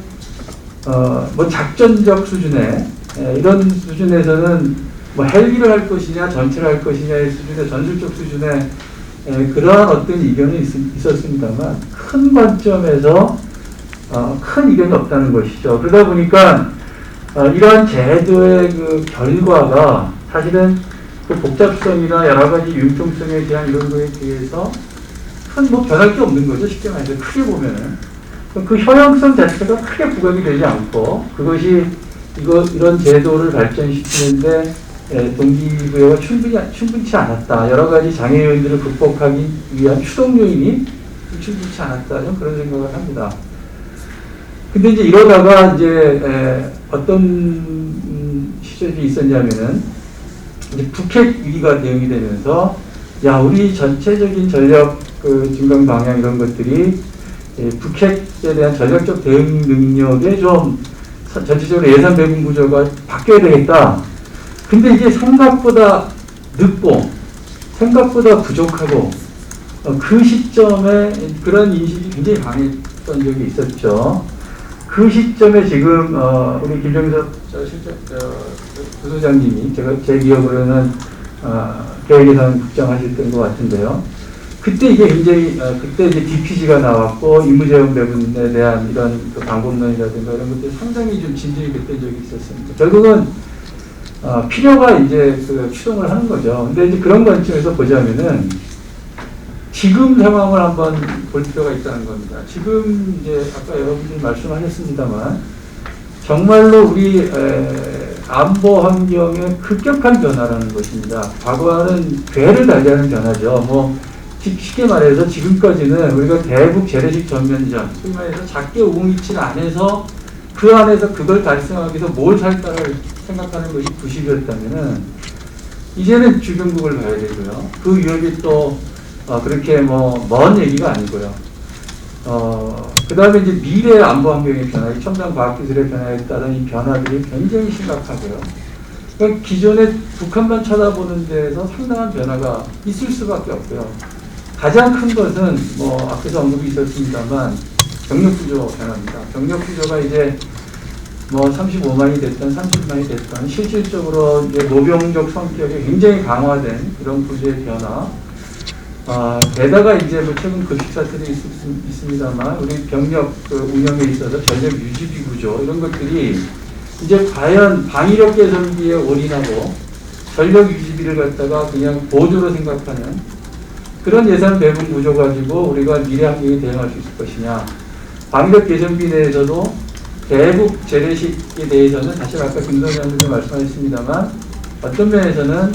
뭐 작전적 수준의 이런 수준에서는 뭐 헬기를 할 것이냐 전체를 할 것이냐의 수준의 전술적 수준의 그러한 어떤 이견이 있었습니다만, 큰 관점에서 큰 이견이 없다는 것이죠. 그러다 보니까 이러한 제도의 그 결과가 사실은 그 복잡성이나 여러 가지 융통성에 대한 이런 거에 대해서 큰 뭐 변할 게 없는 거죠. 쉽게 말해서 크게 보면은 그 효용성 자체가 크게 부각이 되지 않고, 그것이 이런 제도를 발전시키는데 동기부여가 충분치 않았다. 여러 가지 장애 요인들을 극복하기 위한 추동 요인이 충분치 않았다. 좀 그런 생각을 합니다. 근데 이제 이러다가 이제 어떤 시절이 있었냐면은 이제 북핵 위기가 대응이 되면서 우리 전체적인 전력 증강 방향 이런 것들이 북핵에 대한 전략적 대응 능력에 좀 전체적으로 예산 배분 구조가 바뀌어야 되겠다. 근데 이게 생각보다 늦고 생각보다 부족하고 그 시점에 그런 인식이 굉장히 강했던 적이 있었죠. 그 시점에 지금 우리 김정석 부소장님이 제 기억으로는 계획예산 국장하셨던 것 같은데요. 그때 이게 굉장히 그때 이제 DPG가 나왔고 임무재원 배분에 대한 이런 그 방법론이라든가 이런 것들이 상당히 좀 진전이 됐던 적이 있었습니다. 결국은 필요가 이제 그 추동을 하는 거죠. 근데 이제 그런 관점에서 보자면은 지금 상황을 한번 볼 필요가 있다는 겁니다. 지금 이제 아까 여러분들이 말씀하셨습니다만 정말로 우리 안보 환경의 급격한 변화라는 것입니다. 과거와는 궤를 달리하는 변화죠. 뭐 쉽게 말해서 지금까지는 우리가 대북 재래식 전면전, 소위 말해서 작게 5027 안에서 그 안에서 그걸 달성하기 위해서 뭘 살까를 생각하는 것이 90이었다면은 이제는 주변국을 봐야 되고요. 그 위협이 또 그렇게 뭐 먼 얘기가 아니고요. 그 다음에 이제 미래 안보 환경의 변화, 첨단 과학기술의 변화에 따른 이 변화들이 굉장히 심각하고요. 그러니까 기존에 북한만 쳐다보는 데에서 상당한 변화가 있을 수밖에 없고요. 가장 큰 것은 뭐 앞에서 언급이 있었습니다만 병력 구조 변화입니다. 병력 구조가 이제 뭐 35만이 됐든 30만이 됐든 실질적으로 이제 노병적 성격이 굉장히 강화된 이런 구조의 변화. 게다가 이제 뭐 최근 급식 사태도 있습니다만 우리 병력 운영에 있어서 전력 유지비 구조 이런 것들이 이제 과연 방위력 개선비에 올인하고 전력 유지비를 갖다가 그냥 보조로 생각하는 그런 예산 배분 구조 가지고 우리가 미래 환경에 대응할 수 있을 것이냐. 방위력 개선비 내에서도 대북 재래식에 대해서는 사실 아까 김 소장님도 말씀하셨습니다만 어떤 면에서는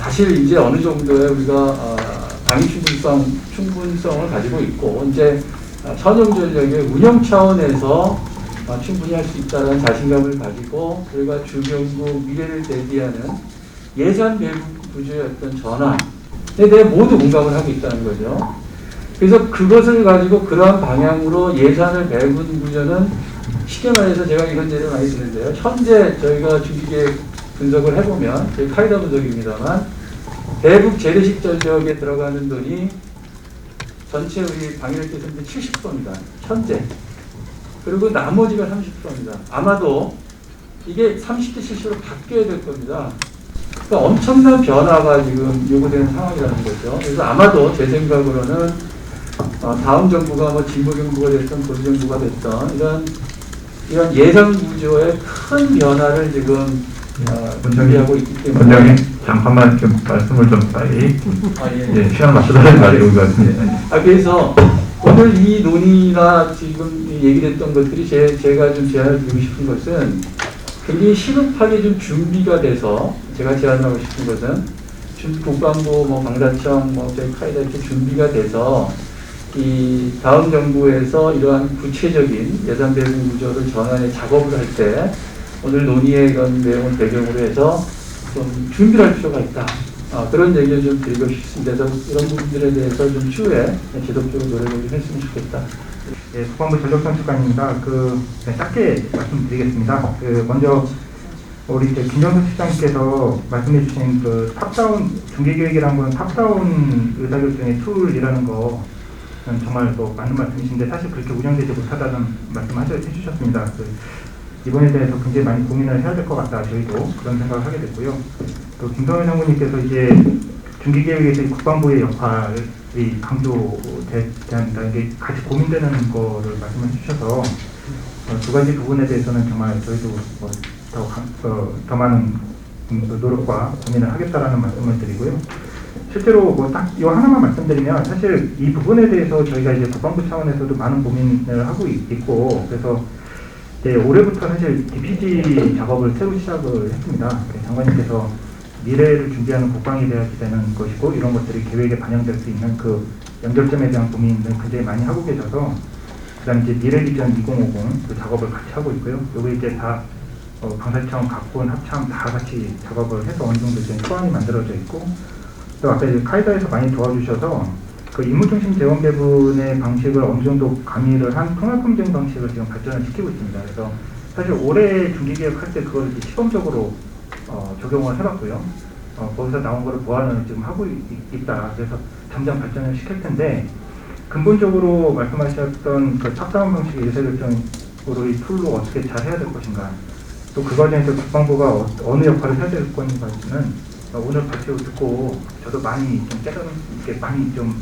사실 이제 어느 정도의 우리가 방위 충분성을 가지고 있고 이제 선용 전력의 운영 차원에서 충분히 할 수 있다는 자신감을 가지고 우리가 주변국 미래를 대비하는 예산 배분 구조의 어떤 전환 대해 모두 공감을 하고 있다는 거죠. 그래서 그것을 가지고 그러한 방향으로 예산을 배분 구조는 쉽게 말해서 제가 이런 예를 많이 드는데요. 현재 저희가 중기계획 분석을 해보면, 저희 카이다 분석입니다만, 대북 재래식 전력에 들어가는 돈이 전체 우리 방위력 예산의 70%입니다. 현재. 그리고 나머지가 30%입니다. 아마도 이게 30대 70으로 바뀌어야 될 겁니다. 그러니까 엄청난 변화가 지금 요구되는 상황이라는 거죠. 그래서 아마도 제 생각으로는 다음 정부가 뭐 진보 정부가 됐든 보수 정부가 됐든 이런 예산 구조의 큰 변화를 지금 준비하고 있기 때문에. 원장님 잠깐만 좀 말씀을 좀 빨리 예, 시간 맞춰달라는 말이 오는 것 같습니다. 그래서 오늘 이 논의가 지금 얘기됐던 것들이 제가 좀 제안을 드리고 싶은 것은 굉장히 시급하게 좀 준비가 돼서, 제가 제안하고 싶은 것은 국방부, 뭐 방사청, 뭐 저희 카이다 이렇게 준비가 돼서 이 다음 정부에서 이러한 구체적인 예산 배분 구조를 전환의 작업을 할 때 오늘 논의의 이런 내용을 배경으로 해서 좀 준비를 할 필요가 있다. 그런 얘기를 좀 드리고 싶습니다. 그래서 이런 부분들에 대해서 좀 추후에 지속적으로 노력을 좀 했으면 좋겠다. 예, 국방부 전력선출관입니다. 짧게 말씀드리겠습니다. 먼저 우리 김정수 시장님께서 말씀해주신 탑다운 중계계획이라는 건 탑다운 의사결정의 툴이라는 거 정말 또 맞는 말씀이신데, 사실 그렇게 운영되지 못하다는 말씀해주셨습니다. 이번에 대해서 굉장히 많이 고민을 해야 될 것 같다. 저희도 그런 생각을 하게 됐고요. 또 김성현 장군님께서 이제 중기계획에서 국방부의 역할이 강조되는 게 같이 고민되는 거를 말씀해 주셔서 두 가지 부분에 대해서는 정말 저희도 더 많은 노력과 고민을 하겠다라는 말씀을 드리고요. 실제로 딱 이거 하나만 말씀드리면, 사실 이 부분에 대해서 저희가 이제 국방부 차원에서도 많은 고민을 하고 있고, 그래서 올해부터 사실 DPG 작업을 새로 시작을 했습니다. 장관님께서 미래를 준비하는 국방이 돼야 되는 것이고, 이런 것들이 계획에 반영될 수 있는 그 연결점에 대한 고민을 굉장히 많이 하고 계셔서, 그다음 이제 미래비전 2050 그 작업을 같이 하고 있고요. 요거 이제 다 방사청, 각군, 합참 다 같이 작업을 해서 어느 정도 이제 초안이 만들어져 있고, 또 아까 이제 카이다에서 많이 도와주셔서 그 임무중심 재원 배분의 방식을 어느 정도 가미를 한 통합검증 방식을 지금 발전을 시키고 있습니다. 그래서 사실 올해 중기계획 할 때 그걸 이제 시범적으로 적용을 해봤고요. 거기서 나온 거를 보완을 지금 하고 있다. 그래서 점점 발전을 시킬 텐데, 근본적으로 말씀하셨던 그 탑다운 방식의 의사결정으로 이 툴로 어떻게 잘 해야 될 것인가, 또 그 과정에서 국방부가 어느 역할을 해야 될 건지는 오늘 발표 듣고 저도 많이 좀 깨닫게 많이 좀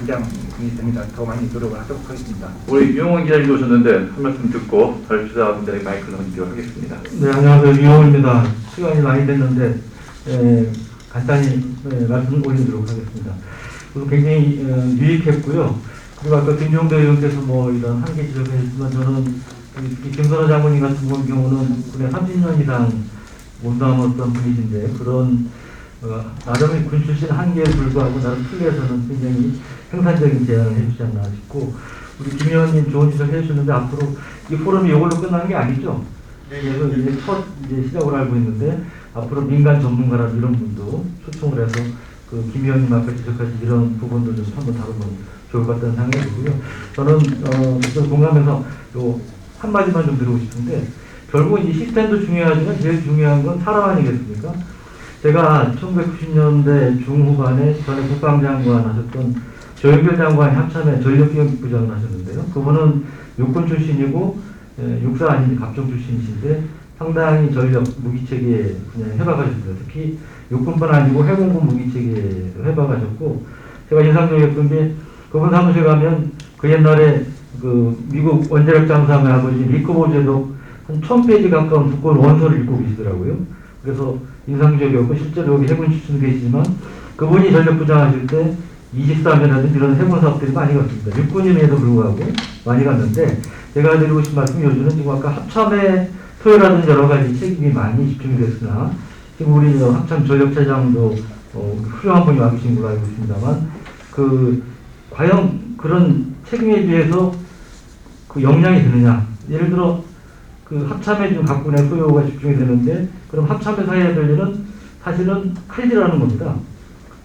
긴장이 됩니다. 더 많이 노력을 하도록 하겠습니다. 우리 유영원 기자님도 오셨는데 한 말씀 듣고 발표자분들에게 마이크를 넘기도록 하겠습니다. 네, 안녕하세요. 유영원입니다. 시간이 많이 됐는데 간단히 말씀 올리도록 하겠습니다. 굉장히 유익했고요. 그리고 아까 김종대 의원께서 뭐 이런 한계 지적을 했지만, 저는 김선호 장군님 같은 경우는 군에 30년 이상 몸담았던 분이신데, 그런 나름의 군 출신 한계에 불구하고 나름 특례에서는 굉장히 생산적인 제안을 해주지 않나 싶고, 우리 김 의원님 좋은 지적 해주셨는데, 앞으로 이 포럼이 이걸로 끝나는 게 아니죠. 그래서 이제 첫 시작을 알고 있는데, 앞으로 민간 전문가라도 이런 분도 초청을 해서 그 김 의원님 아까 지적하신 이런 부분도 좀 한번 다루면 좋을 것 같다는 생각이 들고요. 저는 좀 공감해서 요 한마디만 좀 드리고 싶은데, 결국 이 시스템도 중요하지만 제일 중요한 건 사람 아니겠습니까? 제가 1990년대 중후반에 전에 국방장관 하셨던 조영길 장관이 합참에 전력기획부장을 하셨는데요. 그분은 육군 출신이고 육사 아닌 갑종 출신이신데 상당히 전력 무기체계 분야에 해박하셨어요. 특히 육군뿐 아니고 해공군 무기체계에 해박하셨고, 제가 인상적이었던 게 그분 사무실 가면 그 옛날에 그 미국 원자력 장사의 아버지 리커보제도 한 1000페이지 가까운 두꺼운 원서를 읽고 계시더라고요. 그래서 인상적이었고, 실제로 여기 해군 출신 계시지만 그분이 전력부장 하실 때 23이라든지 이런 해군 사업들이 많이 갔습니다. 육군임에도 불구하고 많이 갔는데, 제가 드리고 싶은 말씀이 요즘은 지금 아까 합참의 소요라든지 여러 가지 책임이 많이 집중이 됐으나, 지금 우리 합참 전력차장도 훌륭한 분이 와 계신 걸로 알고 있습니다만, 과연 그런 책임에 비해서 그 역량이 되느냐. 예를 들어 그 합참에 좀 각군의 소요가 집중이 되는데, 그럼 합참에서 해야 될 일은 사실은 칼질하는 겁니다.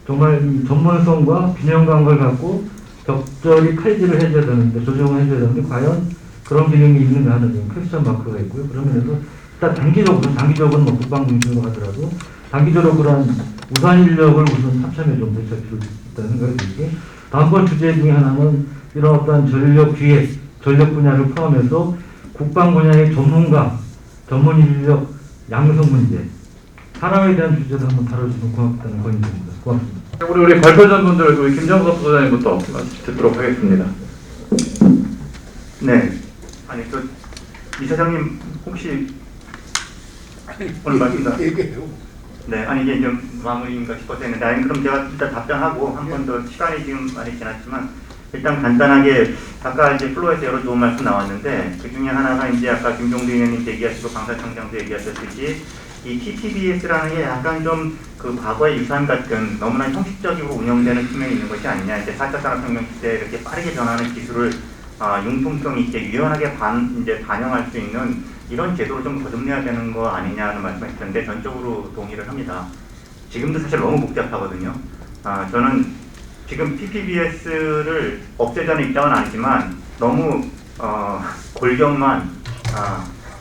정말 전문성과 균형 감각을 갖고 적절히 칼질을 해줘야 되는데, 조정을 해줘야 되는데, 과연 그런 기능이 있는가 하는 퀘스천 마크가 있고요. 그런 면에서 일단 장기적으로는 뭐 국방부 중으로 하더라도 단기적으로 그런 우산 인력을 우선 합참에 좀 배치할 필요가 있다는 생각이 들고, 다음번 주제 중에 하나는 이런 어떤 전력 기획, 전력 분야를 포함해서 국방 분야의 전문가, 전문 인력 양성 문제, 사람에 대한 주제도 한번 다뤄주시면 고맙다는 건의입니다. 고맙습니다. 우리 발표자분들 우리 김정석 소장님부터 듣도록 하겠습니다. 네. 아니 이 사장님 혹시 오늘 말씀다. 얘기해요. 네, 아니 이게 좀 마무리인가 싶어서 했는데, 아니 그럼 제가 일단 답변하고 한 번 더 시간이 지금 많이 지났지만 일단 간단하게 아까 이제 플로에서 여러 좋은 말씀 나왔는데 그 중에 하나가 이제 아까 김종대 의원님 얘기하시고 방사청장도 얘기하셨듯이 이 TTBS라는 게 약간 좀 그 과거의 유산 같은 너무나 형식적으로 운영되는 측면이 있는 것이 아니냐. 이제 4차 산업혁명 시대에 이렇게 빠르게 변하는 기술을 융통성 있게 유연하게 반영할 수 있는 이런 제도를 좀 거듭내야 되는 거 아니냐는 말씀하셨는데 전적으로 동의를 합니다. 지금도 사실 너무 복잡하거든요. 저는 지금 TTBS를 없애자는 입장은 아니지만 너무 골격만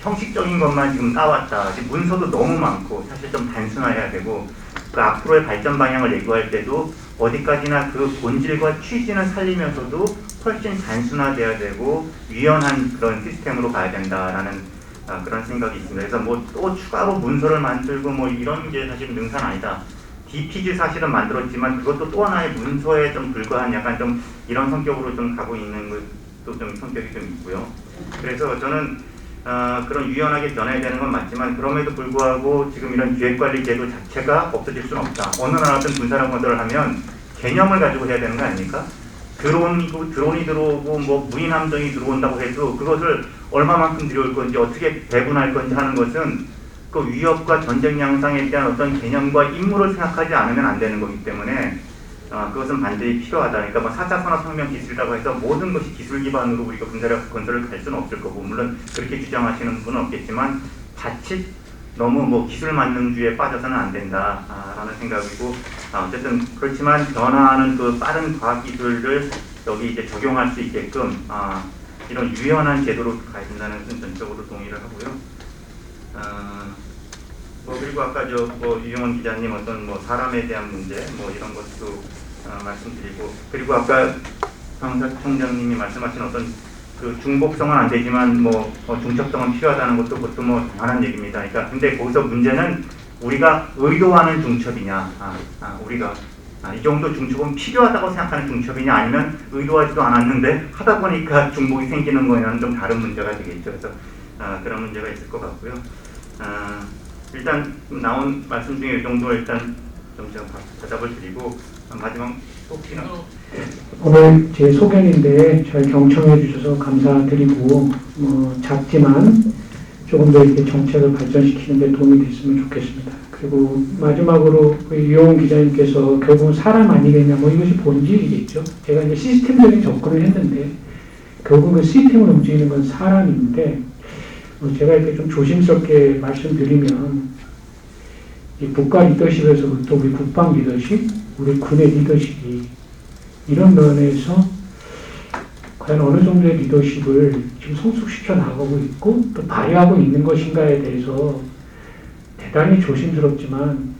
형식적인 것만 지금 따왔다. 지금 문서도 너무 많고 사실 좀 단순화해야 되고 그 앞으로의 발전 방향을 얘기할 때도 어디까지나 그 본질과 취지는 살리면서도 훨씬 단순화돼야 되고 유연한 그런 시스템으로 가야 된다라는 그런 생각이 있습니다. 그래서 뭐 또 추가로 문서를 만들고 뭐 이런 게 사실은 능사는 아니다. DPG 사실은 만들었지만 그것도 또 하나의 문서에 좀 불과한 약간 좀 이런 성격으로 좀 가고 있는 것도 좀 성격이 좀 있고요. 그래서 저는 그런 유연하게 변해야 되는 건 맞지만 그럼에도 불구하고 지금 이런 기획관리 제도 자체가 없어질 수는 없다. 어느 나라든 군사력 모델을 하면 개념을 가지고 해야 되는 거 아닙니까? 드론이 들어오고 뭐 무인함정이 들어온다고 해도 그것을 얼마만큼 들여올 건지 어떻게 배분할 건지 하는 것은 그 위협과 전쟁 양상에 대한 어떤 개념과 임무를 생각하지 않으면 안 되는 거기 때문에 그것은 반드시 필요하다. 그러니까 뭐 4차 산업혁명 기술이라고 해서 모든 것이 기술 기반으로 우리가 군사력 건설을 갈 수는 없을 거고 물론 그렇게 주장하시는 분은 없겠지만 자칫 너무 뭐 기술 만능주의에 빠져서는 안 된다라는 생각이고 어쨌든 그렇지만 변화하는 그 빠른 과학 기술을 여기 이제 적용할 수 있게끔 이런 유연한 제도로 가야 된다는 것은 전적으로 동의를 하고요. 뭐 그리고 아까 뭐 유영원 기자님 어떤 뭐 사람에 대한 문제 뭐 이런 것도 말씀드리고 그리고 아까 방사청장님이 말씀하신 어떤 그 중복성은 안 되지만 뭐 중첩성은 필요하다는 것도 그것도 뭐 당연한 얘기입니다. 그러니까 근데 거기서 문제는 우리가 의도하는 중첩이냐, 우리가 이 정도 중첩은 필요하다고 생각하는 중첩이냐 아니면 의도하지도 않았는데 하다 보니까 중복이 생기는 거냐는 좀 다른 문제가 되겠죠. 그래서 그런 문제가 있을 것 같고요. 일단 나온 말씀 중에 이 정도 일단 좀 제가 대답을 드리고 마지막 혹시나 오늘 제 소견인데 잘 경청해 주셔서 감사드리고 작지만 조금 더 이렇게 정책을 발전시키는 데 도움이 됐으면 좋겠습니다. 그리고 마지막으로 유영훈 기자님께서 결국은 사람 아니겠냐 뭐 이것이 본질이겠죠. 제가 이제 시스템적인 접근을 했는데 결국은 그 시스템을 움직이는 건 사람인데 제가 이렇게 좀 조심스럽게 말씀드리면 이 국가 리더십에서부터 우리 국방 리더십, 우리 군의 리더십이 이런 면에서 과연 어느 정도의 리더십을 지금 성숙시켜 나가고 있고 또 발휘하고 있는 것인가에 대해서 대단히 조심스럽지만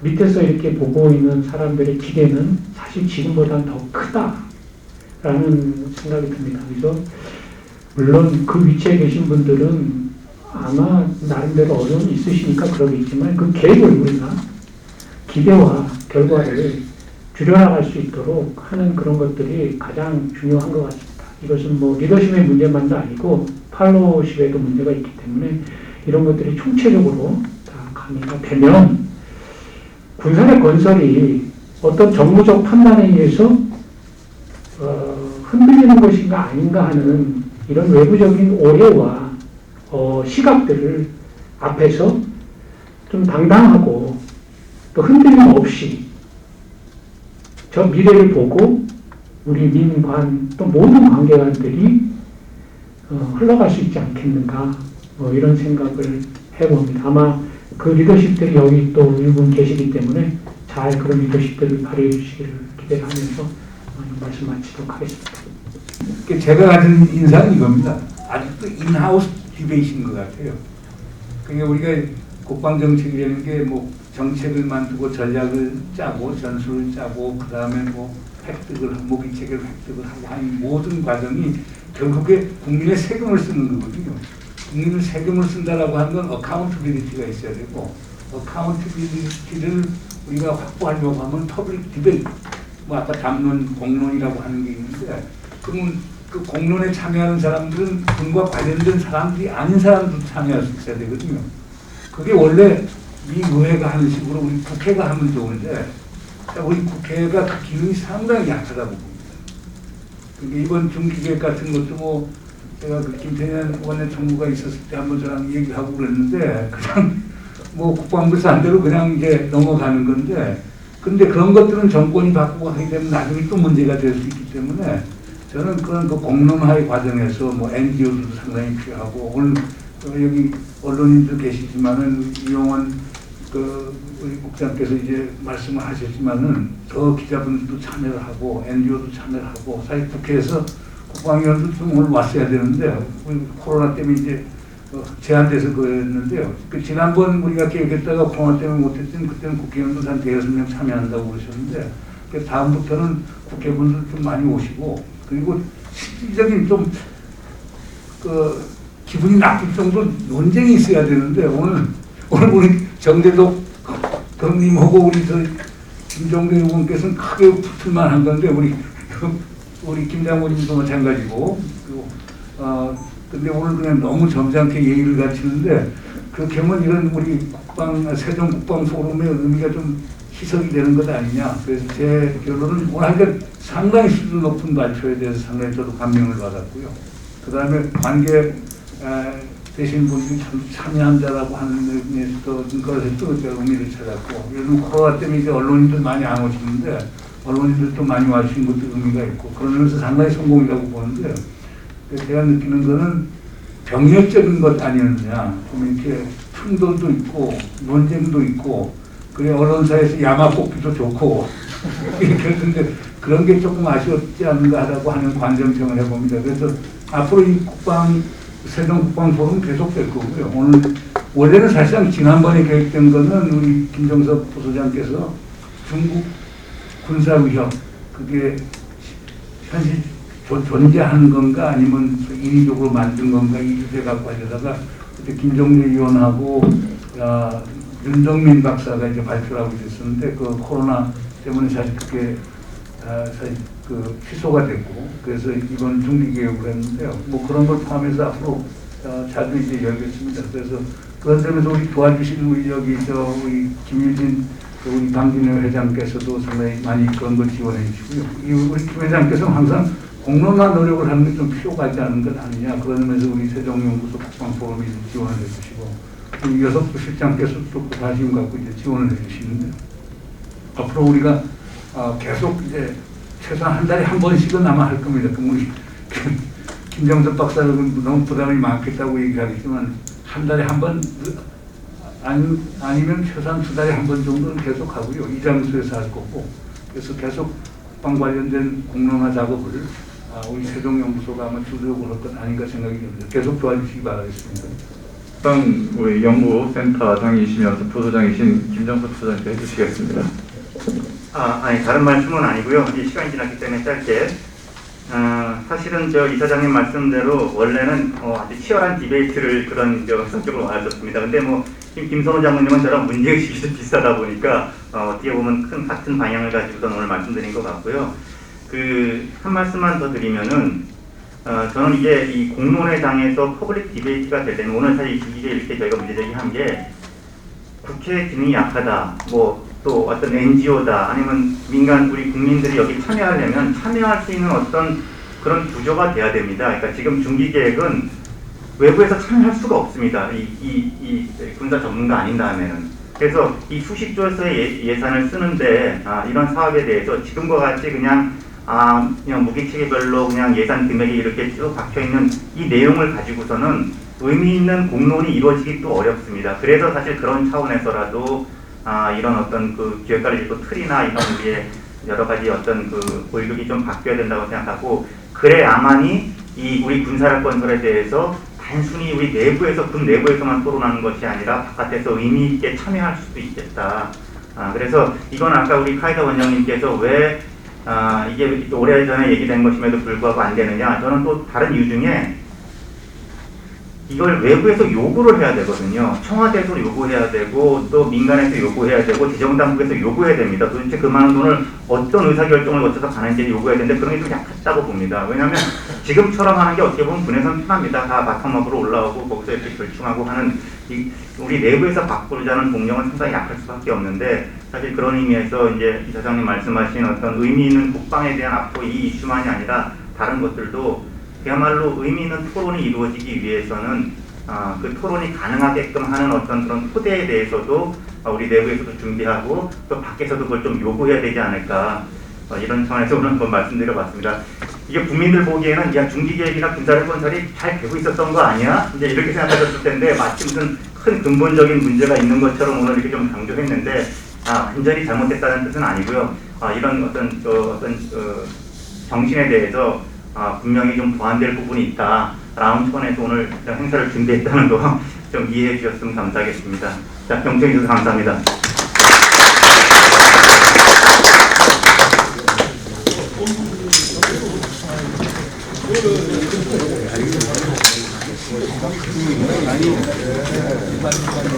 밑에서 이렇게 보고 있는 사람들의 기대는 사실 지금보다는 더 크다라는 생각이 듭니다. 그래서 물론 그 위치에 계신 분들은 아마 나름대로 어려움이 있으시니까 그러겠지만 그 갭을 우리가 기대와 결과를 줄여나갈 수 있도록 하는 그런 것들이 가장 중요한 것 같습니다. 이것은 뭐 리더십의 문제만도 아니고 팔로우십에도 문제가 있기 때문에 이런 것들이 총체적으로 다 가미가 되면 군사력 건설이 어떤 정무적 판단에 의해서 흔들리는 것인가 아닌가 하는 이런 외부적인 오해와 시각들을 앞에서 좀 당당하고 또 흔들림 없이 저 미래를 보고 우리 민관 또 모든 관계관들이 흘러갈 수 있지 않겠는가 이런 생각을 해봅니다. 아마 그 리더십들이 여기 또 일본 계시기 때문에 잘 그런 리더십들을 발휘해 주시기를 기대하면서 말씀 마치도록 하겠습니다. 제가 가진 인상은 이겁니다. 아직도 인하우스 디베이트인 것 같아요. 그러니까 우리가 국방정책이라는 게 뭐 정책을 만들고 전략을 짜고 전술을 짜고 그 다음에 뭐 획득을 무기체계를 획득을 하고 하는 모든 과정이 결국에 국민의 세금을 쓰는 거거든요. 국민의 세금을 쓴다라고 하는 건 어카운트빌리티가 있어야 되고 어카운트빌리티를 우리가 확보하려고 하면 퍼블릭 디베이트 뭐 아까 담론 공론이라고 하는 게 있는데 그러면 그 공론에 참여하는 사람들은 군과 관련된 사람들이 아닌 사람들도 참여할 수 있어야 되거든요. 그게 원래 미 의회가 하는 식으로 우리 국회가 하면 좋은데 우리 국회가 그 기능이 상당히 약하다고 봅니다. 그러니까 이번 중기계획 같은 것도 뭐 제가 그 김태년 원내 총무가 있었을 때 한번 저랑 얘기하고 그랬는데 그냥 뭐 국방부 산대로 그냥 이제 넘어가는 건데 근데 그런 것들은 정권이 바꾸고 하게 되면 나중에 또 문제가 될 수 있기 때문에 저는 그런 그 공론화의 과정에서 뭐 NGO도 상당히 필요하고 오늘 여기 언론인도 계시지만은 이용원 그 우리 국장께서 이제 말씀을 하셨지만은 더 기자분들도 참여를 하고 NGO도 참여를 하고 사실 국회에서 국방위원도 좀 오늘 왔어야 되는데 코로나 때문에 이제 제한돼서 그랬는데요. 그 지난번 우리가 계획했다가 코로나 때문에 못했던 그때는 국회의원도 한 5-6명 참여한다고 그러셨는데 그 다음부터는 국회의원들 좀 많이 오시고 그리고 실질적인 좀 그 기분이 나쁠 정도 논쟁이 있어야 되는데 오늘 우리 정대덕 경님하고 우리 저 김종대 의원께서는 크게 붙을만 한 건데 우리 김 장모님도 마찬가지고 근데 오늘 그냥 너무 점잖게 예의를 갖추는데 그렇게 하면 이런 우리 세종 국방 포럼의 의미가 좀 희석이 되는 것 아니냐. 그래서 제 결론은 오늘 하여간 상당히 수준 높은 발표에 대해서 상당히 저도 감명을 받았고요. 그 다음에 관계 되신 분들이 참여한다라고 하는 의미에서 그것에도 의미를 찾았고 요즘 코로나 때문에 이제 언론인들 많이 안 오시는데 언론인들도 많이 와주신 것도 의미가 있고 그러면서 상당히 성공이라고 보는데 제가 느끼는 거는 병력적인 것 아니었느냐. 좀 이렇게 충돌도 있고 논쟁도 있고 그래 언론사에서 야마 뽑기도 좋고 그런데 그런 게 조금 아쉬웠지 않는가 하라고 하는 관정평을 해봅니다. 그래서 앞으로 이 세종 국방 포럼 계속될 거고요. 오늘 원래는 사실상 지난번에 계획된 거는 우리 김정석 부소장께서 중국 군사 위협 그게 현실 존재하는 건가 아니면 인위적으로 만든 건가 이 주제 갖고 하려다가 그때 김종대 의원하고 윤정민 박사가 이제 발표를 하고 있었는데 그 코로나 때문에 사실 그게 사실 그 취소가 됐고 그래서 이번 중기계획을 했는데요. 뭐 그런 걸 포함해서 앞으로 자주 이제 열겠습니다. 그래서 그런 점에서 우리 도와주신 우리 우리 김유진 우리 방진호 회장께서도 상당히 많이 그런 걸 지원해 주시고요. 우리 김 회장께서는 항상 공론화 노력을 하는 게 좀 필요가 있지 않은 것 아니냐. 그런 점에서 우리 세종연구소 국방포럼이 지원을 해 주시고 우리 여석부 실장께서 또 그 관심 갖고 이제 지원을 해 주시는데 앞으로 우리가 계속 이제 최소한 한 달에 한 번씩은 아마 할 겁니다. 우리 김정석 박사는 너무 부담이 많겠다고 얘기하겠지만 한 달에 한 번 아니면 최소한 2달에 한 번 정도는 계속 하고요. 이 장소에서 할 거고 그래서 계속 국방 관련된 공론화 작업을 우리 세종연구소가 아마 주도적으로 할 것 아닌가 생각이 듭니다. 계속 도와주시기 바라겠습니다. 일단 우리 연구센터장이시면서 부소장이신 김정석 부소장님께 해주시겠습니다. 아니 다른 말씀은 아니고요. 이 시간이 지났기 때문에 짧게 사실은 저 이사장님 말씀대로 원래는 아주 치열한 디베이트를 그런 성격으로 왔었습니다. 근데 뭐 김선호 장모님은 저랑 문제의식이 좀 비슷하다 보니까 어떻게 보면 같은 방향을 가지고 오늘 말씀드린 것 같고요. 한 말씀만 더 드리면은 저는 이게 이 공론회장에서 퍼블릭 디베이트가 될 때는 오늘 사실 이게 이렇게 저희가 문제제기한 게 국회 기능이 약하다, 뭐 또 어떤 NGO다, 아니면 민간 우리 국민들이 여기 참여하려면 참여할 수 있는 어떤 그런 구조가 돼야 됩니다. 그러니까 지금 중기계획은 외부에서 참여할 수가 없습니다. 이 군사 전문가 아닌 다음에는. 그래서 이 수십조에서의 예산을 쓰는데 이런 사업에 대해서 지금과 같이 그냥 무기체계별로 그냥 예산 금액이 이렇게 쭉 박혀있는 이 내용을 가지고서는 의미 있는 공론이 이루어지기 또 어렵습니다. 그래서 사실 그런 차원에서라도 이런 어떤 그 기획관리제도 틀이나 이런 우리의 여러 가지 어떤 그 고유력이 좀 바뀌어야 된다고 생각하고, 그래야만이 이 우리 군사력 건설에 대해서 단순히 우리 내부에서, 군 내부에서만 토론하는 것이 아니라 바깥에서 의미 있게 참여할 수도 있겠다. 그래서 이건 아까 우리 카이사 원장님께서 왜 이게 오래전에 얘기된 것임에도 불구하고 안 되느냐, 저는 또 다른 이유 중에 이걸 외부에서 요구를 해야 되거든요. 청와대에서 요구해야 되고, 또 민간에서 요구해야 되고, 지정당국에서 요구해야 됩니다. 도대체 그 많은 돈을 어떤 의사결정을 거쳐서 가는지 요구해야 되는데, 그런 게 좀 약하다고 봅니다. 왜냐하면 지금처럼 하는 게 어떻게 보면 군에서는 편합니다. 다 바텀업으로 올라오고 거기서 이렇게 결충하고 하는, 우리 내부에서 바꾸자는 동력은 상당히 약할 수밖에 없는데, 사실 그런 의미에서 이제 이사장님 말씀하신 어떤 의미 있는 국방에 대한 앞으로 이 이슈만이 아니라 다른 것들도 그야말로 의미 있는 토론이 이루어지기 위해서는 그 토론이 가능하게끔 하는 어떤 그런 토대에 대해서도 우리 내부에서도 준비하고 또 밖에서도 그걸 좀 요구해야 되지 않을까, 이런 차원에서 오늘 한번 말씀드려봤습니다. 이게 국민들 보기에는 야, 중기계획이나 군사력 건설이 잘 되고 있었던 거 아니야? 이제 이렇게 생각하셨을 텐데, 마치 무슨 큰 근본적인 문제가 있는 것처럼 오늘 이렇게 좀 강조했는데, 완전히 잘못됐다는 뜻은 아니고요. 이런 어떤 정신에 대해서 분명히 좀 보완될 부분이 있다 라는 차원에서 오늘 행사를 준비했다는 거 좀 이해해 주셨으면 감사하겠습니다. 자, 경청해 주셔서 감사합니다. 아니